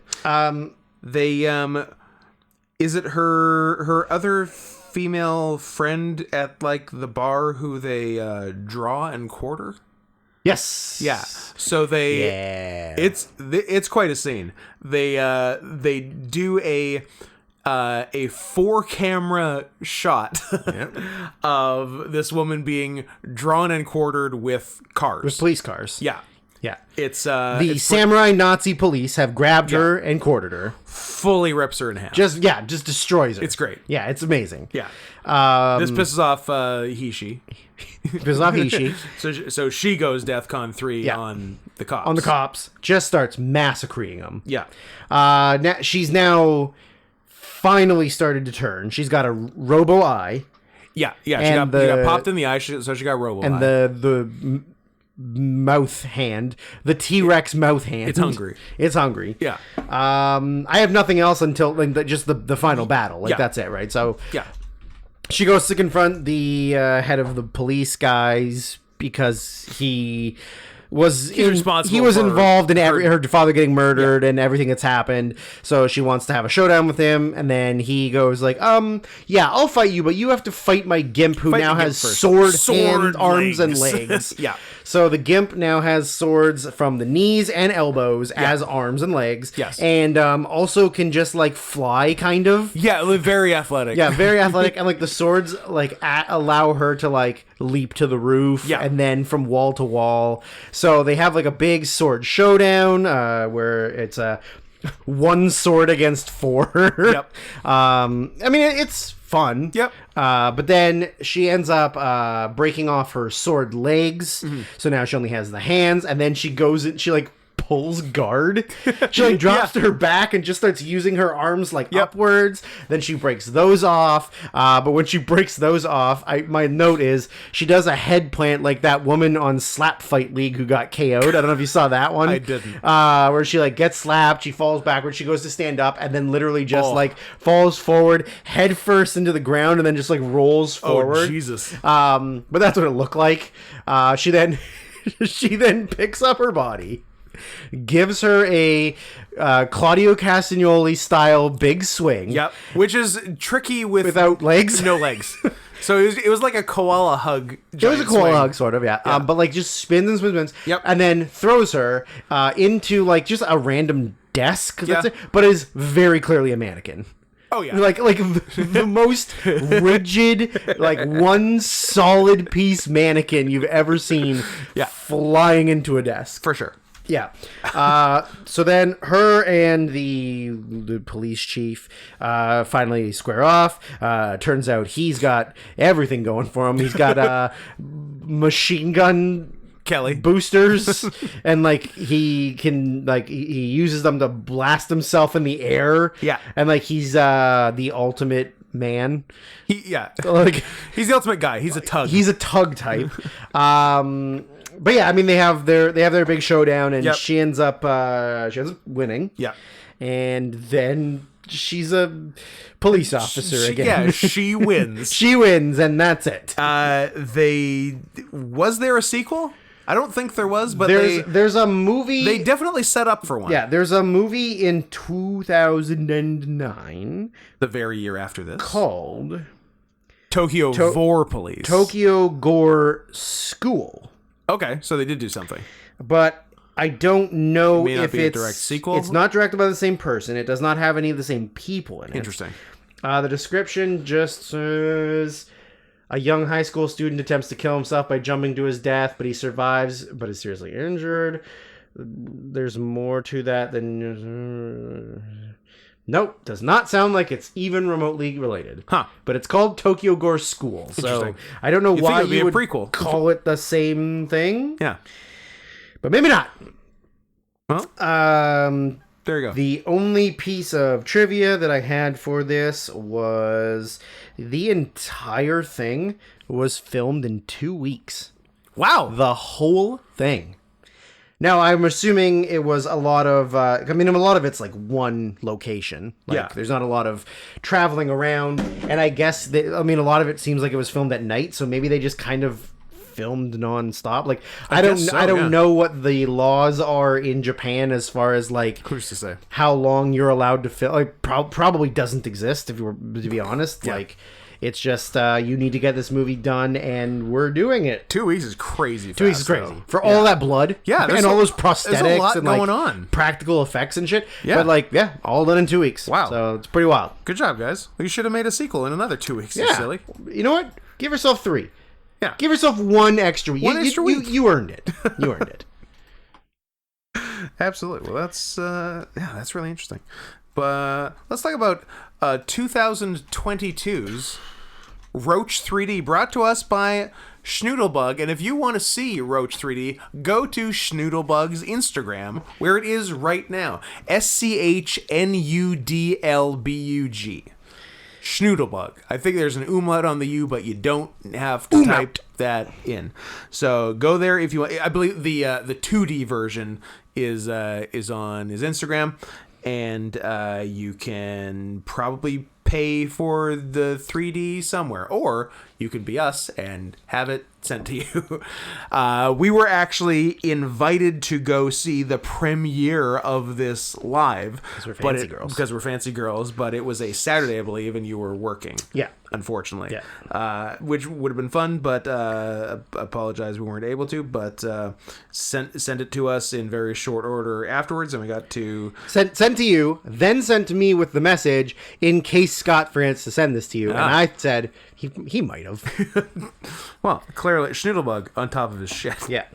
Speaker 2: Is it her other female friend at like the bar who they draw and quarter?
Speaker 3: Yes.
Speaker 2: Yeah. So it's quite a scene. They do a 4-camera shot of this woman being drawn and quartered with cars.
Speaker 3: With police cars.
Speaker 2: Yeah.
Speaker 3: Yeah.
Speaker 2: It's
Speaker 3: the samurai Nazi police have grabbed her and quartered her.
Speaker 2: Fully rips her in half.
Speaker 3: Just destroys her.
Speaker 2: It's great.
Speaker 3: Yeah, it's amazing.
Speaker 2: Yeah. This pisses off Hishi.
Speaker 3: Pisses off Hishi.
Speaker 2: So she goes DEFCON 3 on the cops.
Speaker 3: On the cops. Just starts massacring them.
Speaker 2: Yeah.
Speaker 3: She's now finally started to turn. She's got a robo eye.
Speaker 2: Yeah. She got popped in the eye, so she got robo eye.
Speaker 3: And the mouth hand, the T-Rex mouth hand.
Speaker 2: It's hungry. Yeah.
Speaker 3: I have nothing else until like just the final battle. That's it, right? So she goes to confront the head of the police guys because he was involved in her father getting murdered and everything that's happened. So she wants to have a showdown with him, and then he goes like, I'll fight you, but you have to fight my gimp who now has sword hand, arms and legs.
Speaker 2: Yeah.
Speaker 3: So the gimp now has swords from the knees and elbows as arms and legs.
Speaker 2: Yes.
Speaker 3: And also can just like fly kind of.
Speaker 2: Yeah, very athletic.
Speaker 3: Yeah, very athletic. And like the swords like allow her to like leap to the roof and then from wall to wall. So they have like a big sword showdown where it's one sword against 4.
Speaker 2: Yep.
Speaker 3: I mean, it's fun.
Speaker 2: Yep.
Speaker 3: But then she ends up breaking off her sword legs. Mm-hmm. So now she only has the hands, and then she goes and she like pulls guard. She like drops to her back and just starts using her arms like upwards. Then she breaks those off. But when she breaks those off, my note is she does a head plant like that woman on Slap Fight League who got KO'd. I don't know if you saw that one.
Speaker 2: I didn't.
Speaker 3: Where she like gets slapped, she falls backwards, she goes to stand up, and then literally just like falls forward, head first into the ground, and then just like rolls forward.
Speaker 2: Oh Jesus!
Speaker 3: But that's what it looked like. She then picks up her body, gives her a Claudio Castagnoli style big swing.
Speaker 2: Yep, which is tricky
Speaker 3: without legs.
Speaker 2: No legs. So it was like a koala hug.
Speaker 3: It was a koala hug, sort of, yeah. But like just spins and spins and spins.
Speaker 2: Yep.
Speaker 3: And then throws her into like just a random desk. That's it, but is very clearly a mannequin.
Speaker 2: Oh yeah,
Speaker 3: like the most rigid, like one solid piece mannequin you've ever seen.
Speaker 2: Yeah.
Speaker 3: Flying into a desk
Speaker 2: for sure.
Speaker 3: Yeah. So then her and the police chief finally square off. Turns out he's got everything going for him. He's got machine gun
Speaker 2: Kelly
Speaker 3: boosters, and like he can he uses them to blast himself in the air.
Speaker 2: Yeah.
Speaker 3: And like he's the ultimate man.
Speaker 2: Like he's the ultimate guy. He's a tug.
Speaker 3: He's a tug type. But yeah, I mean they have their big showdown, and she ends up winning.
Speaker 2: Yeah.
Speaker 3: And then she's a police officer again.
Speaker 2: Yeah, she wins.
Speaker 3: She wins, and that's it.
Speaker 2: Was there a sequel? I don't think there was, but
Speaker 3: there's a movie.
Speaker 2: They definitely set up for one.
Speaker 3: Yeah, there's a movie in 2009,
Speaker 2: the very year after this,
Speaker 3: called
Speaker 2: Tokyo Gore Police.
Speaker 3: Tokyo Gore School.
Speaker 2: Okay, so they did do something,
Speaker 3: but I don't know if it's
Speaker 2: a direct sequel.
Speaker 3: It's not directed by the same person. It does not have any of the same people in it.
Speaker 2: Interesting.
Speaker 3: The description just says a young high school student attempts to kill himself by jumping to his death, but he survives, but is seriously injured. There's more to that than... Nope, does not sound like it's even remotely related.
Speaker 2: Huh.
Speaker 3: But it's called Tokyo Gore School, so I don't know why you would
Speaker 2: prequel.
Speaker 3: Call it the same thing.
Speaker 2: Yeah.
Speaker 3: But maybe not.
Speaker 2: Well, there you go.
Speaker 3: The only piece of trivia that I had for this was the entire thing was filmed in 2 weeks.
Speaker 2: Wow.
Speaker 3: The whole thing. Now, I'm assuming it was a lot of... a lot of it's like one location. There's not a lot of traveling around. And I guess, a lot of it seems like it was filmed at night, so maybe they just kind of filmed nonstop. Like I don't know what the laws are in Japan as far as like
Speaker 2: who's to say
Speaker 3: how long you're allowed to film. Like probably doesn't exist, if you were to be honest.
Speaker 2: Yeah.
Speaker 3: Like it's just you need to get this movie done, and we're doing it.
Speaker 2: 2 weeks is crazy.
Speaker 3: 2 weeks is crazy for all that blood.
Speaker 2: Yeah,
Speaker 3: and all those prosthetics
Speaker 2: there's a lot
Speaker 3: and
Speaker 2: going
Speaker 3: like
Speaker 2: on.
Speaker 3: Practical effects and shit.
Speaker 2: Yeah,
Speaker 3: but all done in 2 weeks.
Speaker 2: Wow,
Speaker 3: so it's pretty wild.
Speaker 2: Good job, guys. You should have made a sequel in another 2 weeks.
Speaker 3: Yeah,
Speaker 2: silly.
Speaker 3: You know what? Give yourself 3.
Speaker 2: Yeah.
Speaker 3: Give yourself one extra week.
Speaker 2: Extra week.
Speaker 3: You earned it. You earned it.
Speaker 2: Absolutely. Well, that's really interesting. But let's talk about 2022's Roach 3D, brought to us by Schnoodlebug. And if you want to see Roach 3D, go to Schnoodlebug's Instagram, where it is right now. SCHNUDLBUG. Schnoodlebug. I think there's an umlaut on the U, but you don't have to type that in. So go there if you want. I believe the 2D version is on his Instagram, and you can probably pay for the 3D somewhere, or you could be us and have it sent to you. We were actually invited to go see the premiere of this live because we're fancy girls, but it was a Saturday, I believe, and you were working.
Speaker 3: Yeah,
Speaker 2: unfortunately. Yeah. Which would have been fun, but apologize we weren't able to. But sent it to us in very short order afterwards, and we got to
Speaker 3: sent to you, then sent to me with the message in case Scott forgets to send this to you, and I said he might have.
Speaker 2: Well, clearly, Schnoodlebug on top of his shit.
Speaker 3: Yeah.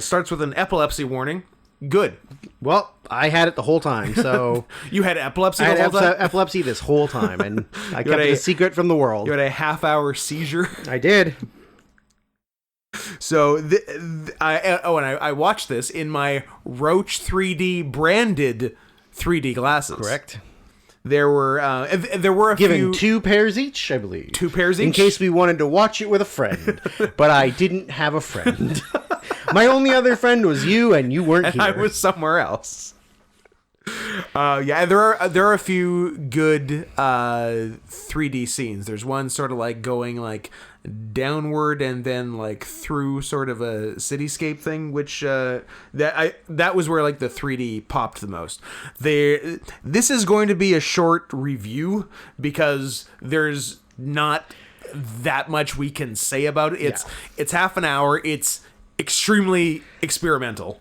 Speaker 2: Starts with an epilepsy warning. Good.
Speaker 3: Well, I had it the whole time, so...
Speaker 2: You had epilepsy
Speaker 3: the
Speaker 2: whole time?
Speaker 3: Epilepsy this whole time, and I kept it a secret from the world.
Speaker 2: You had a half-hour seizure?
Speaker 3: I did.
Speaker 2: So, I watched this in my Roach 3D branded 3D glasses.
Speaker 3: Correct.
Speaker 2: There were a
Speaker 3: given 2 pairs each, I believe.
Speaker 2: 2 pairs each?
Speaker 3: In case we wanted to watch it with a friend. But I didn't have a friend. My only other friend was you, and you weren't here.
Speaker 2: I was somewhere else. Yeah, there are a few good 3D scenes. There's one sort of like going like downward and then like through sort of a cityscape thing, which that was where like the 3D popped the most. This is going to be a short review because there's not that much we can say about it. It's half an hour. It's extremely experimental.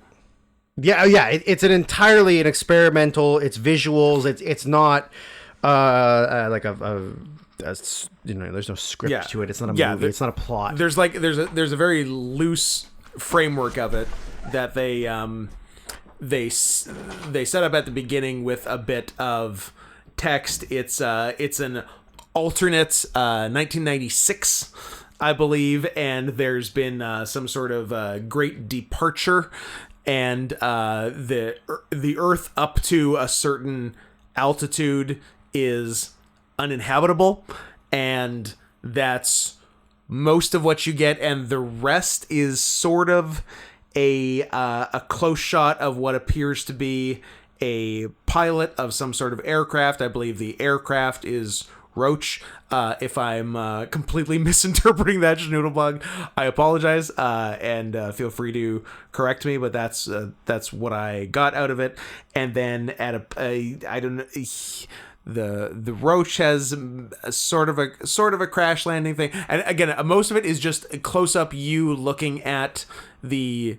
Speaker 3: It's an entirely an experimental. It's visuals. It's not like there's no script to it. It's not a movie. It's not a plot.
Speaker 2: There's a very loose framework of it that they set up at the beginning with a bit of text. It's an alternate 1996, I believe, and there's been some sort of great departure, and the Earth up to a certain altitude is uninhabitable, and that's most of what you get, and the rest is sort of a close shot of what appears to be a pilot of some sort of aircraft. I believe the aircraft is Roach. If I'm completely misinterpreting that schnoodlebug, I apologize, and feel free to correct me, but that's what I got out of it. And then at I don't know, the Roach has a sort of a crash landing thing, and again, most of it is just a close up you looking at the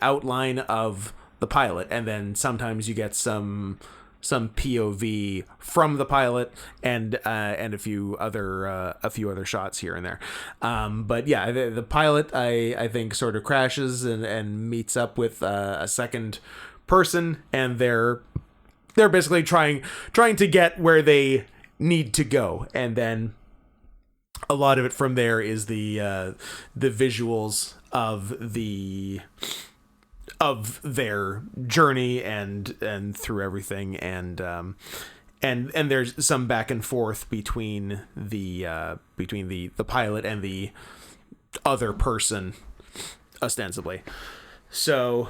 Speaker 2: outline of the pilot, and then sometimes you get some POV from the pilot and a few other shots here and there. But yeah, the pilot I think sort of crashes and meets up with a second person, and they're basically trying to get where they need to go, and then a lot of it from there is the visuals of their journey and through everything, and there's some back and forth between the pilot and the other person, ostensibly. So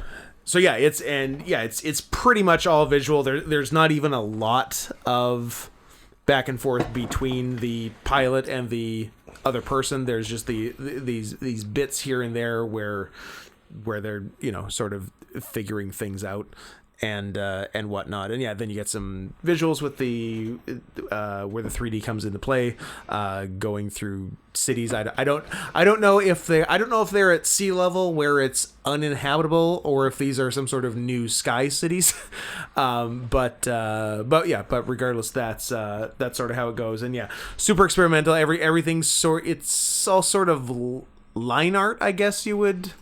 Speaker 2: yeah, it's pretty much all visual. There's not even a lot of back and forth between the pilot and the other person. There's just these bits here and there where they're sort of figuring things out and whatnot. And yeah, then you get some visuals with the where the 3D comes into play, going through cities. I don't know if they're at sea level where it's uninhabitable, or if these are some sort of new sky cities. But regardless, that's sort of how it goes. And yeah, super experimental. Everything's it's all sort of line art, I guess you would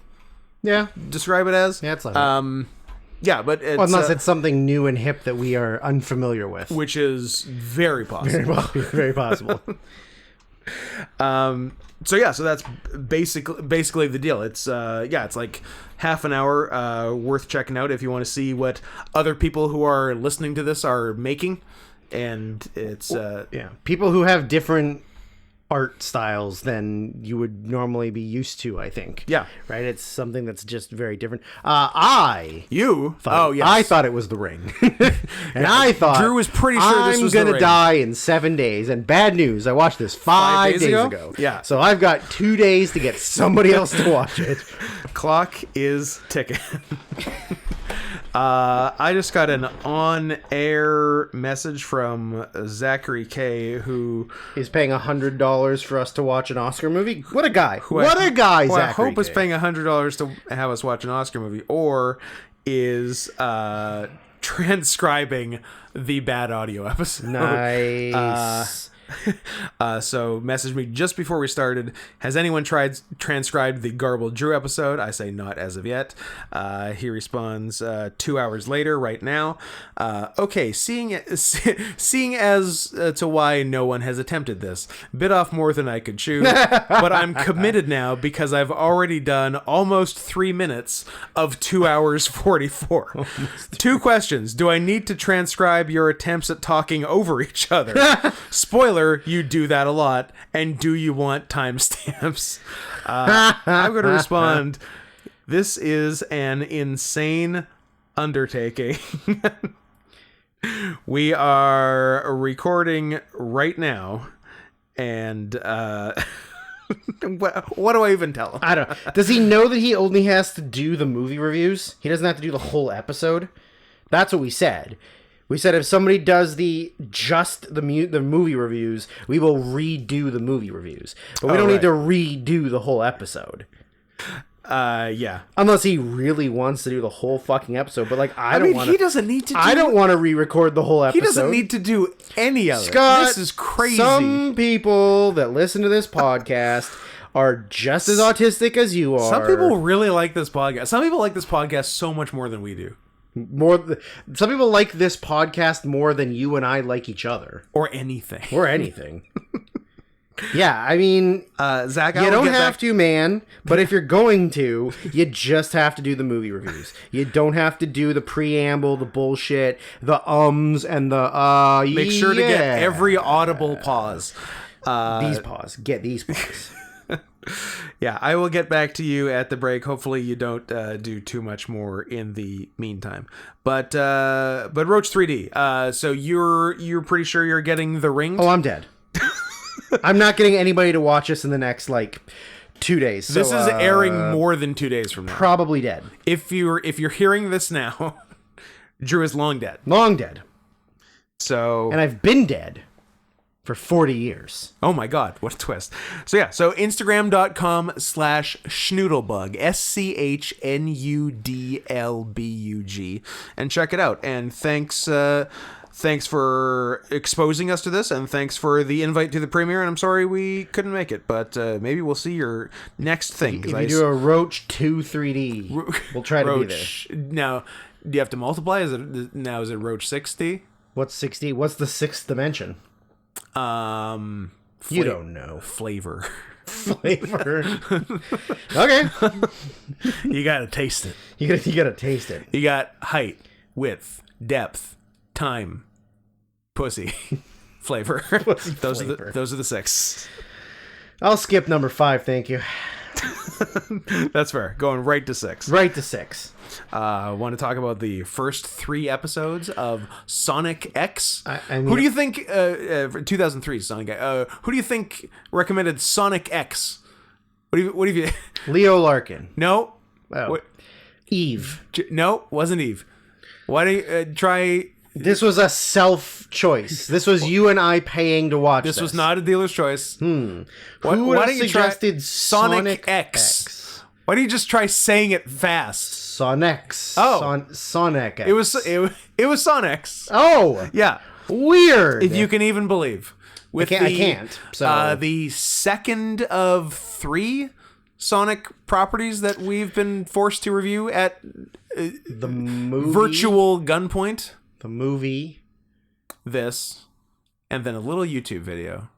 Speaker 2: describe it as.
Speaker 3: Yeah, it's like
Speaker 2: yeah, but it's,
Speaker 3: unless it's something new and hip that we are unfamiliar with,
Speaker 2: which is very possible.
Speaker 3: Very possible.
Speaker 2: So that's basically the deal. It's it's like half an hour worth checking out if you want to see what other people who are listening to this are making, and it's
Speaker 3: people who have different art styles than you would normally be used to, I think.
Speaker 2: Yeah.
Speaker 3: Right? It's something that's just very different.
Speaker 2: I
Speaker 3: thought it was The Ring. And I thought
Speaker 2: Drew was pretty sure this was
Speaker 3: I'm going to die in 7 days. And bad news, I watched this 5 days ago.
Speaker 2: Yeah.
Speaker 3: So I've got 2 days to get somebody else to watch it.
Speaker 2: Clock is ticking. I just got an on-air message from Zachary K, who
Speaker 3: is paying $100 for us to watch an Oscar movie. What a guy! Zachary
Speaker 2: I hope
Speaker 3: K.
Speaker 2: is paying $100 to have us watch an Oscar movie, or is transcribing the bad audio episode.
Speaker 3: Nice.
Speaker 2: So message me just before we started. Has anyone transcribed the Garbled Drew episode? I say not as of yet. He responds 2 hours later right now. Okay, seeing as to why no one has attempted this. Bit off more than I could chew, but I'm committed now because I've already done almost 3 minutes of 2 hours 44. 2 questions. Do I need to transcribe your attempts at talking over each other? Spoiler, you do that a lot. And do you want timestamps? I'm going to respond, this is an insane undertaking. We are recording right now, and what do I even tell him?
Speaker 3: I don't know. Does he know that he only has to do the movie reviews? He doesn't have to do the whole episode? That's what we said. We said if somebody does the movie reviews, we will redo the movie reviews. But we don't need to redo the whole episode.
Speaker 2: Yeah.
Speaker 3: Unless he really wants to do the whole fucking episode, but like I don't want
Speaker 2: he doesn't need to.
Speaker 3: I don't want to re-record the whole episode.
Speaker 2: He doesn't need to do any of it.
Speaker 3: Scott,
Speaker 2: This is crazy.
Speaker 3: Some people that listen to this podcast are just as autistic as you are.
Speaker 2: Some people really like this podcast. Some people like this podcast so much more than we do.
Speaker 3: Some people like this podcast more than you and I like each other.
Speaker 2: Or anything.
Speaker 3: Yeah, I mean,
Speaker 2: Zach,
Speaker 3: you don't have to, man. But if you're going to, you just have to do the movie reviews. You don't have to do the preamble, the bullshit, the ums, and the
Speaker 2: Make sure to get every audible pause.
Speaker 3: Get these pause.
Speaker 2: Yeah, I will get back to you at the break. Hopefully you don't do too much more in the meantime. But Roach 3D. So you're pretty sure you're getting the ring?
Speaker 3: Oh, I'm dead. I'm not getting anybody to watch this in the next 2 days. So,
Speaker 2: this is airing more than 2 days from now.
Speaker 3: Probably dead.
Speaker 2: If you're hearing this now, Drew is long dead.
Speaker 3: Long dead.
Speaker 2: So
Speaker 3: and I've been dead for 40 years.
Speaker 2: Oh my god, what a twist. So yeah, so Instagram.com/schnoodlebug, SCHNUDLBUG, and check it out. And thanks for exposing us to this, and thanks for the invite to the premiere. And I'm sorry we couldn't make it, but maybe we'll see your next thing.
Speaker 3: If you do a Roach 2 3D, we'll try to be there.
Speaker 2: Now, do you have to multiply? Is it Roach 60?
Speaker 3: What's 60? What's the sixth dimension? You don't know.
Speaker 2: Flavor.
Speaker 3: Okay.
Speaker 2: You gotta taste it.
Speaker 3: You gotta taste it.
Speaker 2: You got height, width, depth, time, pussy, flavor. Those are the six.
Speaker 3: I'll skip number 5, thank you.
Speaker 2: That's fair. Going right to 6.
Speaker 3: Right to 6.
Speaker 2: Want to talk about the first 3 episodes of Sonic X?
Speaker 3: I mean,
Speaker 2: who do you think? 2003 Sonic X. Who do you think recommended Sonic X? What have you?
Speaker 3: Leo Larkin.
Speaker 2: No.
Speaker 3: Oh. Eve.
Speaker 2: No, wasn't Eve. Why do you try?
Speaker 3: This was a self-choice. This was you and I paying to watch this.
Speaker 2: This was not a dealer's choice.
Speaker 3: Who would have suggested Sonic X?
Speaker 2: Why don't you just try saying it fast?
Speaker 3: Sonex.
Speaker 2: Oh.
Speaker 3: Sonic X.
Speaker 2: It was Sonex.
Speaker 3: Oh.
Speaker 2: Yeah.
Speaker 3: Weird.
Speaker 2: If you can even believe.
Speaker 3: I can't. So
Speaker 2: the second of 3 Sonic properties that we've been forced to review at
Speaker 3: the movie,
Speaker 2: virtual gunpoint.
Speaker 3: The movie,
Speaker 2: this, and then a little YouTube video.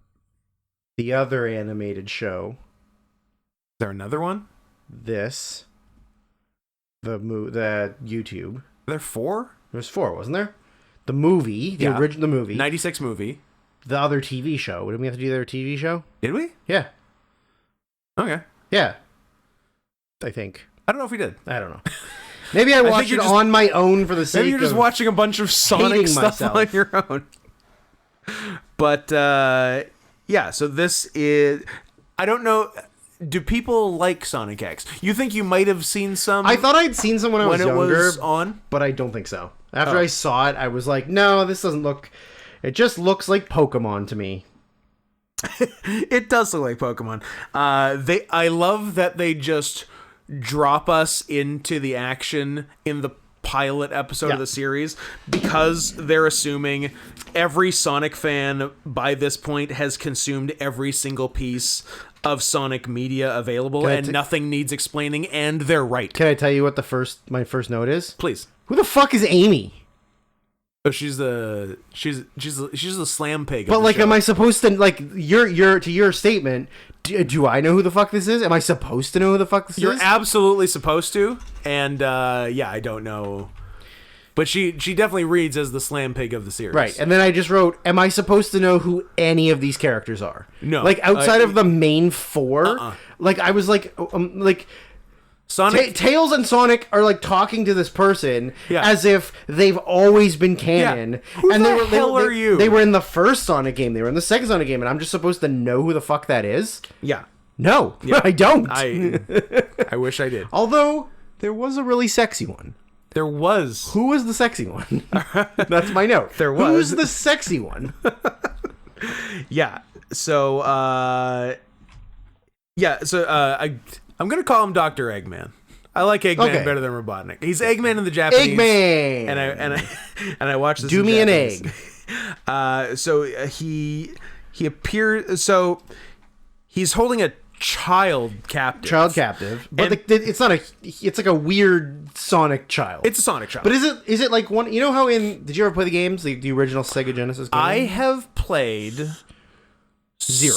Speaker 3: The other animated show.
Speaker 2: Is there another one?
Speaker 3: This. The YouTube.
Speaker 2: There are 4?
Speaker 3: There's 4, wasn't there? The movie, the original movie.
Speaker 2: 96 movie.
Speaker 3: The other TV show. Didn't we have to do their TV show?
Speaker 2: Did we?
Speaker 3: Yeah.
Speaker 2: Okay.
Speaker 3: Yeah. I think.
Speaker 2: I don't know if we did.
Speaker 3: I don't know. Maybe I watched it on my own for the sake of...
Speaker 2: Maybe you're just watching a bunch of Sonic stuff
Speaker 3: myself.
Speaker 2: on your own. But, yeah, so this is... I don't know... Do people like Sonic X? You think you might have seen some...
Speaker 3: I thought I'd seen some when I was younger.
Speaker 2: Was on?
Speaker 3: But I don't think so. After I saw it, I was like, no, this doesn't look... It just looks like Pokemon to me.
Speaker 2: It does look like Pokemon. I love that they just drop us into the action in the pilot episode of the series, because they're assuming every Sonic fan by this point has consumed every single piece of Sonic media available, and nothing needs explaining, and they're right.
Speaker 3: Can I tell you what my first note is?
Speaker 2: Please.
Speaker 3: Who the fuck is Amy?
Speaker 2: Oh, she's the slam pig.
Speaker 3: But like, am I supposed to your statement? Do I know who the fuck this is? Am I supposed to know who the fuck this is?
Speaker 2: You're absolutely supposed to, and yeah, I don't know, but she definitely reads as the slam pig of the series,
Speaker 3: right? And then I just wrote, am I supposed to know who any of these characters are?
Speaker 2: No,
Speaker 3: like outside of the main 4, like I was like Sonic, Tails and Sonic are like talking to this person as if they've always been canon.
Speaker 2: Yeah. Who the hell are you?
Speaker 3: They were in the first Sonic game. They were in the second Sonic game, and I'm just supposed to know who the fuck that is?
Speaker 2: Yeah.
Speaker 3: No, I don't.
Speaker 2: I wish I did.
Speaker 3: Although there was a really sexy one.
Speaker 2: There was.
Speaker 3: Who was the sexy one? That's my note.
Speaker 2: There was.
Speaker 3: Who's the sexy one?
Speaker 2: Yeah. So. I'm gonna call him Dr. Eggman. I like Eggman better than Robotnik. He's Eggman in the Japanese.
Speaker 3: Eggman,
Speaker 2: and I watched this.
Speaker 3: Do me
Speaker 2: Japanese.
Speaker 3: an egg.
Speaker 2: So he appears. So he's holding a child captive.
Speaker 3: But it's not a. It's like a weird Sonic child.
Speaker 2: It's a Sonic child.
Speaker 3: But is it like one? You know how did you ever play the games, the original Sega Genesis games?
Speaker 2: I have played
Speaker 3: 0.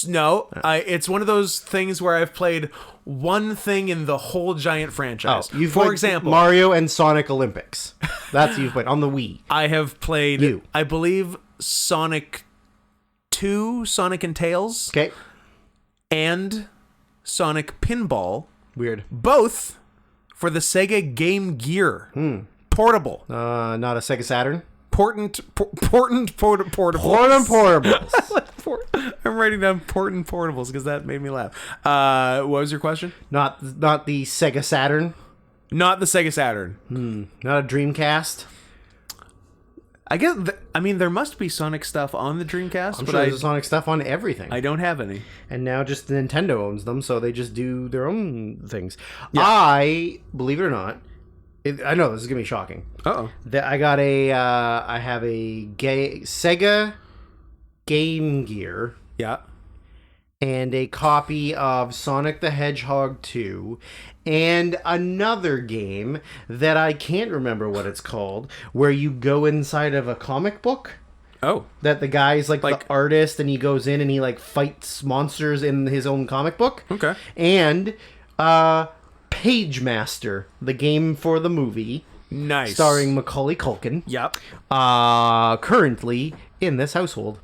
Speaker 2: No, it's one of those things where I've played one thing in the whole giant franchise. For example,
Speaker 3: Mario and Sonic Olympics. That's what you've played on the Wii.
Speaker 2: I have played, I believe, Sonic 2, Sonic and Tails.
Speaker 3: Okay.
Speaker 2: And Sonic Pinball.
Speaker 3: Weird.
Speaker 2: Both for the Sega Game Gear. Portable.
Speaker 3: Not a Sega Saturn.
Speaker 2: Portables. I'm writing down portables because that made me laugh. What was your question?
Speaker 3: Not the Sega Saturn.
Speaker 2: Not the Sega Saturn.
Speaker 3: Not a Dreamcast.
Speaker 2: I guess. There must be Sonic stuff on the Dreamcast.
Speaker 3: I'm sure there's Sonic stuff on everything.
Speaker 2: I don't have any.
Speaker 3: And now just Nintendo owns them, so they just do their own things.
Speaker 2: Yeah.
Speaker 3: I believe it or not. I know this is gonna be shocking.
Speaker 2: Uh-oh.
Speaker 3: I got I have a Sega Game Gear.
Speaker 2: Yeah.
Speaker 3: And a copy of Sonic the Hedgehog 2, and another game that I can't remember what it's called, where you go inside of a comic book.
Speaker 2: Oh.
Speaker 3: That the guy's like the artist, and he goes in and he like fights monsters in his own comic book.
Speaker 2: Okay.
Speaker 3: And Page Master, the game for the movie.
Speaker 2: Nice.
Speaker 3: Starring Macaulay Culkin.
Speaker 2: Yep.
Speaker 3: Currently in this household.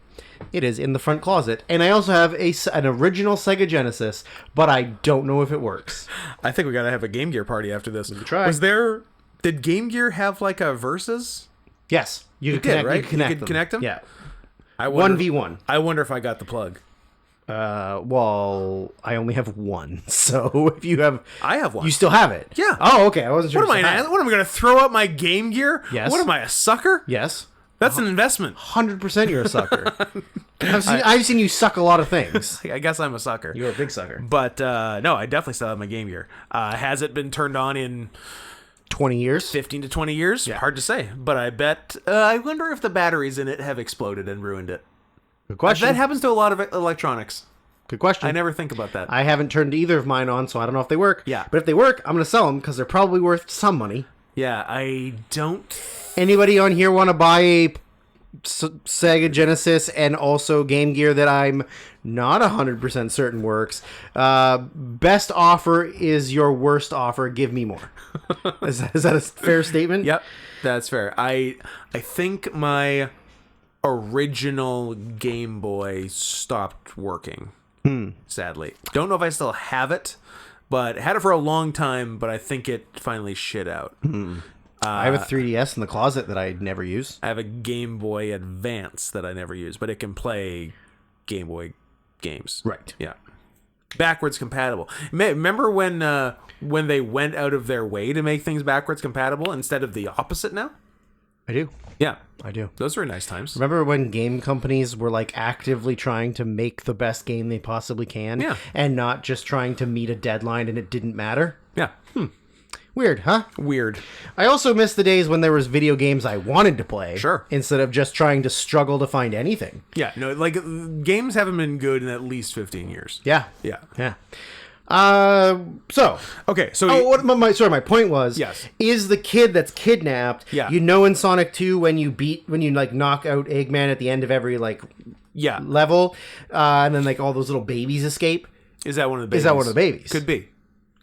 Speaker 3: It is in the front closet. And I also have an original Sega Genesis, but I don't know if it works.
Speaker 2: I think we gotta have a Game Gear party after this.
Speaker 3: We could try.
Speaker 2: Did Game Gear have like a Versus?
Speaker 3: Yes. You could connect them? Yeah. 1v1.
Speaker 2: I wonder if I got the plug.
Speaker 3: Well, I only have one, so if you have...
Speaker 2: I have one.
Speaker 3: You still have it?
Speaker 2: Yeah.
Speaker 3: Oh, okay. I wasn't sure.
Speaker 2: What am I going to throw out my Game Gear?
Speaker 3: Yes.
Speaker 2: What am I, a sucker?
Speaker 3: Yes.
Speaker 2: That's an investment.
Speaker 3: 100% you're a sucker. I've seen you suck a lot of things.
Speaker 2: I guess I'm a sucker.
Speaker 3: You're a big sucker.
Speaker 2: But, no, I definitely still have my Game Gear. Has it been turned on in...
Speaker 3: 20 years?
Speaker 2: 15 to 20 years?
Speaker 3: Yeah.
Speaker 2: Hard to say. But I bet... I wonder if the batteries in it have exploded and ruined it.
Speaker 3: Good question.
Speaker 2: That happens to a lot of electronics.
Speaker 3: Good question.
Speaker 2: I never think about that.
Speaker 3: I haven't turned either of mine on, so I don't know if they work.
Speaker 2: Yeah.
Speaker 3: But if they work, I'm going to sell them because they're probably worth some money.
Speaker 2: Yeah, I don't...
Speaker 3: Anybody on here want to buy a Sega Genesis and also Game Gear that I'm not 100% certain works? Best offer is your worst offer. Give me more. Is that a fair statement?
Speaker 2: Yep, that's fair. I think my original Game Boy stopped working. Sadly. Don't know if I still have it, but had it for a long time, but I think it finally shit out.
Speaker 3: I have a 3DS in the closet that I never use.
Speaker 2: I have a Game Boy Advance that I never use, but it can play Game Boy games.
Speaker 3: Right.
Speaker 2: Yeah. Backwards compatible. Remember when they went out of their way to make things backwards compatible instead of the opposite now?
Speaker 3: I do.
Speaker 2: Yeah.
Speaker 3: I do.
Speaker 2: Those were nice times.
Speaker 3: Remember when game companies were like actively trying to make the best game they possibly can?
Speaker 2: Yeah.
Speaker 3: And not just trying to meet a deadline and it didn't matter?
Speaker 2: Yeah.
Speaker 3: Weird, huh?
Speaker 2: Weird.
Speaker 3: I also miss the days when there was video games I wanted to play.
Speaker 2: Sure.
Speaker 3: Instead of just trying to struggle to find anything.
Speaker 2: Yeah. No, like games haven't been good in at least 15 years.
Speaker 3: Yeah.
Speaker 2: Yeah.
Speaker 3: Yeah.
Speaker 2: Okay, so
Speaker 3: my point was,
Speaker 2: yes,
Speaker 3: is the kid that's kidnapped,
Speaker 2: yeah,
Speaker 3: you know, in Sonic 2 when you like knock out Eggman at the end of every like level, and then like all those little babies escape.
Speaker 2: Is that one of the babies? Could be.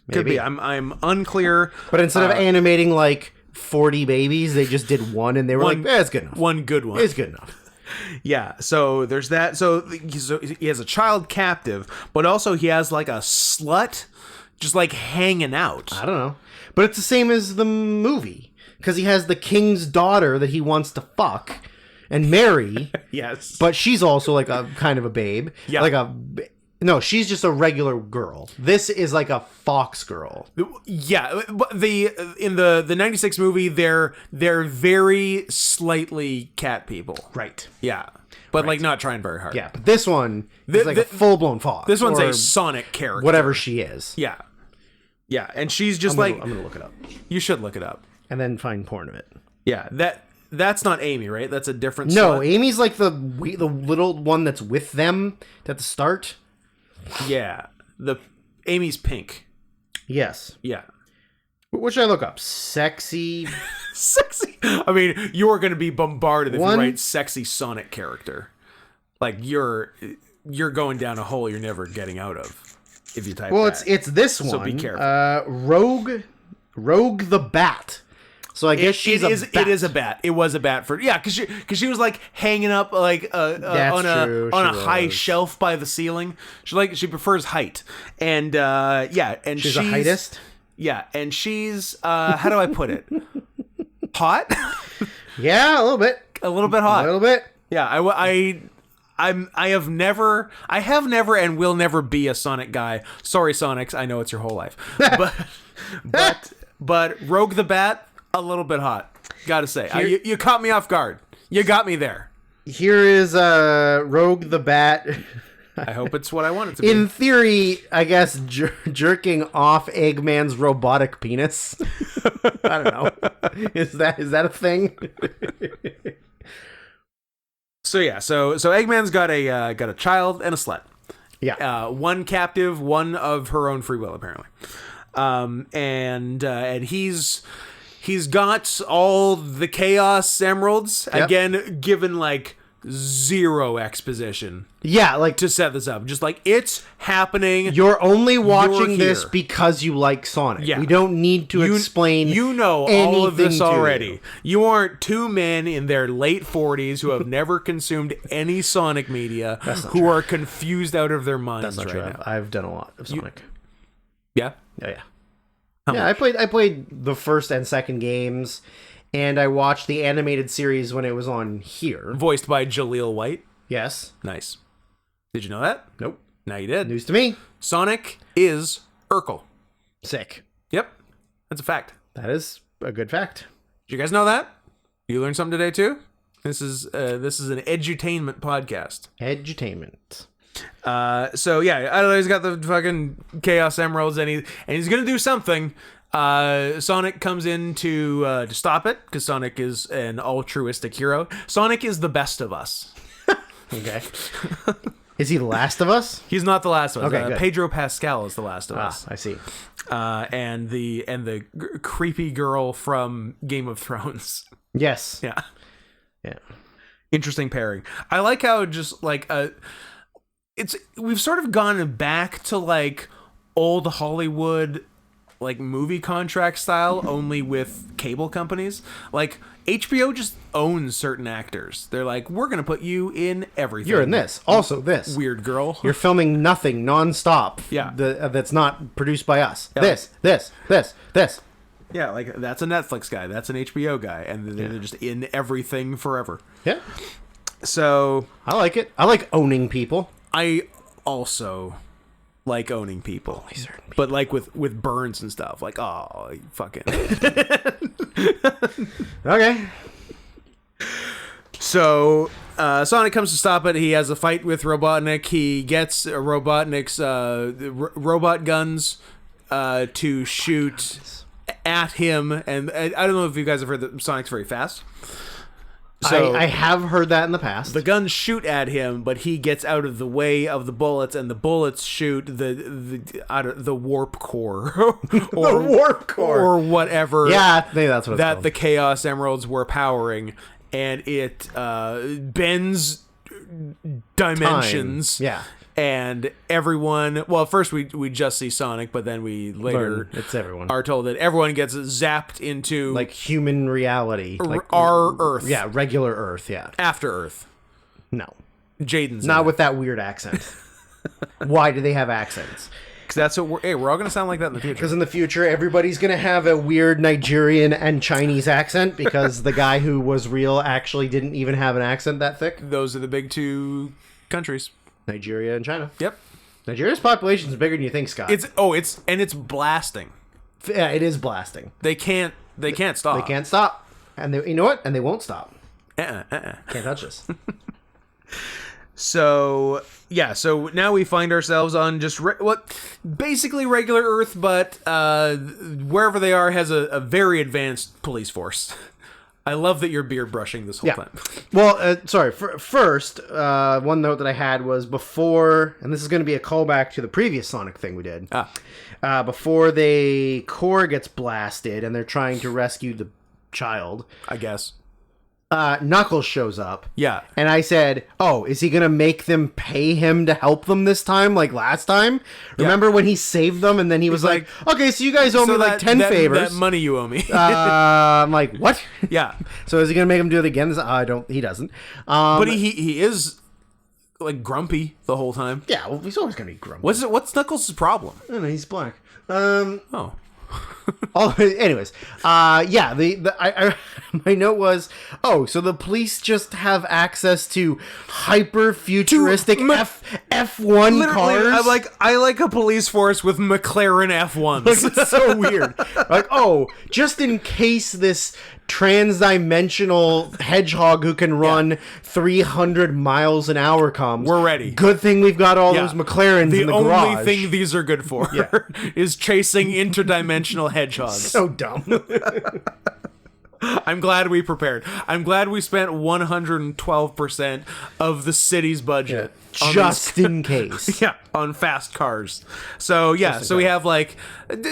Speaker 3: Maybe.
Speaker 2: Could be. I'm unclear.
Speaker 3: But instead of animating like 40 babies, they just did one, and they were like, it's good enough.
Speaker 2: One good one.
Speaker 3: It's good enough.
Speaker 2: Yeah, so there's that. So he has a child captive, but also he has like a slut just like hanging out.
Speaker 3: I don't know. But it's the same as the movie. Because he has the king's daughter that he wants to fuck and marry.
Speaker 2: Yes.
Speaker 3: But she's also like a kind of a babe.
Speaker 2: Yeah.
Speaker 3: No, she's just a regular girl. This is like a fox girl.
Speaker 2: Yeah, in the 96 movie, they're very slightly cat people.
Speaker 3: Right.
Speaker 2: Yeah. But like not trying very hard.
Speaker 3: Yeah, but this one is like a full-blown fox.
Speaker 2: This one's a Sonic character.
Speaker 3: Whatever she is.
Speaker 2: Yeah. Yeah, and she's just
Speaker 3: I'm gonna look it up.
Speaker 2: You should look it up.
Speaker 3: And then find porn of it.
Speaker 2: Yeah, that's not Amy, right? That's a different
Speaker 3: No,
Speaker 2: slut.
Speaker 3: Amy's like the little one that's with them at the start.
Speaker 2: Yeah. Amy's pink.
Speaker 3: Yes.
Speaker 2: Yeah.
Speaker 3: What should I look up? Sexy.
Speaker 2: Sexy. I mean, you're going to be bombarded if
Speaker 3: One-
Speaker 2: you write sexy Sonic character. Like you're going down a hole you're never getting out of if you type that.
Speaker 3: It's this one.
Speaker 2: So be careful.
Speaker 3: Rogue the Bat. So I guess she's a bat.
Speaker 2: It is a bat. It was a bat because she was like hanging up like on a high shelf by the ceiling. She prefers height and
Speaker 3: She's a heightist.
Speaker 2: Yeah, and she's how do I put it? Hot?
Speaker 3: Yeah, a little bit.
Speaker 2: A little bit hot.
Speaker 3: A little bit.
Speaker 2: Yeah, I have never and will never be a Sonic guy. Sorry, Sonics, I know it's your whole life. But Rogue the Bat, a little bit hot. Gotta say, you caught me off guard. You got me there.
Speaker 3: Here is Rogue the Bat.
Speaker 2: I hope it's what I want it to be.
Speaker 3: In theory, I guess jerking off Eggman's robotic penis. I don't know. Is that a thing?
Speaker 2: So Eggman's got a child and a slut.
Speaker 3: Yeah.
Speaker 2: One captive, one of her own free will apparently. And he's got all the Chaos Emeralds, again given like zero exposition.
Speaker 3: Yeah, like
Speaker 2: to set this up, just like it's happening.
Speaker 3: You're only watching this
Speaker 2: here.
Speaker 3: because you like Sonic.
Speaker 2: Yeah.
Speaker 3: We don't need to explain.
Speaker 2: You know all of this already. You aren't two men in their late 40s who have never consumed any Sonic media, who are confused out of their minds
Speaker 3: That's not
Speaker 2: right
Speaker 3: true.
Speaker 2: now.
Speaker 3: I've done a lot of Sonic.
Speaker 2: Yeah.
Speaker 3: Yeah.
Speaker 2: How
Speaker 3: Yeah,
Speaker 2: much?
Speaker 3: I played the first and second games, and I watched the animated series when it was on here.
Speaker 2: Voiced by Jaleel White.
Speaker 3: Yes.
Speaker 2: Nice. Did you know that?
Speaker 3: Nope.
Speaker 2: Now you did.
Speaker 3: News to me.
Speaker 2: Sonic is Urkel.
Speaker 3: Sick.
Speaker 2: Yep. That's a fact.
Speaker 3: That is a good fact.
Speaker 2: Did you guys know that? You learned something today too? This is an edutainment podcast.
Speaker 3: Edutainment.
Speaker 2: So yeah, I don't know, he's got the fucking Chaos Emeralds and he's gonna do something. Sonic comes in to stop it because Sonic is an altruistic hero. Sonic is the best of us.
Speaker 3: Okay. Is he the last of us?
Speaker 2: He's not the last of us.
Speaker 3: Okay, good.
Speaker 2: Pedro Pascal is the last of us.
Speaker 3: I see.
Speaker 2: And the creepy girl from Game of Thrones.
Speaker 3: Yes.
Speaker 2: Yeah.
Speaker 3: Yeah.
Speaker 2: Interesting pairing. I like how just like we've sort of gone back to like old Hollywood like movie contract style, only with cable companies. Like HBO just owns certain actors. They're like, we're gonna put you in everything.
Speaker 3: You're in this. Also this.
Speaker 2: Weird girl.
Speaker 3: You're filming nothing nonstop.
Speaker 2: Yeah.
Speaker 3: That's not produced by us.
Speaker 2: Yeah.
Speaker 3: This.
Speaker 2: Yeah, like that's a Netflix guy. That's an HBO guy, and they're just in everything forever.
Speaker 3: Yeah.
Speaker 2: So
Speaker 3: I like it. I like owning people.
Speaker 2: I also like owning people, but like with burns and stuff. Like, oh, fucking.
Speaker 3: Okay.
Speaker 2: So Sonic comes to stop it. He has a fight with Robotnik. He gets Robotnik's robot guns to shoot at him. And I don't know if you guys have heard that Sonic's very fast. So
Speaker 3: I have heard that in the past.
Speaker 2: the guns shoot at him, but he gets out of the way of the bullets, and the bullets shoot the warp core or
Speaker 3: The warp core.
Speaker 2: or whatever.
Speaker 3: Yeah, maybe that's what it's
Speaker 2: that
Speaker 3: called.
Speaker 2: the Chaos Emeralds were powering, and it bends dimensions.
Speaker 3: Time. Yeah.
Speaker 2: And everyone, well, first we just see Sonic, but then we later
Speaker 3: It's everyone.
Speaker 2: are told that everyone gets zapped into
Speaker 3: Like human reality. Like
Speaker 2: our Earth.
Speaker 3: Yeah, regular Earth, yeah.
Speaker 2: After Earth.
Speaker 3: No.
Speaker 2: Jaden's
Speaker 3: Not with that weird accent. Why do they have accents?
Speaker 2: because that's what we're all gonna sound like that in the future.
Speaker 3: Because in the future, everybody's going to have a weird Nigerian and Chinese accent because the guy who was real actually didn't even have an accent that thick.
Speaker 2: Those are the big two countries.
Speaker 3: Nigeria and China.
Speaker 2: Yep.
Speaker 3: Nigeria's population is bigger than you think, Scott.
Speaker 2: It's blasting.
Speaker 3: Yeah, it is blasting.
Speaker 2: They can't stop.
Speaker 3: They can't stop. And you know what? And they won't stop.
Speaker 2: Uh-uh.
Speaker 3: Can't touch us.
Speaker 2: So yeah, so now we find ourselves on just basically regular Earth, but wherever they are has a very advanced police force. I love that you're beard brushing this whole time.
Speaker 3: Well, sorry. First, one note that I had was before, and this is going to be a callback to the previous Sonic thing we did. Before the core gets blasted and they're trying to rescue the child,
Speaker 2: I guess.
Speaker 3: Knuckles shows up.
Speaker 2: Yeah.
Speaker 3: And I said, oh, is he going to make them pay him to help them this time like last time? Remember when he saved them and then he was like, okay, so you guys owe me like 10 favors.
Speaker 2: That money you owe me.
Speaker 3: I'm like, what?
Speaker 2: Yeah.
Speaker 3: So is he going to make him do it again? He doesn't.
Speaker 2: But he is like grumpy the whole time.
Speaker 3: Yeah, well, he's always going to be grumpy.
Speaker 2: What's Knuckles' problem?
Speaker 3: I don't know, he's black.
Speaker 2: Oh.
Speaker 3: Anyways, my note was, so the police just have access to hyper futuristic F1 cars.
Speaker 2: I like a police force with McLaren F1s.
Speaker 3: It's so weird. Like, just in case this trans-dimensional hedgehog who can run 300 miles an hour comes,
Speaker 2: we're ready.
Speaker 3: Good thing we've got all those McLarens in the garage.
Speaker 2: The only thing these are good for is chasing interdimensional hedgehogs.
Speaker 3: So dumb.
Speaker 2: I'm glad we prepared. I'm glad we spent 112% of the city's budget
Speaker 3: just in case.
Speaker 2: Yeah, on fast cars. So we have like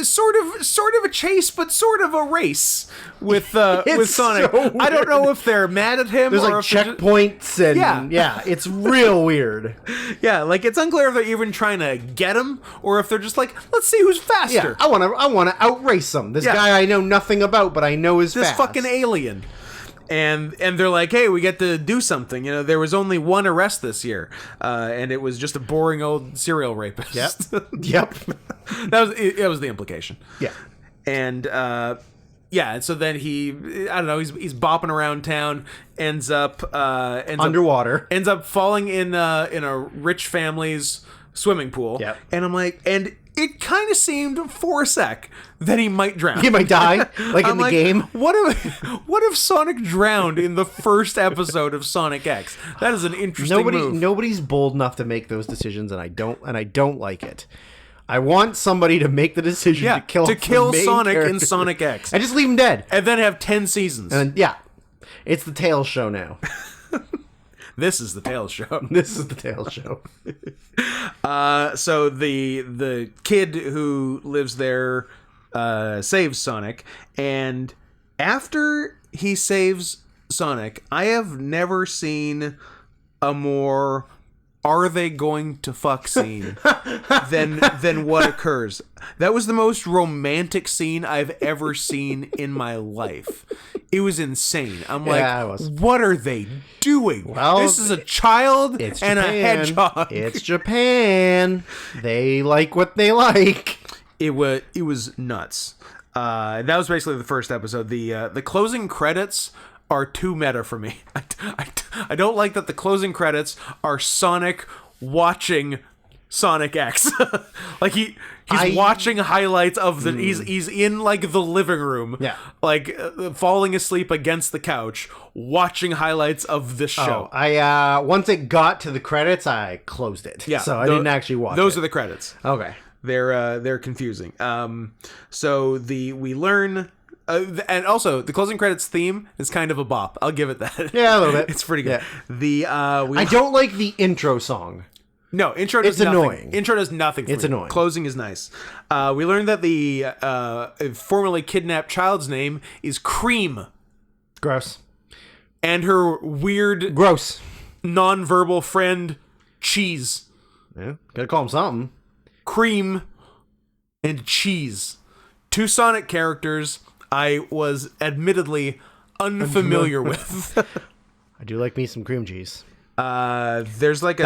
Speaker 2: sort of a chase, but sort of a race with Sonic.
Speaker 3: So
Speaker 2: I don't know if they're mad at him.
Speaker 3: There's
Speaker 2: or
Speaker 3: like
Speaker 2: if
Speaker 3: checkpoints and it's real weird.
Speaker 2: Yeah, like it's unclear if they're even trying to get him or if they're just like, let's see who's faster.
Speaker 3: Yeah, I want to outrace him. This guy I know nothing about, but I know is
Speaker 2: this
Speaker 3: fast.
Speaker 2: Fucking alien. And they're like, hey, we get to do something. You know, there was only one arrest this year, and it was just a boring old serial rapist.
Speaker 3: Yep.
Speaker 2: That was the implication.
Speaker 3: Yeah.
Speaker 2: And and so then he's bopping around town, ends up
Speaker 3: underwater,
Speaker 2: ends up falling in a rich family's swimming pool.
Speaker 3: Yep.
Speaker 2: And I'm like, and it kind of seemed for a sec that he might drown.
Speaker 3: He might die, like in the game.
Speaker 2: What if Sonic drowned in the first episode of Sonic X? That is an interesting move.
Speaker 3: Nobody's bold enough to make those decisions, and I don't like it. I want somebody to make the decision to kill
Speaker 2: Sonic
Speaker 3: character.
Speaker 2: in Sonic X.
Speaker 3: And just leave him dead.
Speaker 2: And then have 10 seasons.
Speaker 3: And it's the Tails show now.
Speaker 2: This is the Tails show.
Speaker 3: This is the Tails show.
Speaker 2: So the kid who lives there saves Sonic, and after he saves Sonic, I have never seen a more "are they going to fuck" scene than what occurs. That was the most romantic scene I've ever seen in my life. It was insane. I'm like, what are they doing? Well, this is a child and a hedgehog.
Speaker 3: It's Japan. They like what they like.
Speaker 2: It was nuts. That was basically the first episode. The closing credits are too meta for me. I don't like that the closing credits are Sonic watching Sonic X. Like he's watching highlights of the he's in like the living room, like falling asleep against the couch watching highlights of the show.
Speaker 3: I once it got to the credits I closed it. So I didn't actually watch
Speaker 2: those
Speaker 3: it.
Speaker 2: are the credits.
Speaker 3: Okay.
Speaker 2: They're confusing. So we learn and also the closing credits theme is kind of a bop. I'll give it that.
Speaker 3: Yeah, a little bit.
Speaker 2: It's pretty good.
Speaker 3: Yeah. I don't like the intro song.
Speaker 2: No, intro does nothing.
Speaker 3: Annoying.
Speaker 2: Intro does nothing for
Speaker 3: It's
Speaker 2: me.
Speaker 3: annoying.
Speaker 2: Closing is nice. We learned that the formerly kidnapped child's name is Cream.
Speaker 3: Gross.
Speaker 2: And her weird
Speaker 3: gross
Speaker 2: non-verbal friend Cheese.
Speaker 3: Yeah, gotta call him something.
Speaker 2: Cream and Cheese. Two Sonic characters I was admittedly unfamiliar with.
Speaker 3: I do like me some cream cheese.
Speaker 2: There's like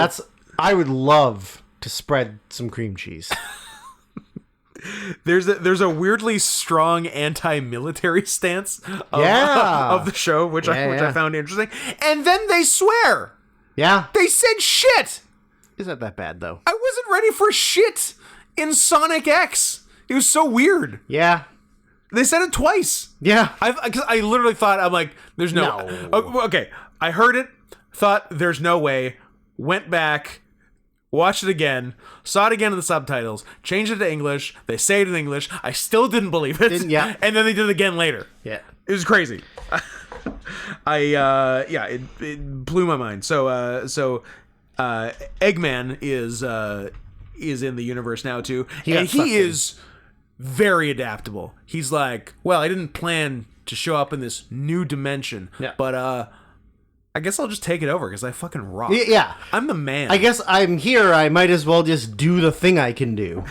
Speaker 3: I would love to spread some cream cheese.
Speaker 2: There's a weirdly strong anti-military stance of the show, which I found interesting. And then they swear.
Speaker 3: Yeah.
Speaker 2: They said shit.
Speaker 3: Isn't that bad though?
Speaker 2: I wasn't ready for shit in Sonic X. It was so weird.
Speaker 3: Yeah.
Speaker 2: They said it twice.
Speaker 3: Yeah.
Speaker 2: I literally thought, I'm like, there's no. Okay. I heard it, thought there's no way. went back, watched it again, saw it again in the subtitles, changed it to English. They say it in English. I still didn't believe it.
Speaker 3: Yeah.
Speaker 2: And then they did it again later.
Speaker 3: Yeah.
Speaker 2: It was crazy. It blew my mind. So Eggman is in the universe now too, and he is very adaptable. He's like, well, I didn't plan to show up in this new dimension, but I guess I'll just take it over because I fucking rock.
Speaker 3: Yeah,
Speaker 2: I'm the man.
Speaker 3: I guess I'm here. I might as well just do the thing I can do.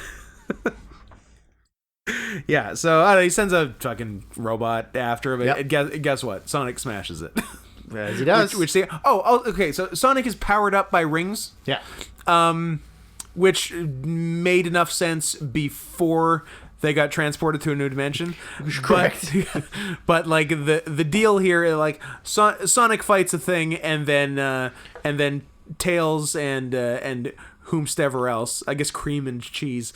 Speaker 2: Yeah, so he sends a fucking robot after him. Yep. Guess what? Sonic smashes it.
Speaker 3: As he does.
Speaker 2: Okay. So Sonic is powered up by rings.
Speaker 3: Yeah.
Speaker 2: Which made enough sense before they got transported to a new dimension.
Speaker 3: Correct.
Speaker 2: But like the deal here, like Sonic fights a thing, and then Tails and whomstever else, I guess Cream and Cheese,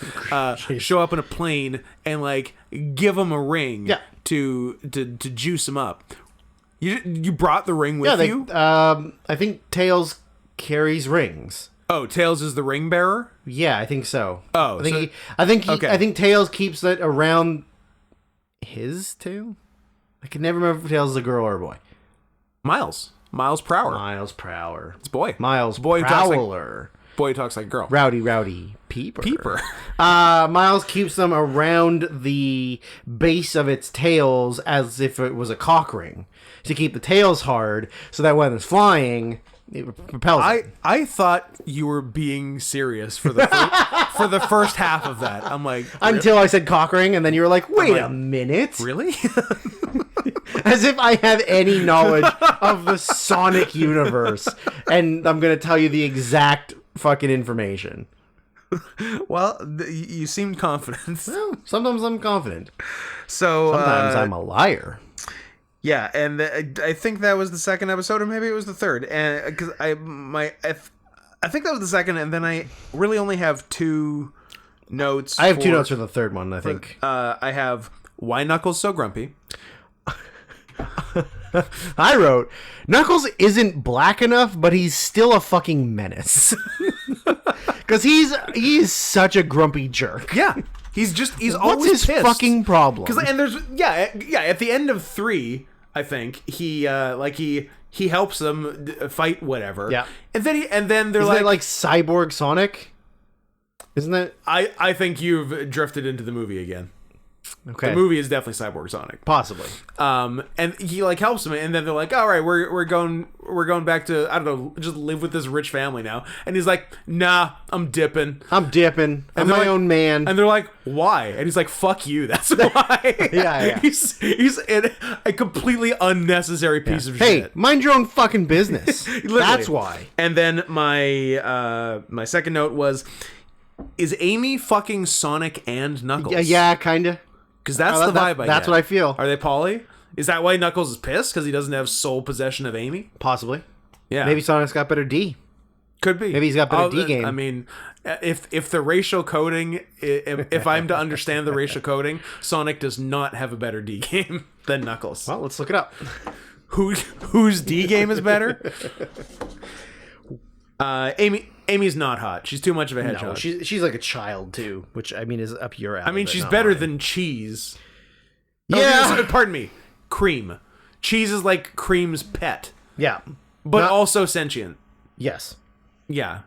Speaker 2: show up in a plane and like give him a ring to juice him up. You brought the ring with you?
Speaker 3: I think Tails carries rings.
Speaker 2: Oh, Tails is the ring bearer?
Speaker 3: Yeah, I think so.
Speaker 2: Oh,
Speaker 3: I think Tails keeps it around his tail. I can never remember if Tails is a girl or a boy.
Speaker 2: Miles Prower.
Speaker 3: It's
Speaker 2: boy.
Speaker 3: Boy Prowler.
Speaker 2: Boy who talks like a girl.
Speaker 3: Rowdy Peeper. Miles keeps them around the base of its tails as if it was a cock ring to keep the tails hard, so that when it's flying, it propels it.
Speaker 2: I thought you were being serious for the for the first half of that. I'm like, really?
Speaker 3: Until I said cock ring, and then you were like, wait a minute.
Speaker 2: Really?
Speaker 3: As if I have any knowledge of the Sonic universe, and I'm going to tell you the exact fucking information.
Speaker 2: Well, you seemed confident.
Speaker 3: Well, sometimes I'm confident.
Speaker 2: So
Speaker 3: sometimes I'm a liar.
Speaker 2: Yeah, and I think that was the second episode, or maybe it was the third. And because I think that was the second, and then I really only have two notes.
Speaker 3: I have two notes for the third one. I think
Speaker 2: I have why Knuckles so grumpy.
Speaker 3: I wrote Knuckles isn't black enough, but he's still a fucking menace. Because he's such a grumpy jerk.
Speaker 2: Yeah, he's
Speaker 3: What's
Speaker 2: always
Speaker 3: his
Speaker 2: pissed.
Speaker 3: fucking problem?
Speaker 2: And there's at the end of 3, I think he helps them fight whatever.
Speaker 3: Yeah,
Speaker 2: and then they're
Speaker 3: Isn't like Cyborg Sonic. Isn't that?
Speaker 2: I think you've drifted into the movie again.
Speaker 3: Okay.
Speaker 2: The movie is definitely Cyborg Sonic.
Speaker 3: Possibly.
Speaker 2: And he like helps him, and then they're like, all right, we're going back to, I don't know, just live with this rich family now. And he's like, nah, I'm dipping.
Speaker 3: I'm my own man.
Speaker 2: And they're like, why? And he's like, fuck you. That's why.
Speaker 3: Yeah.
Speaker 2: He's a completely unnecessary piece of shit.
Speaker 3: Hey, mind your own fucking business. That's why.
Speaker 2: And then my second note was, is Amy fucking Sonic and Knuckles?
Speaker 3: Yeah, kinda.
Speaker 2: Because that's the vibe I get.
Speaker 3: That's what I feel.
Speaker 2: Are they poly? Is that why Knuckles is pissed? Because he doesn't have sole possession of Amy?
Speaker 3: Possibly.
Speaker 2: Yeah.
Speaker 3: Maybe Sonic's got better D.
Speaker 2: Could be.
Speaker 3: Maybe he's got better D game.
Speaker 2: I mean, if the racial coding, if I'm to understand the racial coding, Sonic does not have a better D game than Knuckles.
Speaker 3: Well, let's look it up.
Speaker 2: Whose D game is better? Amy's not hot. She's too much of a hedgehog.
Speaker 3: No, she's like a child too, which I mean is up your alley.
Speaker 2: I mean, she's better than Cheese.
Speaker 3: Yeah.
Speaker 2: Pardon me. Cream. Cheese is like Cream's pet.
Speaker 3: Yeah.
Speaker 2: But also sentient.
Speaker 3: Yes.
Speaker 2: Yeah.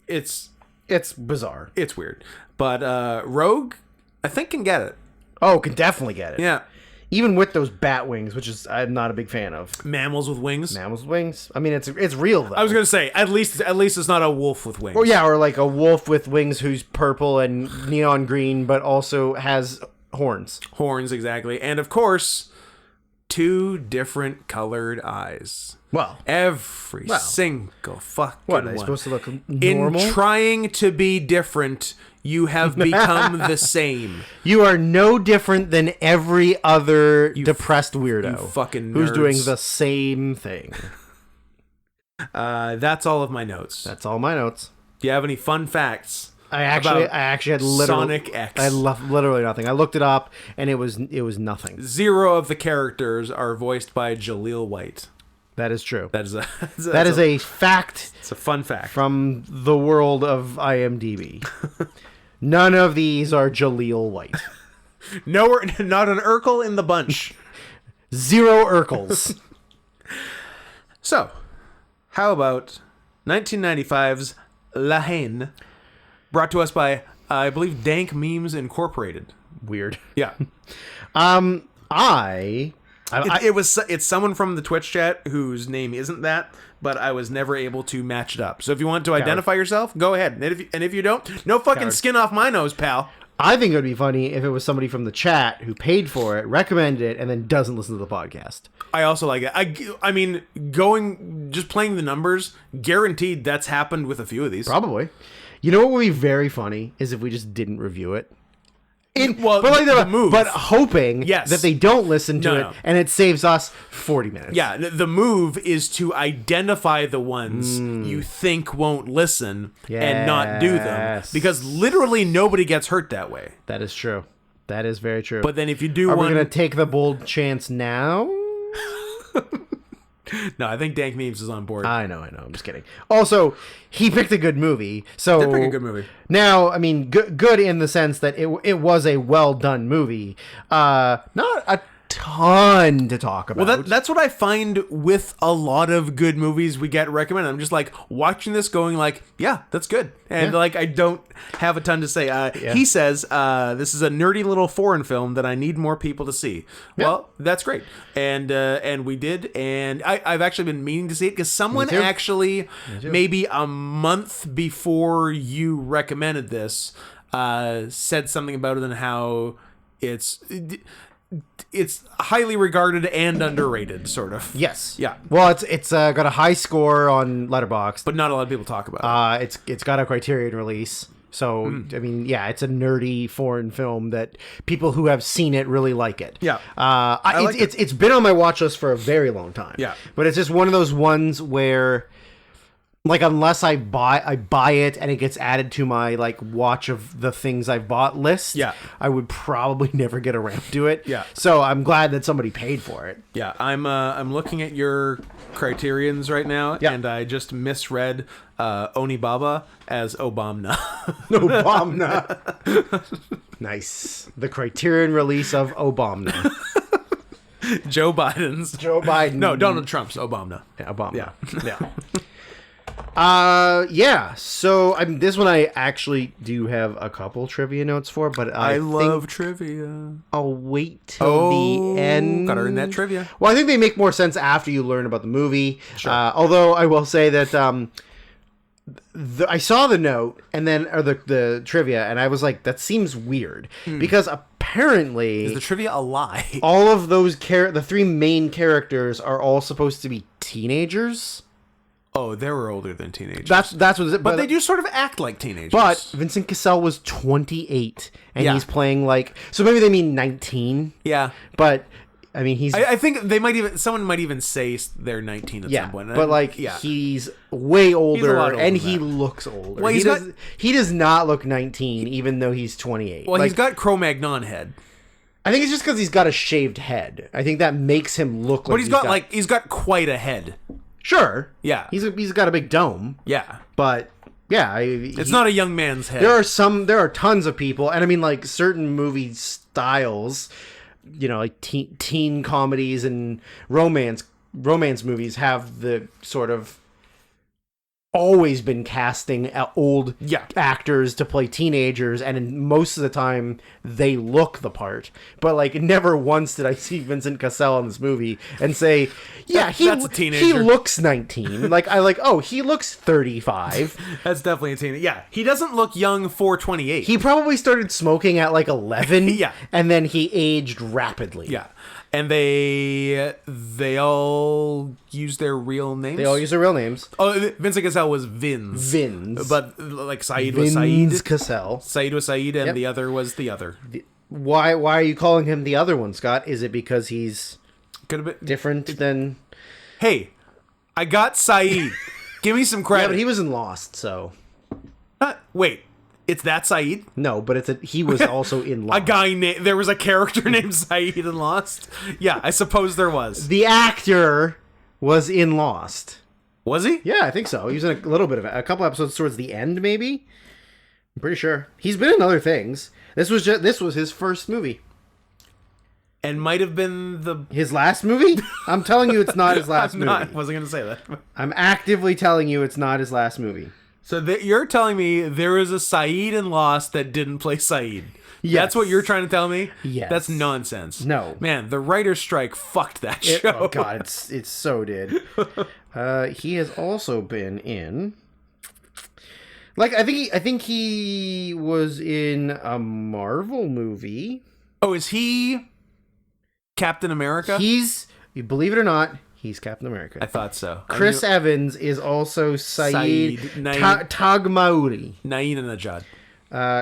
Speaker 2: It's
Speaker 3: bizarre.
Speaker 2: It's weird. But Rogue, I think, can get it.
Speaker 3: Oh, can definitely get it.
Speaker 2: Yeah.
Speaker 3: Even with those bat wings, which is I'm not a big fan of.
Speaker 2: Mammals with wings.
Speaker 3: I mean, it's real though.
Speaker 2: I was gonna say at least it's not a wolf with wings.
Speaker 3: Or like a wolf with wings who's purple and neon green, but also has horns.
Speaker 2: Horns, exactly, and of course, 2 different colored eyes.
Speaker 3: Well,
Speaker 2: every single fucking
Speaker 3: what,
Speaker 2: one.
Speaker 3: are they supposed to look normal?
Speaker 2: In trying to be different, you have become the same.
Speaker 3: You are no different than every other depressed weirdo.
Speaker 2: You fucking nerds.
Speaker 3: Who's doing the same thing.
Speaker 2: That's all of my notes.
Speaker 3: That's all my notes.
Speaker 2: Do you have any fun facts?
Speaker 3: I actually had
Speaker 2: Sonic X.
Speaker 3: I literally nothing. I looked it up and it was nothing.
Speaker 2: 0 of the characters are voiced by Jaleel White.
Speaker 3: That is true.
Speaker 2: That is
Speaker 3: That is a fact.
Speaker 2: It's a fun fact
Speaker 3: from the world of IMDb. None of these are Jaleel White.
Speaker 2: Nowhere, not an Urkel in the bunch.
Speaker 3: 0 Urkels.
Speaker 2: So, how about 1995's La Haine, brought to us by, I believe, Dank Memes Incorporated.
Speaker 3: Weird.
Speaker 2: Yeah. It's someone from the Twitch chat whose name isn't that, but I was never able to match it up. So if you want to identify yourself, go ahead. And if you don't, no fucking skin off my nose, pal.
Speaker 3: I think it would be funny if it was somebody from the chat who paid for it, recommended it, and then doesn't listen to the podcast.
Speaker 2: I also like it. I mean, just playing the numbers, guaranteed that's happened with a few of these.
Speaker 3: Probably. You know what would be very funny is if we just didn't review it.
Speaker 2: The move.
Speaker 3: But hoping that they don't listen to it, and it saves us 40 minutes.
Speaker 2: Yeah, the move is to identify the ones you think won't listen and not do them. Because literally nobody gets hurt that way.
Speaker 3: That is true. That is very true.
Speaker 2: But then if you do
Speaker 3: Are we going to take the bold chance now?
Speaker 2: No, I think Dank Memes is on board.
Speaker 3: I know. I'm just kidding. Also, he picked a good movie. So
Speaker 2: Did pick a good movie.
Speaker 3: Now, I mean, good in the sense that it was a well done movie. Not a ton to talk about.
Speaker 2: Well, that's what I find with a lot of good movies we get recommended. I'm just like watching this going like, yeah, that's good. And like, I don't have a ton to say. He says, this is a nerdy little foreign film that I need more people to see. Yeah. Well, that's great. And we did. And I've actually been meaning to see it because someone actually, maybe a month before you recommended this, said something about it and how it's highly regarded and underrated, sort of.
Speaker 3: Yes.
Speaker 2: Yeah.
Speaker 3: Well, it's got a high score on Letterboxd,
Speaker 2: but not a lot of people talk about
Speaker 3: it. It's got a Criterion release, so I mean, yeah, it's a nerdy foreign film that people who have seen it really like it.
Speaker 2: Yeah.
Speaker 3: It's been on my watch list for a very long time.
Speaker 2: Yeah.
Speaker 3: But it's just one of those ones where, like, unless I buy it and it gets added to my like watch of the things I've bought list, I would probably never get around to it.
Speaker 2: Yeah.
Speaker 3: So I'm glad that somebody paid for it.
Speaker 2: Yeah, I'm looking at your criterions right now, and I just misread Onibaba as Obama.
Speaker 3: Obama. Nice. The Criterion release of Obama.
Speaker 2: Joe Biden's.
Speaker 3: Joe Biden.
Speaker 2: No, Donald Trump's Obama.
Speaker 3: Yeah, Obama.
Speaker 2: Yeah.
Speaker 3: Yeah. So this one I actually do have a couple trivia notes for, but I
Speaker 2: love trivia.
Speaker 3: I'll wait till the end.
Speaker 2: Gotta earn that trivia.
Speaker 3: Well, I think they make more sense after you learn about the movie.
Speaker 2: Sure.
Speaker 3: Although I will say that I saw the note and then the trivia, and I was like, that seems weird because apparently
Speaker 2: is the trivia a lie?
Speaker 3: All of those the 3 main characters are all supposed to be teenagers.
Speaker 2: Oh, they were older than teenagers.
Speaker 3: That's what it is.
Speaker 2: But they do sort of act like teenagers.
Speaker 3: But Vincent Cassel was 28, and he's playing like... So maybe they mean 19.
Speaker 2: Yeah.
Speaker 3: But, I mean, he's...
Speaker 2: I think someone might even say they're 19 at some point.
Speaker 3: But, like, he's way older, and he
Speaker 2: than that.
Speaker 3: looks older.
Speaker 2: Well,
Speaker 3: he does not look 19, even though he's 28.
Speaker 2: Well, he's got Cro-Magnon head.
Speaker 3: I think it's just because he's got a shaved head. I think that makes him look like...
Speaker 2: But he's got quite a head.
Speaker 3: Sure.
Speaker 2: Yeah.
Speaker 3: He's got a big dome.
Speaker 2: Yeah.
Speaker 3: But yeah,
Speaker 2: it's not a young man's head.
Speaker 3: There are tons of people, and I mean, like, certain movie styles, you know, like teen comedies and romance movies have the sort of always been casting old actors to play teenagers, and most of the time they look the part. But like, never once did I see Vincent Cassel in this movie and say, that's a teenager. He looks 19. He looks 35.
Speaker 2: That's definitely a teenager. Yeah, he doesn't look young for 28.
Speaker 3: He probably started smoking at like 11.
Speaker 2: Yeah,
Speaker 3: and then he aged rapidly.
Speaker 2: Yeah. And they all use their real names?
Speaker 3: They all use their real names.
Speaker 2: Oh, Vincent Cassel was Vins. But, like, Saeed was Saeed.
Speaker 3: Vins Cassel.
Speaker 2: Saeed was Saeed, and the other was the other.
Speaker 3: Why are you calling him the other one, Scott? Is it because he's different than...
Speaker 2: Hey, I got Saeed. Give me some credit.
Speaker 3: Yeah, but he was in Lost, so...
Speaker 2: Wait. It's that Saeed?
Speaker 3: No, but he was also in Lost.
Speaker 2: There was a character named Saeed in Lost? Yeah, I suppose there was.
Speaker 3: The actor was in Lost.
Speaker 2: Was he?
Speaker 3: Yeah, I think so. He was in a little bit of it. A couple episodes towards the end, maybe. I'm pretty sure. He's been in other things. This was his first movie.
Speaker 2: And might have been
Speaker 3: his last movie? I'm telling you it's not his last movie.
Speaker 2: I wasn't going to say that.
Speaker 3: I'm actively telling you it's not his last movie.
Speaker 2: So you're telling me there is a Saeed in Lost that didn't play Saeed?
Speaker 3: Yes.
Speaker 2: That's what you're trying to tell me?
Speaker 3: Yes.
Speaker 2: That's nonsense.
Speaker 3: No.
Speaker 2: Man, the writer's strike fucked that show.
Speaker 3: Oh god, it so did. He has also been in, like, I think he was in a Marvel movie.
Speaker 2: Oh, is he Captain America?
Speaker 3: You believe it or not, he's Captain America.
Speaker 2: I thought so.
Speaker 3: Chris Evans is also Saeed Tagmaouri.
Speaker 2: Najad.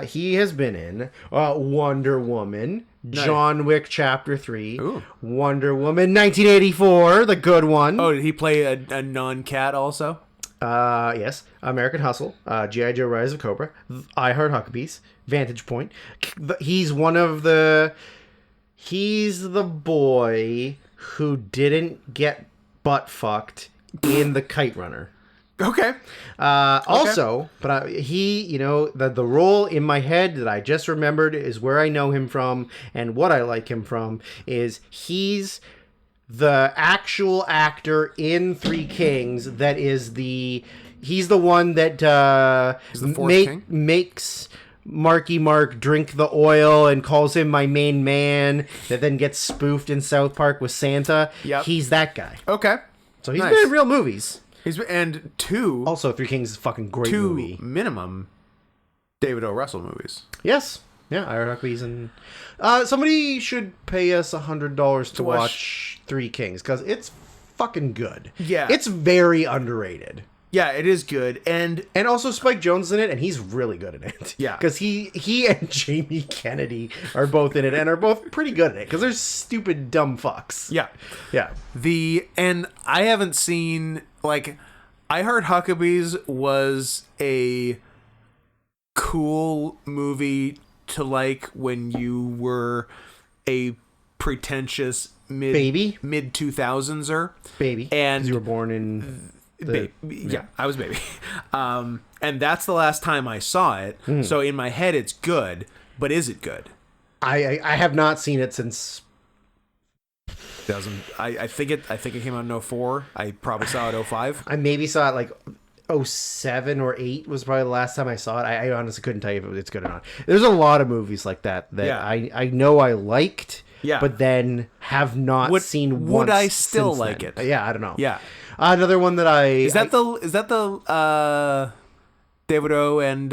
Speaker 3: He has been in Wonder Woman, John Wick Chapter 3,
Speaker 2: Ooh.
Speaker 3: Wonder Woman 1984, the good one.
Speaker 2: Oh, did he play a non-cat also?
Speaker 3: Yes. American Hustle, G.I. Joe Rise of Cobra, I Heart Huckabees, Vantage Point. He's the boy who didn't get butt fucked in The Kite Runner.
Speaker 2: Okay.
Speaker 3: Also, but the role in my head that I just remembered is where I know him from, and what I like him from is he's the actual actor in Three Kings that is he's the one that makes Marky Mark drink the oil and calls him my main man, that then gets spoofed in South Park with Santa.
Speaker 2: Yep.
Speaker 3: He's that guy.
Speaker 2: Okay.
Speaker 3: So he's been in real movies.
Speaker 2: And two...
Speaker 3: Also, Three Kings is a fucking great movie.
Speaker 2: Minimum David O. Russell movies.
Speaker 3: Yes. Yeah, I Heart Huckabees and... somebody should pay us $100 to watch Three Kings, because it's fucking good.
Speaker 2: Yeah.
Speaker 3: It's very underrated.
Speaker 2: Yeah, it is good. And
Speaker 3: also Spike Jonze is in it, and he's really good in it.
Speaker 2: Yeah.
Speaker 3: Because he and Jamie Kennedy are both in it, and are both pretty good at it, because they're stupid, dumb fucks.
Speaker 2: Yeah.
Speaker 3: Yeah.
Speaker 2: And I haven't seen... Like, I Heart Huckabees was a cool movie to like when you were a pretentious mid 2000s-er.
Speaker 3: Baby.
Speaker 2: And
Speaker 3: you were born in...
Speaker 2: Yeah, I was baby. And that's the last time I saw it. So in my head, it's good. But is it good?
Speaker 3: I have not seen it since...
Speaker 2: I think it came out in 2004. I probably saw it 2005.
Speaker 3: I maybe saw it like 2007 or 2008 was probably the last time I saw it. I honestly couldn't tell you if it's good or not. There's a lot of movies like that I know I liked, but then have not seen once.
Speaker 2: Would I still like
Speaker 3: then.
Speaker 2: it?
Speaker 3: Yeah, I don't know.
Speaker 2: Yeah.
Speaker 3: Another one that
Speaker 2: is that the David O and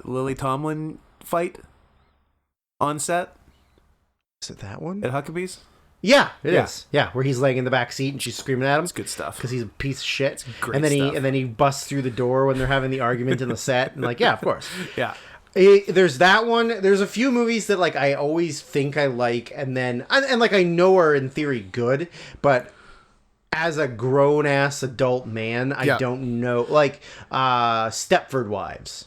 Speaker 2: Lily Tomlin fight on set?
Speaker 3: Is it that one
Speaker 2: at Huckabees?
Speaker 3: Yeah, it is. Yeah, where he's laying in the back seat and she's screaming at him.
Speaker 2: It's good stuff.
Speaker 3: Because he's a piece of shit.
Speaker 2: Great
Speaker 3: stuff. And then he busts through the door when they're having the argument in the set. And yeah, of course.
Speaker 2: Yeah.
Speaker 3: There's that one. There's a few movies that I always think I like, and then I know are in theory good, but as a grown ass adult man, I don't know. Stepford Wives.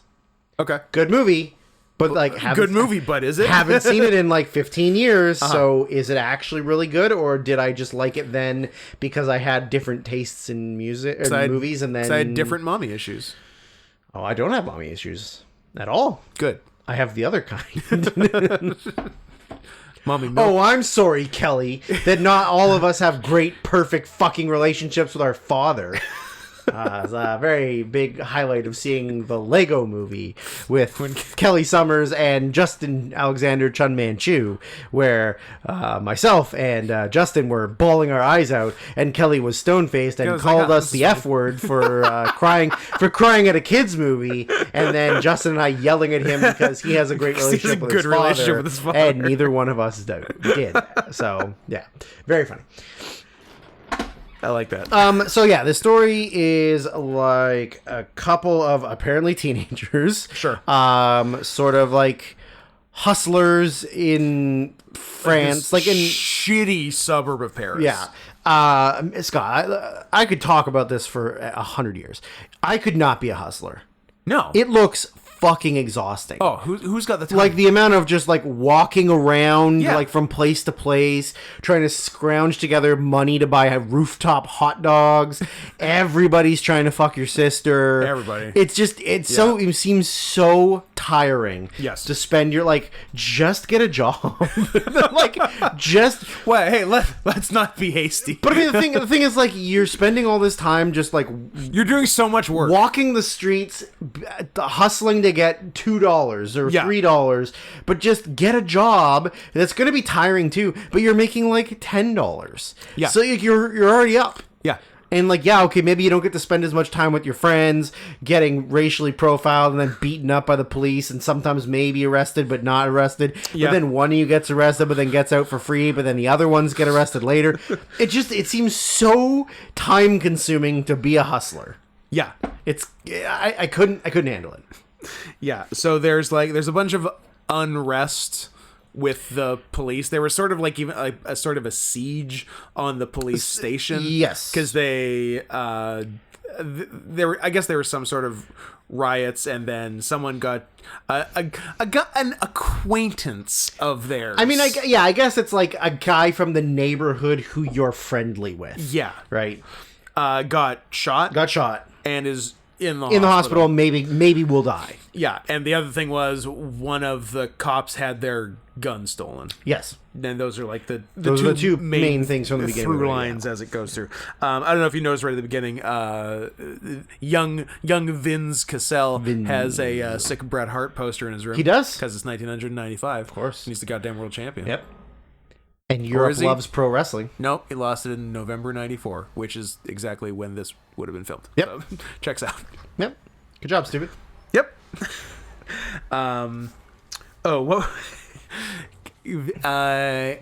Speaker 2: Okay.
Speaker 3: Good movie. But
Speaker 2: good movie, but is it?
Speaker 3: Haven't seen it in 15 years. So is it actually really good, or did I just like it then because I had different tastes in music or movies, and then
Speaker 2: I had different mommy issues?
Speaker 3: Oh, I don't have mommy issues at all.
Speaker 2: Good.
Speaker 3: I have the other kind.
Speaker 2: Mommy. No.
Speaker 3: Oh, I'm sorry, Kelly, that not all of us have great, perfect fucking relationships with our father. It's a very big highlight of seeing the Lego Movie with Kelly Summers and Justin Alexander Chun Manchu, where myself and Justin were bawling our eyes out, and Kelly was stone-faced and called us the F word for crying at a kids movie, and then Justin and I yelling at him because he has a great relationship with his father, and neither one of us did. So yeah, very funny.
Speaker 2: I like that.
Speaker 3: The story is like a couple of apparently teenagers.
Speaker 2: Sure.
Speaker 3: Sort of like hustlers in France, like in
Speaker 2: shitty suburb of Paris.
Speaker 3: Yeah. Scott, I could talk about this for 100 years. I could not be a hustler.
Speaker 2: No.
Speaker 3: It looks fucking exhausting.
Speaker 2: Oh, who's got the time?
Speaker 3: Like the amount of just like walking around,
Speaker 2: Yeah.
Speaker 3: like from place to place, trying to scrounge together money to buy rooftop hot dogs. Everybody's trying to fuck your sister.
Speaker 2: Everybody.
Speaker 3: It seems so tiring.
Speaker 2: Yes.
Speaker 3: To spend your just get a job. Like just.
Speaker 2: Well, hey, let's not be hasty.
Speaker 3: But I mean, the thing is, like, you're spending all this time just like
Speaker 2: you're doing so much work,
Speaker 3: walking the streets, hustling to get $2 or $3, but just get a job. That's going to be tiring too. But you're making like $10.
Speaker 2: Yeah.
Speaker 3: So you're already up.
Speaker 2: Yeah.
Speaker 3: And like, yeah, okay, maybe you don't get to spend as much time with your friends, getting racially profiled and then beaten up by the police, and sometimes maybe arrested but not arrested.
Speaker 2: Yeah.
Speaker 3: But then one of you gets arrested but then gets out for free, but then the other ones get arrested later. It seems so time consuming to be a hustler.
Speaker 2: Yeah.
Speaker 3: I couldn't handle it.
Speaker 2: Yeah. So there's a bunch of unrest with the police. There was sort of like even a sort of a siege on the police station.
Speaker 3: Yes,
Speaker 2: because there I guess there were some sort of riots, and then someone got an acquaintance of theirs.
Speaker 3: I mean, I guess it's like a guy from the neighborhood who you're friendly with.
Speaker 2: Yeah.
Speaker 3: Right.
Speaker 2: Got shot and is in the
Speaker 3: hospital. Maybe will die.
Speaker 2: Yeah, and the other thing was one of the cops had their gun stolen.
Speaker 3: Yes.
Speaker 2: And those are like the
Speaker 3: two main things from the beginning.
Speaker 2: Through lines as it goes through. I don't know if you noticed right at the beginning, young Vince Cassell has a sick Bret Hart poster in his room.
Speaker 3: He does?
Speaker 2: Because it's 1995.
Speaker 3: Of course.
Speaker 2: He's the goddamn world champion.
Speaker 3: Yep. And Europe loves pro wrestling.
Speaker 2: Nope, he lost it in November 94, which is exactly when this would have been filmed.
Speaker 3: Yep.
Speaker 2: So, checks out.
Speaker 3: Yep. Good job, stupid.
Speaker 2: Yep. What? I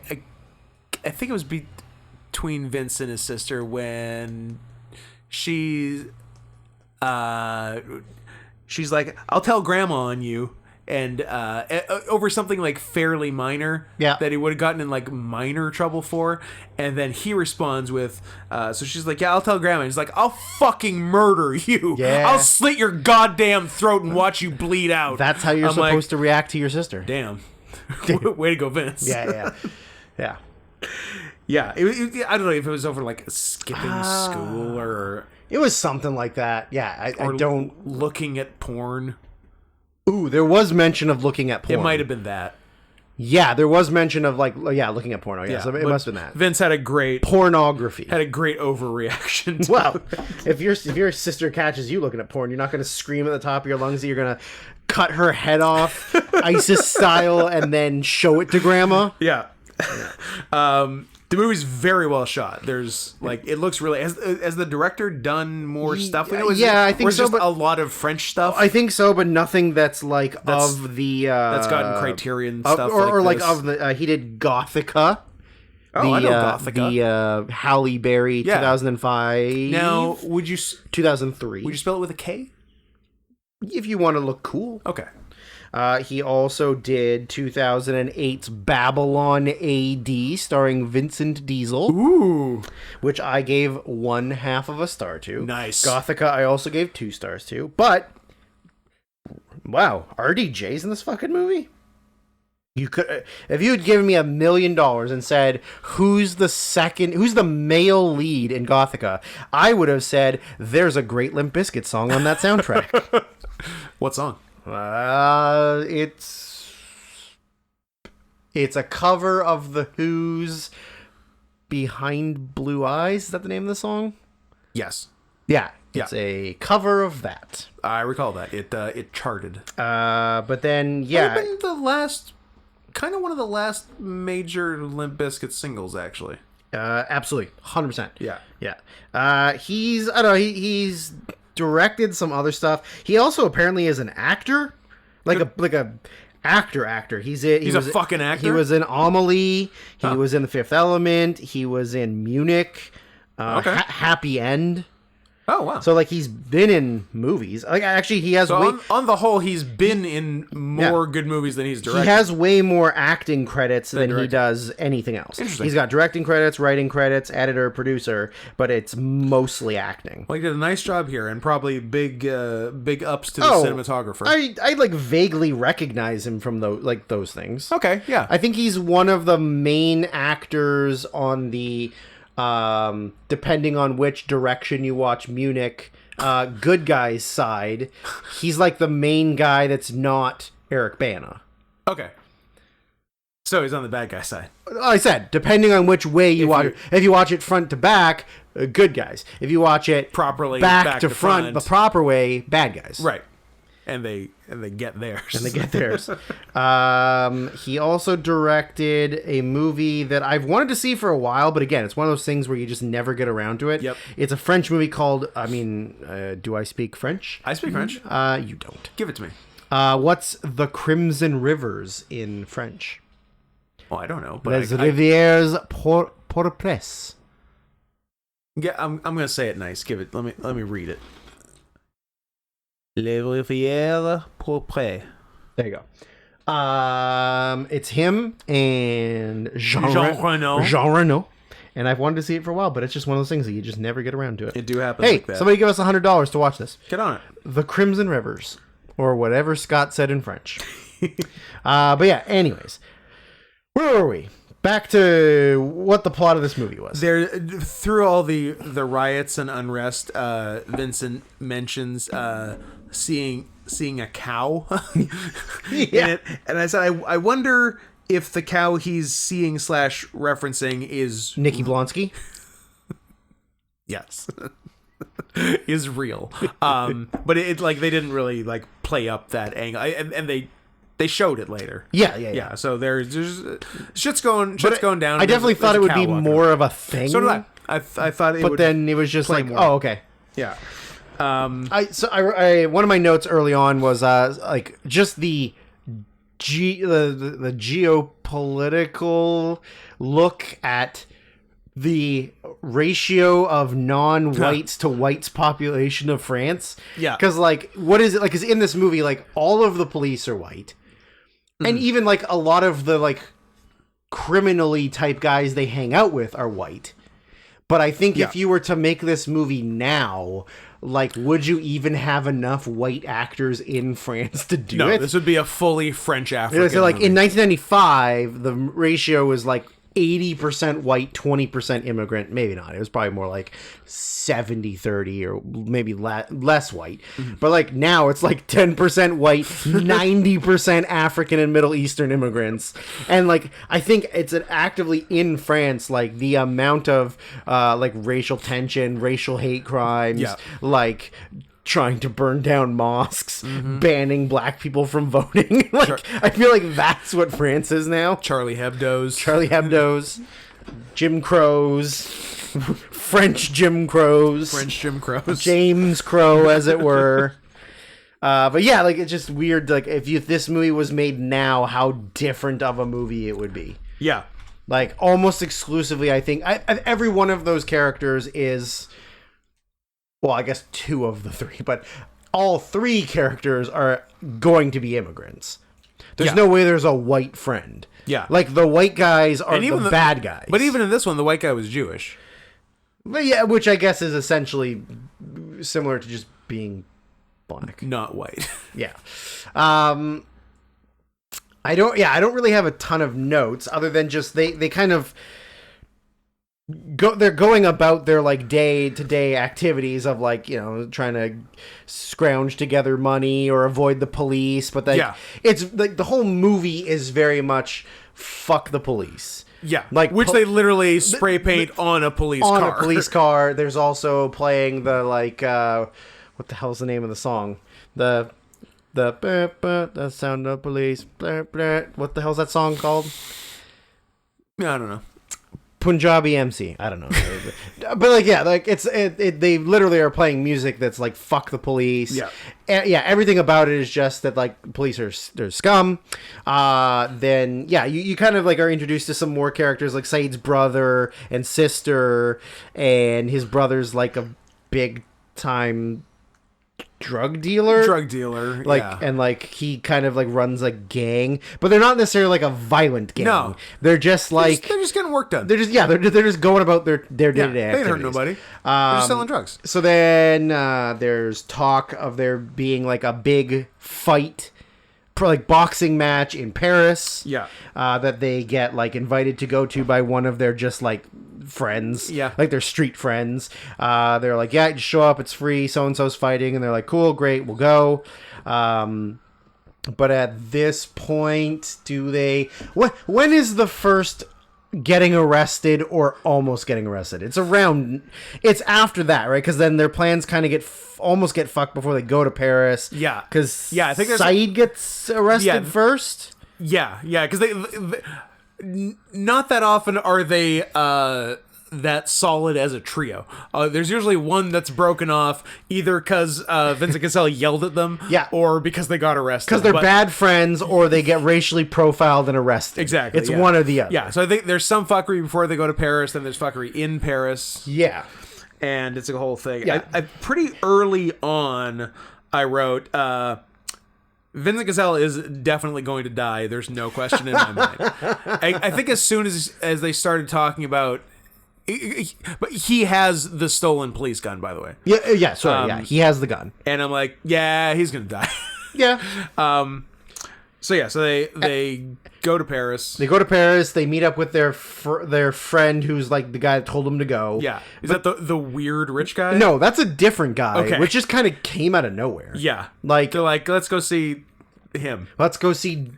Speaker 2: think it was between Vince and his sister when she's like, I'll tell grandma on you, and over something like fairly minor that he would have gotten in like minor trouble for, and then he responds with so she's like, yeah, I'll tell grandma. He's like, I'll fucking murder you. I'll slit your goddamn throat and watch you bleed out.
Speaker 3: That's how you're supposed to react to your sister.
Speaker 2: Damn. Way to go, Vince.
Speaker 3: Yeah.
Speaker 2: I don't know if it was over like skipping school or
Speaker 3: it was something like that. Yeah, I don't
Speaker 2: looking at porn.
Speaker 3: Ooh, there was mention of looking at porn.
Speaker 2: It might have been that.
Speaker 3: Yeah, there was mention of looking at porno. Yeah, so it must have been that.
Speaker 2: Vince had a great
Speaker 3: pornography.
Speaker 2: Had a great overreaction.
Speaker 3: Well, if your sister catches you looking at porn, you're not going to scream at the top of your lungs that you're going to cut her head off, ISIS style, and then show it to grandma.
Speaker 2: Yeah. The movie's very well shot. There's it looks really has the director done more stuff?
Speaker 3: I think so.
Speaker 2: Just
Speaker 3: but
Speaker 2: a lot of French stuff.
Speaker 3: I think so, but nothing that's that's
Speaker 2: gotten Criterion stuff,
Speaker 3: he did Gothica.
Speaker 2: I know Gothica.
Speaker 3: The Halle Berry 2005.
Speaker 2: Now,
Speaker 3: 2003.
Speaker 2: Would you spell it with a K?
Speaker 3: If you want to look cool.
Speaker 2: Okay.
Speaker 3: He also did 2008's Babylon AD, starring Vincent Diesel.
Speaker 2: Ooh.
Speaker 3: Which I gave 1/2 of a star to.
Speaker 2: Nice.
Speaker 3: Gothica I also gave 2 stars to. But, wow, RDJ's in this fucking movie? You could, if you had given me $1 million and said, who's the male lead in Gothica, I would have said, there's a great Limp Bizkit song on that soundtrack.
Speaker 2: What song?
Speaker 3: It's a cover of The Who's Behind Blue Eyes. Is that the name of the song?
Speaker 2: Yes.
Speaker 3: Yeah. It's a cover of that.
Speaker 2: I recall that. It charted.
Speaker 3: But then, yeah.
Speaker 2: Might have been one of the last major Limp Bizkit singles, actually.
Speaker 3: Absolutely. 100%.
Speaker 2: Yeah.
Speaker 3: Yeah. He's directed some other stuff. He also apparently is an actor, like a actor. He's
Speaker 2: a fucking actor.
Speaker 3: He was in Amelie. He was in The Fifth Element. He was in Munich.
Speaker 2: Okay.
Speaker 3: Happy End.
Speaker 2: Oh, wow.
Speaker 3: So like he's been in movies. Like actually he has
Speaker 2: on the whole, he's been in more good movies than he's directed.
Speaker 3: He has way more acting credits than he does anything else.
Speaker 2: Interesting.
Speaker 3: He's got directing credits, writing credits, editor, producer, but it's mostly acting.
Speaker 2: Well, he did a nice job here, and probably big ups to the cinematographer.
Speaker 3: I like vaguely recognize him from those things.
Speaker 2: Okay, yeah.
Speaker 3: I think he's one of the main actors on the depending on which direction you watch Munich, good guy's side. He's like the main guy that's not Eric Bana.
Speaker 2: Okay. So he's on the bad guy side.
Speaker 3: I said, depending on which way you watch it. If you watch it front to back, good guys. If you watch it
Speaker 2: properly
Speaker 3: back to front, the proper way, bad guys.
Speaker 2: Right. And they get theirs.
Speaker 3: And they get theirs. He also directed a movie that I've wanted to see for a while, but again, it's one of those things where you just never get around to it.
Speaker 2: Yep.
Speaker 3: It's a French movie called, do I speak French?
Speaker 2: I speak French.
Speaker 3: You don't.
Speaker 2: Give it to me.
Speaker 3: What's The Crimson Rivers in French?
Speaker 2: Oh, I don't know. But
Speaker 3: Les Rivières Pourpres.
Speaker 2: Yeah, I'm gonna say it nice. Give it. Let me read it.
Speaker 1: Les Rivières Pourpres.
Speaker 3: There you go. It's him and Jean Reno. And I've wanted to see it for a while, but it's just one of those things that you just never get around to it.
Speaker 2: It do happen.
Speaker 3: Hey,
Speaker 2: like that.
Speaker 3: somebody give us $100 to watch this.
Speaker 2: Get on it.
Speaker 3: The Crimson Rivers, or whatever Scott said in French. But yeah, anyways. Where were we? Back to what the plot of this movie was.
Speaker 2: There, through all the riots and unrest, Vincent mentions seeing a cow in it, and I said, I wonder if the cow he's seeing / referencing is
Speaker 3: Nikki Blonsky.
Speaker 2: Yes. Is real. But it like they didn't really like play up that angle, and they showed it later.
Speaker 3: Yeah.
Speaker 2: So there's shit's going down.
Speaker 3: I definitely thought it would be more of a thing.
Speaker 2: So did I. I thought it would.
Speaker 3: But then it was just like,
Speaker 2: more.
Speaker 3: oh, okay.
Speaker 2: Yeah.
Speaker 3: I one of my notes early on was like just the geopolitical look at the ratio of non-whites to whites population of France.
Speaker 2: Yeah.
Speaker 3: Because like, what is it like? Because in this movie, like all of the police are white, and even like a lot of the like criminally type guys they hang out with are white. But I think if you were to make this movie now, like, would you even have enough white actors in France to do it?
Speaker 2: No, this would be a fully French African.
Speaker 3: So, like,
Speaker 2: movie.
Speaker 3: in 1995, the ratio was like 80% white, 20% immigrant. Maybe not. It was probably more like 70-30 or maybe less white. But like now it's like 10% white, 90% African and Middle Eastern immigrants. And like, I think it's actively in France, like the amount of like racial tension, racial hate crimes, like trying to burn down mosques, banning black people from voting. Like, I feel like that's what France is now.
Speaker 2: Charlie Hebdo's,
Speaker 3: Jim Crows, French Jim Crows, James Crow, as it were. But yeah, like, it's just weird. Like, if this movie was made now, how different of a movie it would be.
Speaker 2: Yeah,
Speaker 3: like almost exclusively, I think every one of those characters is. Well, I guess 2 of the 3, but all 3 characters are going to be immigrants. There's no way there's a white friend.
Speaker 2: Yeah.
Speaker 3: Like, the white guys are the bad guys.
Speaker 2: But even in this one, the white guy was Jewish.
Speaker 3: But yeah, which I guess is essentially similar to just being black.
Speaker 2: Not white.
Speaker 3: Yeah. I don't really have a ton of notes other than just they kind of... they're going about their like day-to-day activities of like, you know, trying to scrounge together money or avoid the police, but it's like the whole movie is very much fuck the police.
Speaker 2: Yeah,
Speaker 3: like
Speaker 2: which they literally spray paint on a police car.
Speaker 3: On a police car. There's also playing the like what the hell's the name of the song? The sound of police. What the hell's that song called?
Speaker 2: I don't know.
Speaker 3: Punjabi MC. I don't know. But like, yeah, like they literally are playing music that's like fuck the police.
Speaker 2: Yeah.
Speaker 3: Everything about it is just that like police they're scum. Then you kind of like are introduced to some more characters like Said's brother and sister, and his brother's like a big time drug dealer. Like,
Speaker 2: yeah.
Speaker 3: and like he kind of like runs a gang, but they're not necessarily like a violent gang.
Speaker 2: No.
Speaker 3: They're just like
Speaker 2: they're just getting work done.
Speaker 3: they're just going about their day-to-day
Speaker 2: They
Speaker 3: activities.
Speaker 2: ain't hurt nobody. They're just selling drugs.
Speaker 3: So then there's talk of there being like a big fight, like boxing match in Paris.
Speaker 2: Yeah.
Speaker 3: That they get like invited to go to by one of their just like friends.
Speaker 2: Yeah.
Speaker 3: Like their street friends. They're like, yeah, just show up, it's free, so and so's fighting, and they're like, cool, great, we'll go. But at this point, do they when is the first getting arrested or almost getting arrested? It's after that, right? Because then their plans kind of almost get fucked before they go to Paris.
Speaker 2: Yeah.
Speaker 3: Because
Speaker 2: I think
Speaker 3: Saeed gets arrested first.
Speaker 2: Yeah, because they not that often are they that solid as a trio. There's usually one that's broken off either because Vincent Cassell yelled at them, or because they got arrested.
Speaker 3: Because they're bad friends, or they get racially profiled and arrested.
Speaker 2: Exactly,
Speaker 3: it's one or the other.
Speaker 2: Yeah, so I think there's some fuckery before they go to Paris, then there's fuckery in Paris.
Speaker 3: Yeah,
Speaker 2: and it's a whole thing.
Speaker 3: Yeah.
Speaker 2: I pretty early on, I wrote. Vincent Cassell is definitely going to die. There's no question in my mind. I think as soon as they started talking about, but he has the stolen police gun, by the way.
Speaker 3: Yeah. Sorry, he has the gun,
Speaker 2: and I'm like, yeah, he's gonna die.
Speaker 3: Yeah.
Speaker 2: So they go to Paris.
Speaker 3: They go to Paris. They meet up with their friend, who's like the guy that told them to go.
Speaker 2: Yeah, that the weird rich guy?
Speaker 3: No, that's a different guy.
Speaker 2: Okay.
Speaker 3: Which just kind of came out of nowhere.
Speaker 2: Yeah,
Speaker 3: like
Speaker 2: they're like, let's go see him.
Speaker 3: Let's go see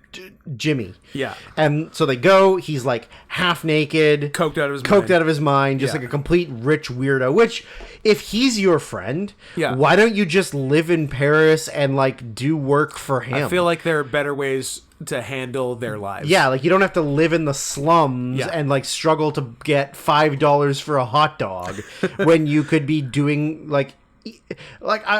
Speaker 3: Jimmy.
Speaker 2: Yeah,
Speaker 3: and so they go. He's like half naked,
Speaker 2: coked out of his mind,
Speaker 3: just like a complete rich weirdo. Which, if he's your friend, why don't you just live in Paris and like do work for him?
Speaker 2: I feel like there are better ways to handle their lives.
Speaker 3: Yeah, like you don't have to live in the slums and like struggle to get $5 for a hot dog when you could be doing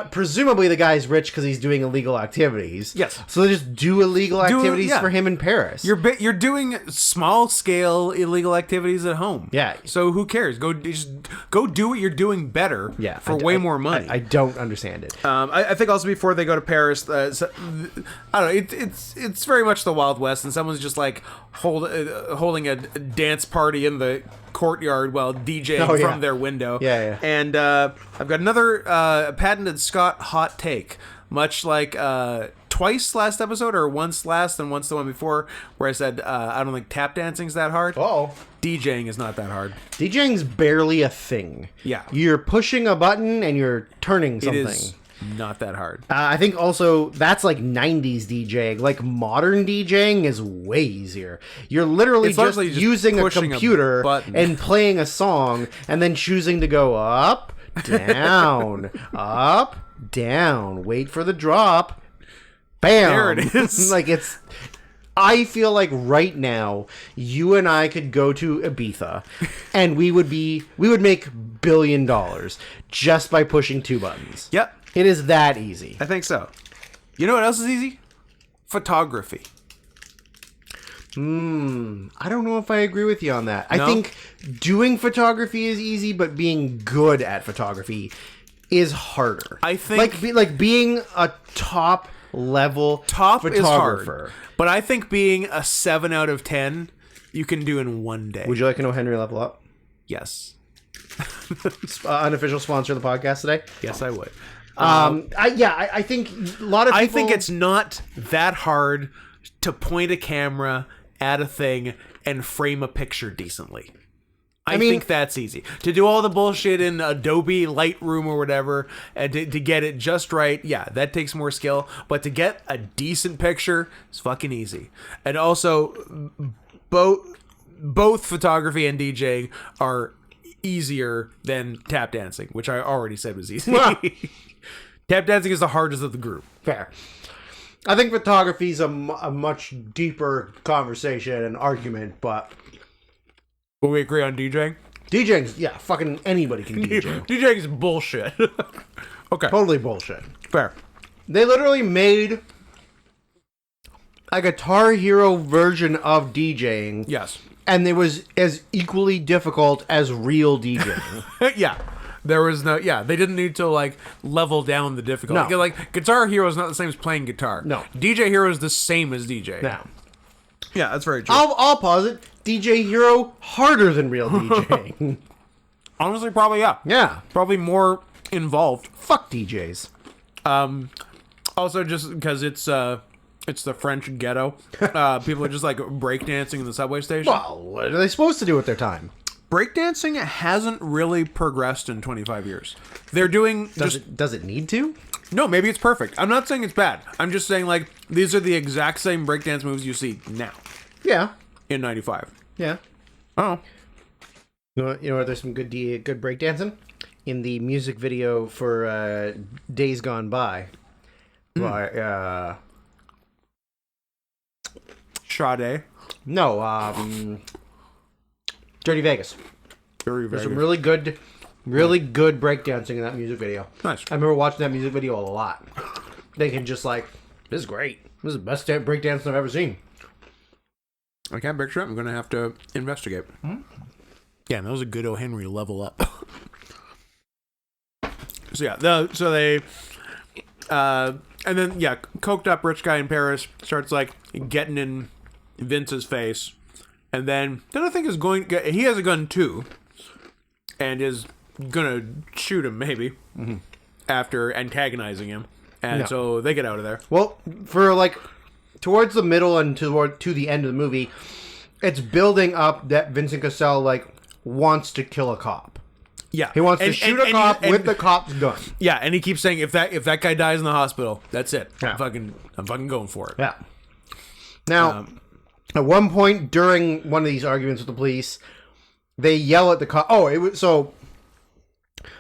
Speaker 3: presumably the guy's rich because he's doing illegal activities.
Speaker 2: Yes.
Speaker 3: So they just do illegal activities for him in Paris.
Speaker 2: You're doing small scale illegal activities at home.
Speaker 3: Yeah.
Speaker 2: So who cares? Go do what you're doing better.
Speaker 3: Yeah.
Speaker 2: For way more money.
Speaker 3: I don't understand it.
Speaker 2: I think also before they go to Paris, I don't know. It's very much the Wild West, and someone's just like holding a dance party in the courtyard while DJing from their window.
Speaker 3: Yeah.
Speaker 2: And I've got another patented Scott hot take, much like twice last episode, or once last and once the one before, where I said I don't think tap dancing's that hard. DJing is not that hard.
Speaker 3: DJing's barely a thing.
Speaker 2: Yeah.
Speaker 3: You're pushing a button and you're turning something.
Speaker 2: It is not that hard.
Speaker 3: I think also that's like 90s DJing. Like modern DJing is way easier. You're literally just using a computer and playing a song and then choosing to go up, down, up, down, wait for the drop, bam.
Speaker 2: There it is.
Speaker 3: I feel like right now you and I could go to Ibiza and we would make $1 billion just by pushing two buttons.
Speaker 2: Yep.
Speaker 3: It is that easy.
Speaker 2: I think so. You know what else is easy? Photography.
Speaker 3: I don't know if I agree with you on that. No? I think doing photography is easy, but being good at photography is harder.
Speaker 2: I think
Speaker 3: like being a top photographer
Speaker 2: is hard, but I think being a 7 out of 10 you can do in one day.
Speaker 3: Would you like to know Henry Level Up?
Speaker 2: Yes.
Speaker 3: Unofficial sponsor of the podcast today?
Speaker 2: Yes, I would.
Speaker 3: I think a lot of people...
Speaker 2: I think it's not that hard to point a camera at a thing and frame a picture decently. I think that's easy. To do all the bullshit in Adobe Lightroom or whatever, and to get it just right, that takes more skill. But to get a decent picture is fucking easy. And also, both photography and DJing are easier than tap dancing, which I already said was easy. Tap dancing is the hardest of the group.
Speaker 3: Fair. I think photography is a much deeper conversation and argument, but...
Speaker 2: Will we agree on DJing?
Speaker 3: DJing's, fucking anybody can DJ.
Speaker 2: DJing is bullshit. Okay.
Speaker 3: Totally bullshit.
Speaker 2: Fair.
Speaker 3: They literally made a Guitar Hero version of DJing.
Speaker 2: Yes.
Speaker 3: And it was as equally difficult as real DJing.
Speaker 2: Yeah. There was no, they didn't need to like level down the difficulty.
Speaker 3: No.
Speaker 2: Like Guitar Hero is not the same as playing guitar.
Speaker 3: No.
Speaker 2: DJ Hero is the same as DJ.
Speaker 3: Now,
Speaker 2: Yeah, that's very true.
Speaker 3: I'll pause it. DJ Hero harder than real DJing.
Speaker 2: Honestly, probably
Speaker 3: Yeah.
Speaker 2: probably more involved.
Speaker 3: Fuck DJs.
Speaker 2: Also, just because it's the French ghetto, people are just like breakdancing in the subway station.
Speaker 3: Well, what are they supposed to do with their time?
Speaker 2: Breakdancing hasn't really progressed in 25 years. They're doing
Speaker 3: Does it need to?
Speaker 2: No, maybe it's perfect. I'm not saying it's bad. I'm just saying like these are the exact same breakdance moves you see now
Speaker 3: Yeah.
Speaker 2: in 95.
Speaker 3: Yeah.
Speaker 2: Oh.
Speaker 3: You know what? There's some good breakdancing in the music video for Days Gone By. By
Speaker 2: Sade.
Speaker 3: no, Dirty Vegas.
Speaker 2: Very,
Speaker 3: There's
Speaker 2: very
Speaker 3: some really good breakdancing in that music video.
Speaker 2: Nice.
Speaker 3: I remember watching that music video a lot. Thinking just like, this is great. This is the best breakdancing I've ever seen.
Speaker 2: I can't picture it. I'm going to have to investigate. Yeah, and that was a good O. Henry level up. So yeah, they, and then yeah, coked up rich guy in Paris starts like getting in Vince's face, and then I think he has a gun too, and is gonna shoot him maybe after antagonizing him, and so they get out of there.
Speaker 3: Well, for like towards the middle and to the end of the movie, it's building up that Vincent Cassel like wants to kill a cop.
Speaker 2: Yeah,
Speaker 3: He wants to shoot a cop with the cop's gun.
Speaker 2: Yeah, and he keeps saying if that guy dies in the hospital, that's it.
Speaker 3: Yeah.
Speaker 2: I'm fucking going for it.
Speaker 3: Yeah. Now, at one point during one of these arguments with the police, they yell at the cop.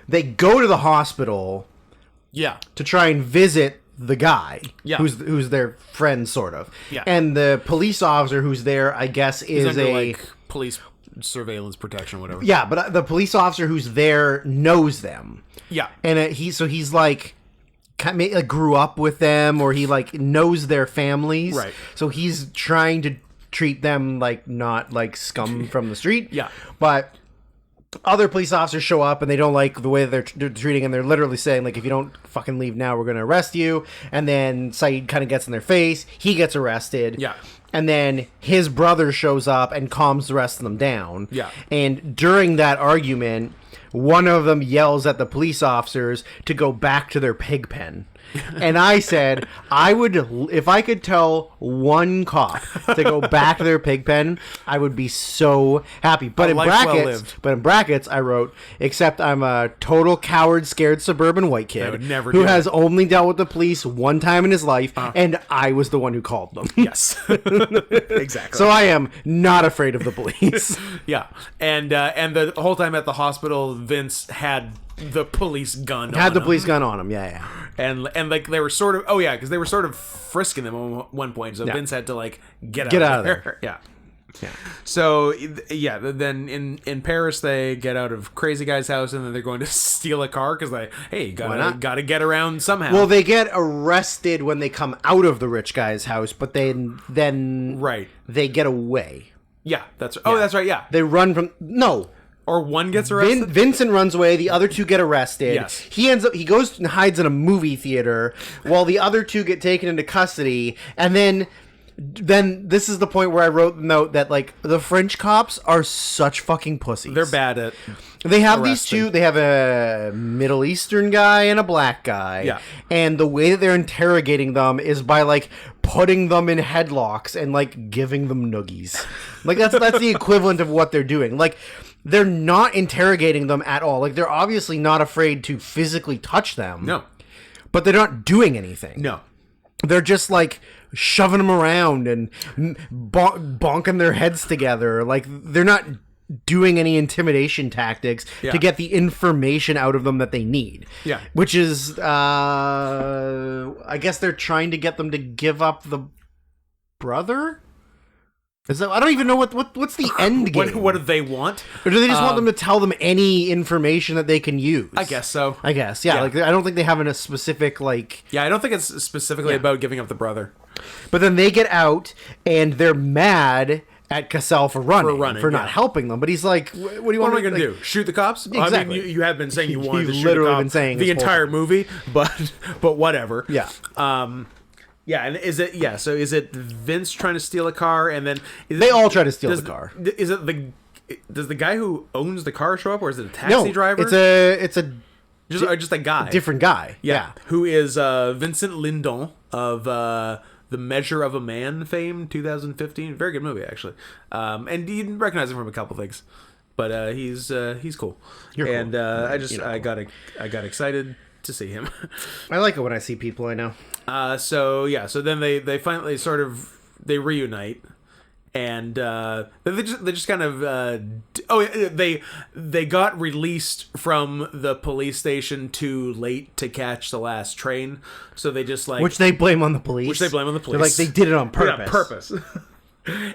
Speaker 3: They go to the hospital.
Speaker 2: Yeah.
Speaker 3: To try and visit the guy.
Speaker 2: Yeah.
Speaker 3: Who's their friend, sort of.
Speaker 2: Yeah.
Speaker 3: And the police officer who's there, I guess, is
Speaker 2: under, like police surveillance protection, whatever.
Speaker 3: Yeah, but the police officer who's there knows them.
Speaker 2: Yeah.
Speaker 3: And he's like grew up with them, or he like knows their families.
Speaker 2: Right.
Speaker 3: So he's trying to treat them like not like scum from the street.
Speaker 2: Yeah.
Speaker 3: But other police officers show up and they don't like the way they're treating him. They're literally saying like, if you don't fucking leave now, we're going to arrest you. And then Saeed kind of gets in their face. He gets arrested.
Speaker 2: Yeah.
Speaker 3: And then his brother shows up and calms the rest of them down.
Speaker 2: Yeah.
Speaker 3: And during that argument, one of them yells at the police officers to go back to their pig pen. And I said, if I could tell one cop to go back to their pig pen, I would be so happy. But in brackets, I wrote, except I'm a total coward, scared suburban white kid
Speaker 2: would never
Speaker 3: who
Speaker 2: do
Speaker 3: has only dealt with the police one time in his life, and I was the one who called them.
Speaker 2: Yes. Exactly.
Speaker 3: So I am not afraid of the police.
Speaker 2: Yeah. And the whole time at the hospital, Vince had the police gun
Speaker 3: police gun on him, yeah.
Speaker 2: And like they were sort of because they were sort of frisking them at one point, so Vince had to like get out of there. Yeah. So then in Paris they get out of Crazy Guy's house and then they're going to steal a car because gotta get around somehow.
Speaker 3: Well, they get arrested when they come out of the rich guy's house, but then they get away.
Speaker 2: Yeah, that's right. Oh, that's right. Yeah,
Speaker 3: they run from
Speaker 2: Or one gets arrested?
Speaker 3: Vincent runs away. The other two get arrested.
Speaker 2: Yes.
Speaker 3: He goes and hides in a movie theater while the other two get taken into custody. And then this is the point where I wrote the note that like the French cops are such fucking pussies.
Speaker 2: They're bad at
Speaker 3: They have these two. They have a Middle Eastern guy and a black guy.
Speaker 2: Yeah.
Speaker 3: And the way that they're interrogating them is by like putting them in headlocks and like giving them noogies. Like that's the equivalent of what they're doing. Like they're not interrogating them at all. Like they're obviously not afraid to physically touch them.
Speaker 2: No.
Speaker 3: But they're not doing anything.
Speaker 2: No.
Speaker 3: They're just like shoving them around and bonking their heads together. Like they're not doing any intimidation tactics to get the information out of them that they need.
Speaker 2: Yeah.
Speaker 3: Which is, I guess they're trying to get them to give up the brother? I don't even know what's the end game.
Speaker 2: What do they want?
Speaker 3: Or do they just want them to tell them any information that they can use?
Speaker 2: I guess so.
Speaker 3: Yeah. Like I don't think they have a specific like.
Speaker 2: Yeah, I don't think it's specifically about giving up the brother.
Speaker 3: But then they get out and they're mad at Cassell for running, for not
Speaker 2: yeah.
Speaker 3: helping them. But he's like, what do you
Speaker 2: What
Speaker 3: want
Speaker 2: am I going to do? Shoot the cops?
Speaker 3: Exactly.
Speaker 2: I mean, you have been saying you wanted to
Speaker 3: You've
Speaker 2: shoot
Speaker 3: literally
Speaker 2: the
Speaker 3: been
Speaker 2: cops
Speaker 3: saying
Speaker 2: the
Speaker 3: this whole
Speaker 2: entire
Speaker 3: time.
Speaker 2: movie, but whatever.
Speaker 3: Yeah.
Speaker 2: Yeah, and so is it Vince trying to steal a car, and then...
Speaker 3: They all try to steal the car.
Speaker 2: Does the guy who owns the car show up, or is it a taxi driver?
Speaker 3: It's a
Speaker 2: just a guy.
Speaker 3: different guy. Yeah.
Speaker 2: Who is Vincent Lindon of The Measure of a Man fame, 2015. Very good movie, actually. And you can recognize him from a couple things. But he's cool.
Speaker 3: You're cool.
Speaker 2: And I got excited to see him.
Speaker 3: I like it when I see people I know.
Speaker 2: So then they finally they reunite. And they just kind of they got released from the police station too late to catch the last train, so they just
Speaker 3: which they blame on the police.
Speaker 2: They're like,
Speaker 3: they did it on purpose.
Speaker 2: Yeah, purpose.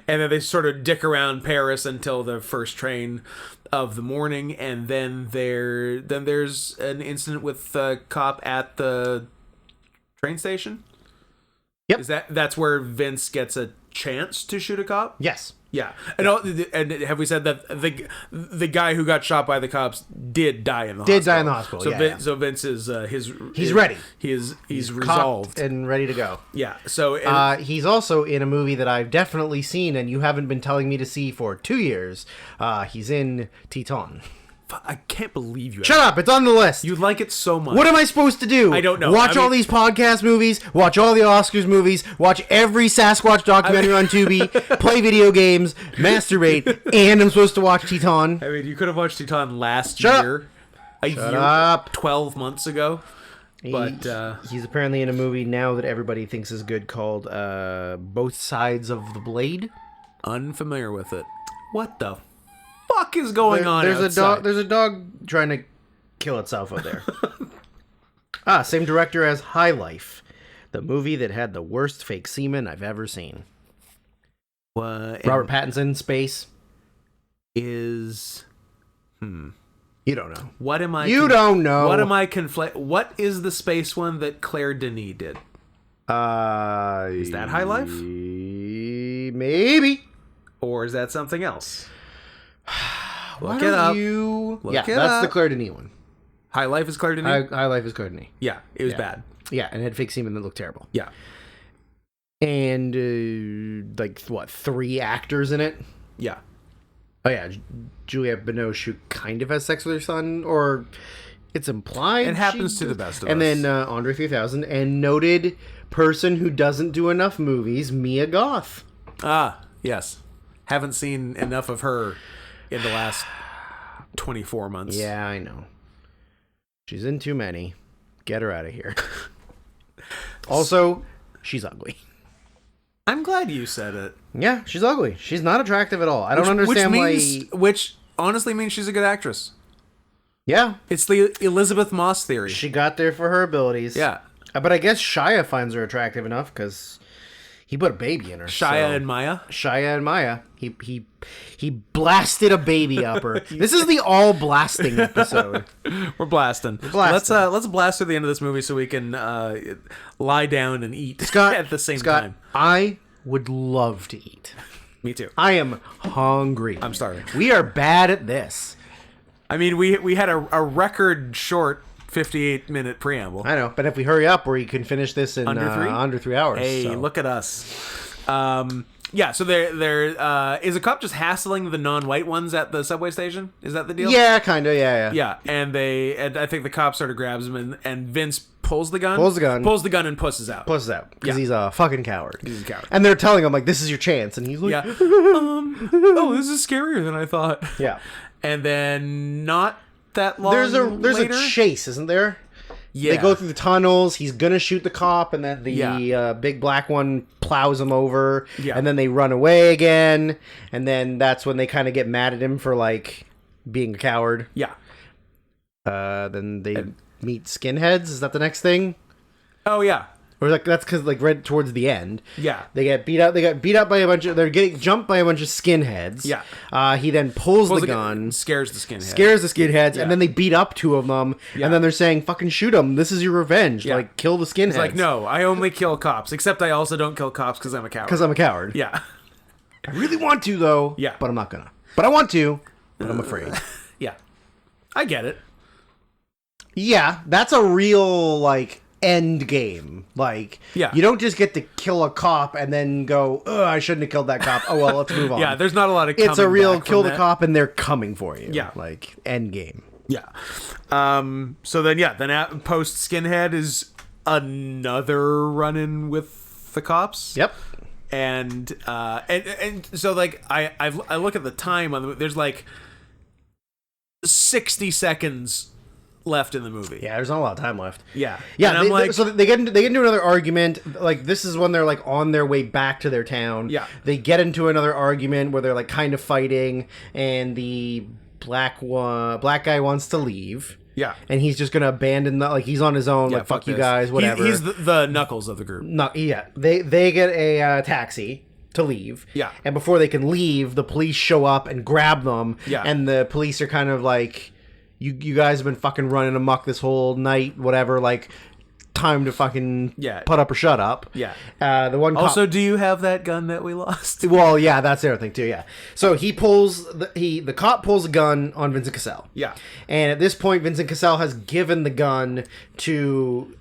Speaker 2: And then they sort of dick around Paris until the first train of the morning, and then there's an incident with a cop at the train station.
Speaker 3: Yep.
Speaker 2: That's where Vince gets a chance to shoot a cop?
Speaker 3: Yes.
Speaker 2: Yeah. And have we said that the guy who got shot by the cops did die in the hospital?
Speaker 3: Did die in the hospital.
Speaker 2: So Vince is
Speaker 3: he's ready.
Speaker 2: He's resolved
Speaker 3: and ready to go.
Speaker 2: Yeah. So
Speaker 3: he's also in a movie that I've definitely seen and you haven't been telling me to see for 2 years. He's in Teton.
Speaker 2: I can't believe you.
Speaker 3: Shut up! It's on the list.
Speaker 2: You like it so much.
Speaker 3: What am I supposed to do?
Speaker 2: I don't know.
Speaker 3: Watch all these podcast movies. Watch all the Oscars movies. Watch every Sasquatch documentary on Tubi. Play video games. Masturbate. And I'm supposed to watch Teton.
Speaker 2: I mean, you could have watched Teton last
Speaker 3: Shut
Speaker 2: year.
Speaker 3: Shut up.
Speaker 2: 12 months ago. But
Speaker 3: he's apparently in a movie now that everybody thinks is good called Both Sides of the Blade.
Speaker 2: Unfamiliar with it. What the fuck is going on outside?
Speaker 3: There's a dog trying to kill itself out there. Same director as High Life, the movie that had the worst fake semen I've ever seen. Robert Pattinson, space.
Speaker 2: You
Speaker 3: don't know.
Speaker 2: What am I?
Speaker 3: You don't know.
Speaker 2: What am I What is the space one that Claire Denis did? Is that High Life?
Speaker 3: Maybe.
Speaker 2: Or is that something else?
Speaker 3: Look it up. That's the Claire Denis one.
Speaker 2: High Life is Claire Denis?
Speaker 3: High Life is Claire Denis.
Speaker 2: Yeah, it was bad.
Speaker 3: Yeah, and it had fake semen that looked terrible.
Speaker 2: Yeah.
Speaker 3: And, 3 actors in it?
Speaker 2: Yeah.
Speaker 3: Oh, yeah. Juliette Binoche, who kind of has sex with her son, or it's implied.
Speaker 2: It happens to the best of us.
Speaker 3: And then Andre 3000, and noted person who doesn't do enough movies, Mia Goth.
Speaker 2: Ah, yes. Haven't seen enough of her in the last 24 months.
Speaker 3: Yeah, I know. She's in too many. Get her out of here. Also, she's ugly.
Speaker 2: I'm glad you said it.
Speaker 3: Yeah, she's ugly. She's not attractive at all. I don't understand
Speaker 2: which honestly means she's a good actress.
Speaker 3: Yeah.
Speaker 2: It's the Elizabeth Moss theory.
Speaker 3: She got there for her abilities.
Speaker 2: Yeah.
Speaker 3: But I guess Shia finds her attractive enough because he put a baby in her.
Speaker 2: Shia and Maya.
Speaker 3: He blasted a baby up her. This is the all blasting episode.
Speaker 2: We're blasting. Let's blast through the end of this movie so we can lie down and eat at the same time.
Speaker 3: I would love to eat.
Speaker 2: Me too.
Speaker 3: I am hungry.
Speaker 2: I'm starving.
Speaker 3: We are bad at this.
Speaker 2: I mean, we had a record short 58-minute preamble.
Speaker 3: I know, but if we hurry up, we can finish this in under 3 hours.
Speaker 2: Hey, look at us. Yeah, so there is a cop just hassling the non-white ones at the subway station. Is that the deal?
Speaker 3: Yeah, kind of. Yeah.
Speaker 2: Yeah, and I think the cop sort of grabs him, and Vince pulls the gun, and pusses out.
Speaker 3: Because he's a fucking coward.
Speaker 2: He's a coward.
Speaker 3: And they're telling him like, "This is your chance," and he's like,
Speaker 2: "Oh, this is scarier than I thought."
Speaker 3: Yeah.
Speaker 2: And then not that long
Speaker 3: there's
Speaker 2: later,
Speaker 3: a chase, isn't there?
Speaker 2: Yeah.
Speaker 3: They go through the tunnels. He's gonna shoot the cop, and then the big black one plows him over.
Speaker 2: Yeah.
Speaker 3: And then they run away again, and then that's when they kind of get mad at him for like being a coward.
Speaker 2: Yeah.
Speaker 3: Then they meet skinheads. Is that the next thing?
Speaker 2: Oh yeah.
Speaker 3: Or like that's because like right towards the end.
Speaker 2: Yeah.
Speaker 3: They get beat up. They got beat up by a bunch of. They're getting jumped by a bunch of skinheads.
Speaker 2: Yeah.
Speaker 3: He then pulls the gun.
Speaker 2: Scares the skinheads.
Speaker 3: Yeah. And then they beat up 2 of them. Yeah. And then they're saying, "Fucking shoot them! This is your revenge!
Speaker 2: Yeah.
Speaker 3: Like kill the skinheads."
Speaker 2: It's like, no, I only kill cops. Except I also don't kill cops because I'm a coward.
Speaker 3: Yeah. I really want to, though.
Speaker 2: Yeah.
Speaker 3: But I'm not gonna. But I want to, but I'm afraid.
Speaker 2: Yeah. I get it.
Speaker 3: Yeah, that's a real, like, end game. Like,
Speaker 2: Yeah.
Speaker 3: you don't just get to kill a cop and then go, oh, I shouldn't have killed that cop. Oh, well, let's move on.
Speaker 2: Yeah, there's not a lot of
Speaker 3: It's a
Speaker 2: coming
Speaker 3: real
Speaker 2: back
Speaker 3: kill
Speaker 2: from
Speaker 3: the
Speaker 2: that.
Speaker 3: cop and they're coming for you.
Speaker 2: Yeah.
Speaker 3: Like, end game.
Speaker 2: Yeah. So then post Skinhead is another run-in with the cops.
Speaker 3: Yep.
Speaker 2: And so like I look at the time on there's like 60 seconds left in the movie.
Speaker 3: Yeah, there's not a lot of time left.
Speaker 2: Yeah.
Speaker 3: Yeah,
Speaker 2: And I'm like,
Speaker 3: so they get into another argument. Like, this is when they're, like, on their way back to their town.
Speaker 2: Yeah.
Speaker 3: They get into another argument where they're, like, kind of fighting, and the black guy wants to leave.
Speaker 2: yeah.
Speaker 3: And he's just gonna abandon he's on his own, like, fuck you
Speaker 2: this.
Speaker 3: guys, whatever.
Speaker 2: He's the Knuckles of the group.
Speaker 3: No, yeah. They get a taxi to leave.
Speaker 2: Yeah.
Speaker 3: And before they can leave, the police show up and grab them.
Speaker 2: Yeah.
Speaker 3: And the police are kind of like, you guys have been fucking running amok this whole night, whatever, like, time to fucking put up or shut up.
Speaker 2: Yeah.
Speaker 3: The one cop,
Speaker 2: Also, do you have that gun that we lost?
Speaker 3: well, yeah, that's the other thing too, yeah. So he pulls the cop pulls a gun on Vincent Cassell.
Speaker 2: Yeah.
Speaker 3: And at this point, Vincent Cassell has given the gun to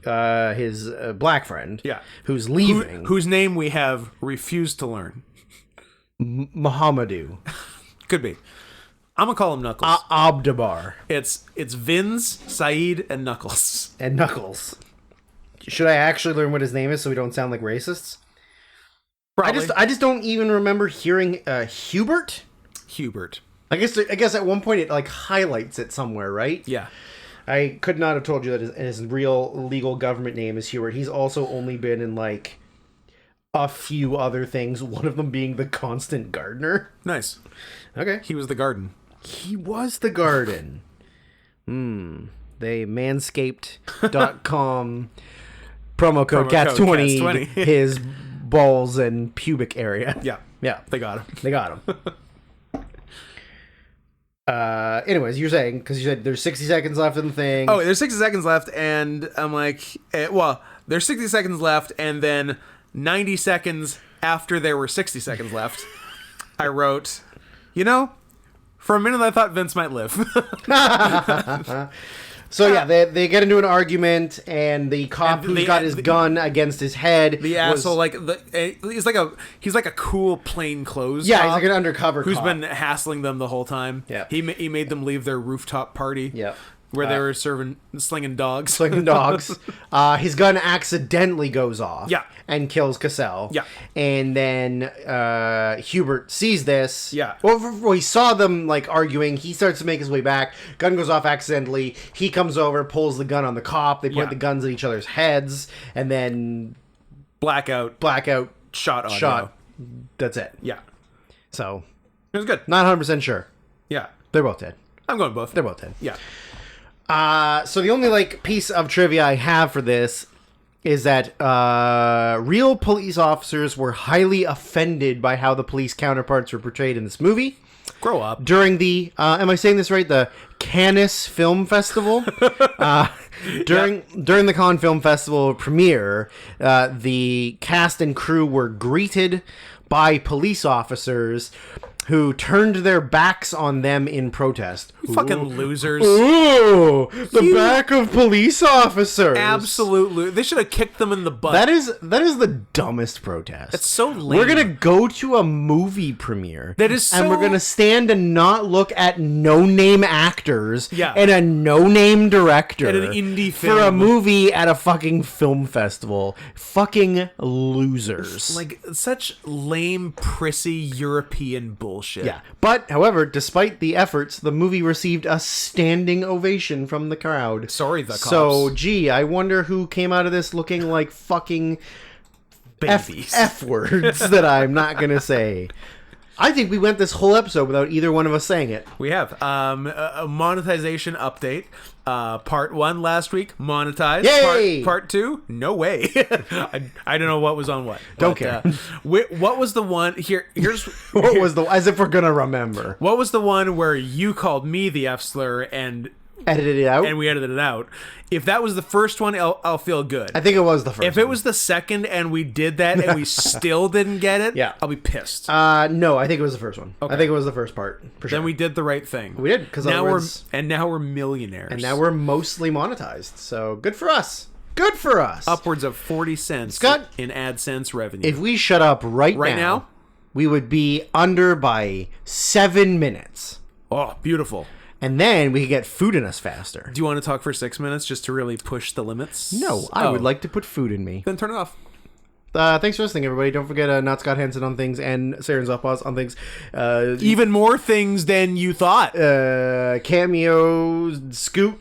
Speaker 3: his black friend.
Speaker 2: Yeah.
Speaker 3: Who's leaving.
Speaker 2: Whose name we have refused to learn.
Speaker 3: Muhammadu.
Speaker 2: Could be. I'm gonna call him Knuckles.
Speaker 3: Abdabar.
Speaker 2: It's Vince, Saeed, and Knuckles.
Speaker 3: And Knuckles. Should I actually learn what his name is so we don't sound like racists?
Speaker 2: Probably.
Speaker 3: I just don't even remember hearing Hubert.
Speaker 2: Hubert.
Speaker 3: I guess at one point it, like, highlights it somewhere, right?
Speaker 2: Yeah.
Speaker 3: I could not have told you that his real legal government name is Hubert. He's also only been in, like, a few other things, one of them being the Constant Gardener.
Speaker 2: Nice.
Speaker 3: Okay.
Speaker 2: He was the garden.
Speaker 3: He was the garden. They manscaped.com promo code CATS20 his balls and pubic area.
Speaker 2: Yeah.
Speaker 3: Yeah.
Speaker 2: They got him.
Speaker 3: They got him. Anyways, you're saying, because you said there's 60 seconds left in the thing.
Speaker 2: Oh, there's 60 seconds left, and I'm like, there's 60 seconds left, and then 90 seconds after there were 60 seconds left, I wrote, for a minute I thought Vince might live.
Speaker 3: So yeah, they get into an argument, and the cop who's got his gun against his head,
Speaker 2: the asshole, he's like a cool plainclothes.
Speaker 3: Yeah,
Speaker 2: cop
Speaker 3: he's like an undercover
Speaker 2: who's
Speaker 3: cop.
Speaker 2: been hassling them the whole time.
Speaker 3: Yeah,
Speaker 2: he made them leave their rooftop party.
Speaker 3: Yeah.
Speaker 2: Where they were slinging dogs.
Speaker 3: Slinging dogs. His gun accidentally goes off.
Speaker 2: Yeah.
Speaker 3: And kills Cassell.
Speaker 2: Yeah.
Speaker 3: And then Hubert sees this.
Speaker 2: Yeah.
Speaker 3: Well, he saw them, like, arguing. He starts to make his way back. Gun goes off accidentally. He comes over, pulls the gun on the cop. They point the guns at each other's heads. And then...
Speaker 2: Blackout. Shot audio.
Speaker 3: That's it.
Speaker 2: Yeah.
Speaker 3: So...
Speaker 2: It was good.
Speaker 3: Not 100% sure.
Speaker 2: Yeah.
Speaker 3: They're both dead.
Speaker 2: I'm going both.
Speaker 3: They're both dead.
Speaker 2: Yeah.
Speaker 3: So the only, like, piece of trivia I have for this is that real police officers were highly offended by how the police counterparts were portrayed in this movie.
Speaker 2: Grow up.
Speaker 3: During the, am I saying this right? The Cannes Film Festival. During the Cannes Film Festival premiere, the cast and crew were greeted by police officers who turned their backs on them in protest.
Speaker 2: You fucking losers.
Speaker 3: Ooh, the back of police officers.
Speaker 2: Absolutely. They should have kicked them in the butt.
Speaker 3: That is the dumbest protest.
Speaker 2: It's so lame.
Speaker 3: We're gonna go to a movie premiere.
Speaker 2: That is so...
Speaker 3: And we're gonna stand and not look at no-name actors
Speaker 2: Yeah.
Speaker 3: and a no-name director
Speaker 2: At an indie
Speaker 3: for a
Speaker 2: film.
Speaker 3: movie at a fucking film festival. Fucking losers.
Speaker 2: Like, such lame, prissy European bullshit.
Speaker 3: Yeah. But, however, despite the efforts, the movie received a standing ovation from the crowd.
Speaker 2: Sorry, the cops.
Speaker 3: So, gee, I wonder who came out of this looking like fucking
Speaker 2: babies.
Speaker 3: F words that I'm not going to say. I think we went this whole episode without either one of us saying it.
Speaker 2: We have a monetization update. Part 1 last week, monetized.
Speaker 3: Yay!
Speaker 2: Part 2, no way. I don't know what was on what.
Speaker 3: Don't care.
Speaker 2: What was the one here's
Speaker 3: What was the, as if we're going to remember.
Speaker 2: What was the one where you called me the F slur and
Speaker 3: edited it out.
Speaker 2: and we edited it out. If that was the first one, I'll feel good.
Speaker 3: I think it was the first.
Speaker 2: If it was the second and we did that and we still didn't get it,
Speaker 3: Yeah.
Speaker 2: I'll be pissed.
Speaker 3: No, I think it was the first one.
Speaker 2: Okay.
Speaker 3: I think it was the first part. For sure.
Speaker 2: Then we did the right thing.
Speaker 3: We did, because
Speaker 2: now we're millionaires.
Speaker 3: And now we're mostly monetized. So good for us. Good for us.
Speaker 2: Upwards of 40 cents
Speaker 3: Scott,
Speaker 2: in AdSense revenue.
Speaker 3: If we shut up right
Speaker 2: now,
Speaker 3: we would be under by 7 minutes.
Speaker 2: Oh, beautiful.
Speaker 3: And then we could get food in us faster.
Speaker 2: Do you want to talk for 6 minutes just to really push the limits?
Speaker 3: No, I would like to put food in me.
Speaker 2: Then turn it off.
Speaker 3: Thanks for listening, everybody. Don't forget not Scott Henson on things and Sarah Zappos on things.
Speaker 2: Even more things than you thought.
Speaker 3: Cameo, Scoot.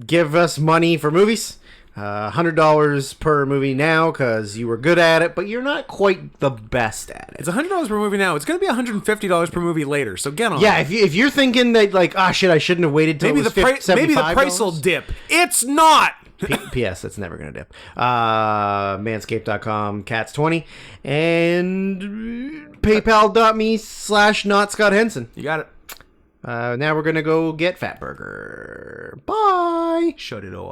Speaker 3: Give us money for movies. $100 per movie now because you were good at it, but you're not quite the best at it.
Speaker 2: It's $100 per movie now. It's going to be $150 per movie later. So get on.
Speaker 3: Yeah, if you're thinking that like, shit, I shouldn't have waited till
Speaker 2: maybe
Speaker 3: it was
Speaker 2: maybe the price will dip. It's not.
Speaker 3: P.S. It's never gonna dip. Manscaped.com, cats20, and PayPal.me/not Scott Henson.
Speaker 2: You got it.
Speaker 3: Now we're gonna go get Fatburger. Bye.
Speaker 2: Shut it all.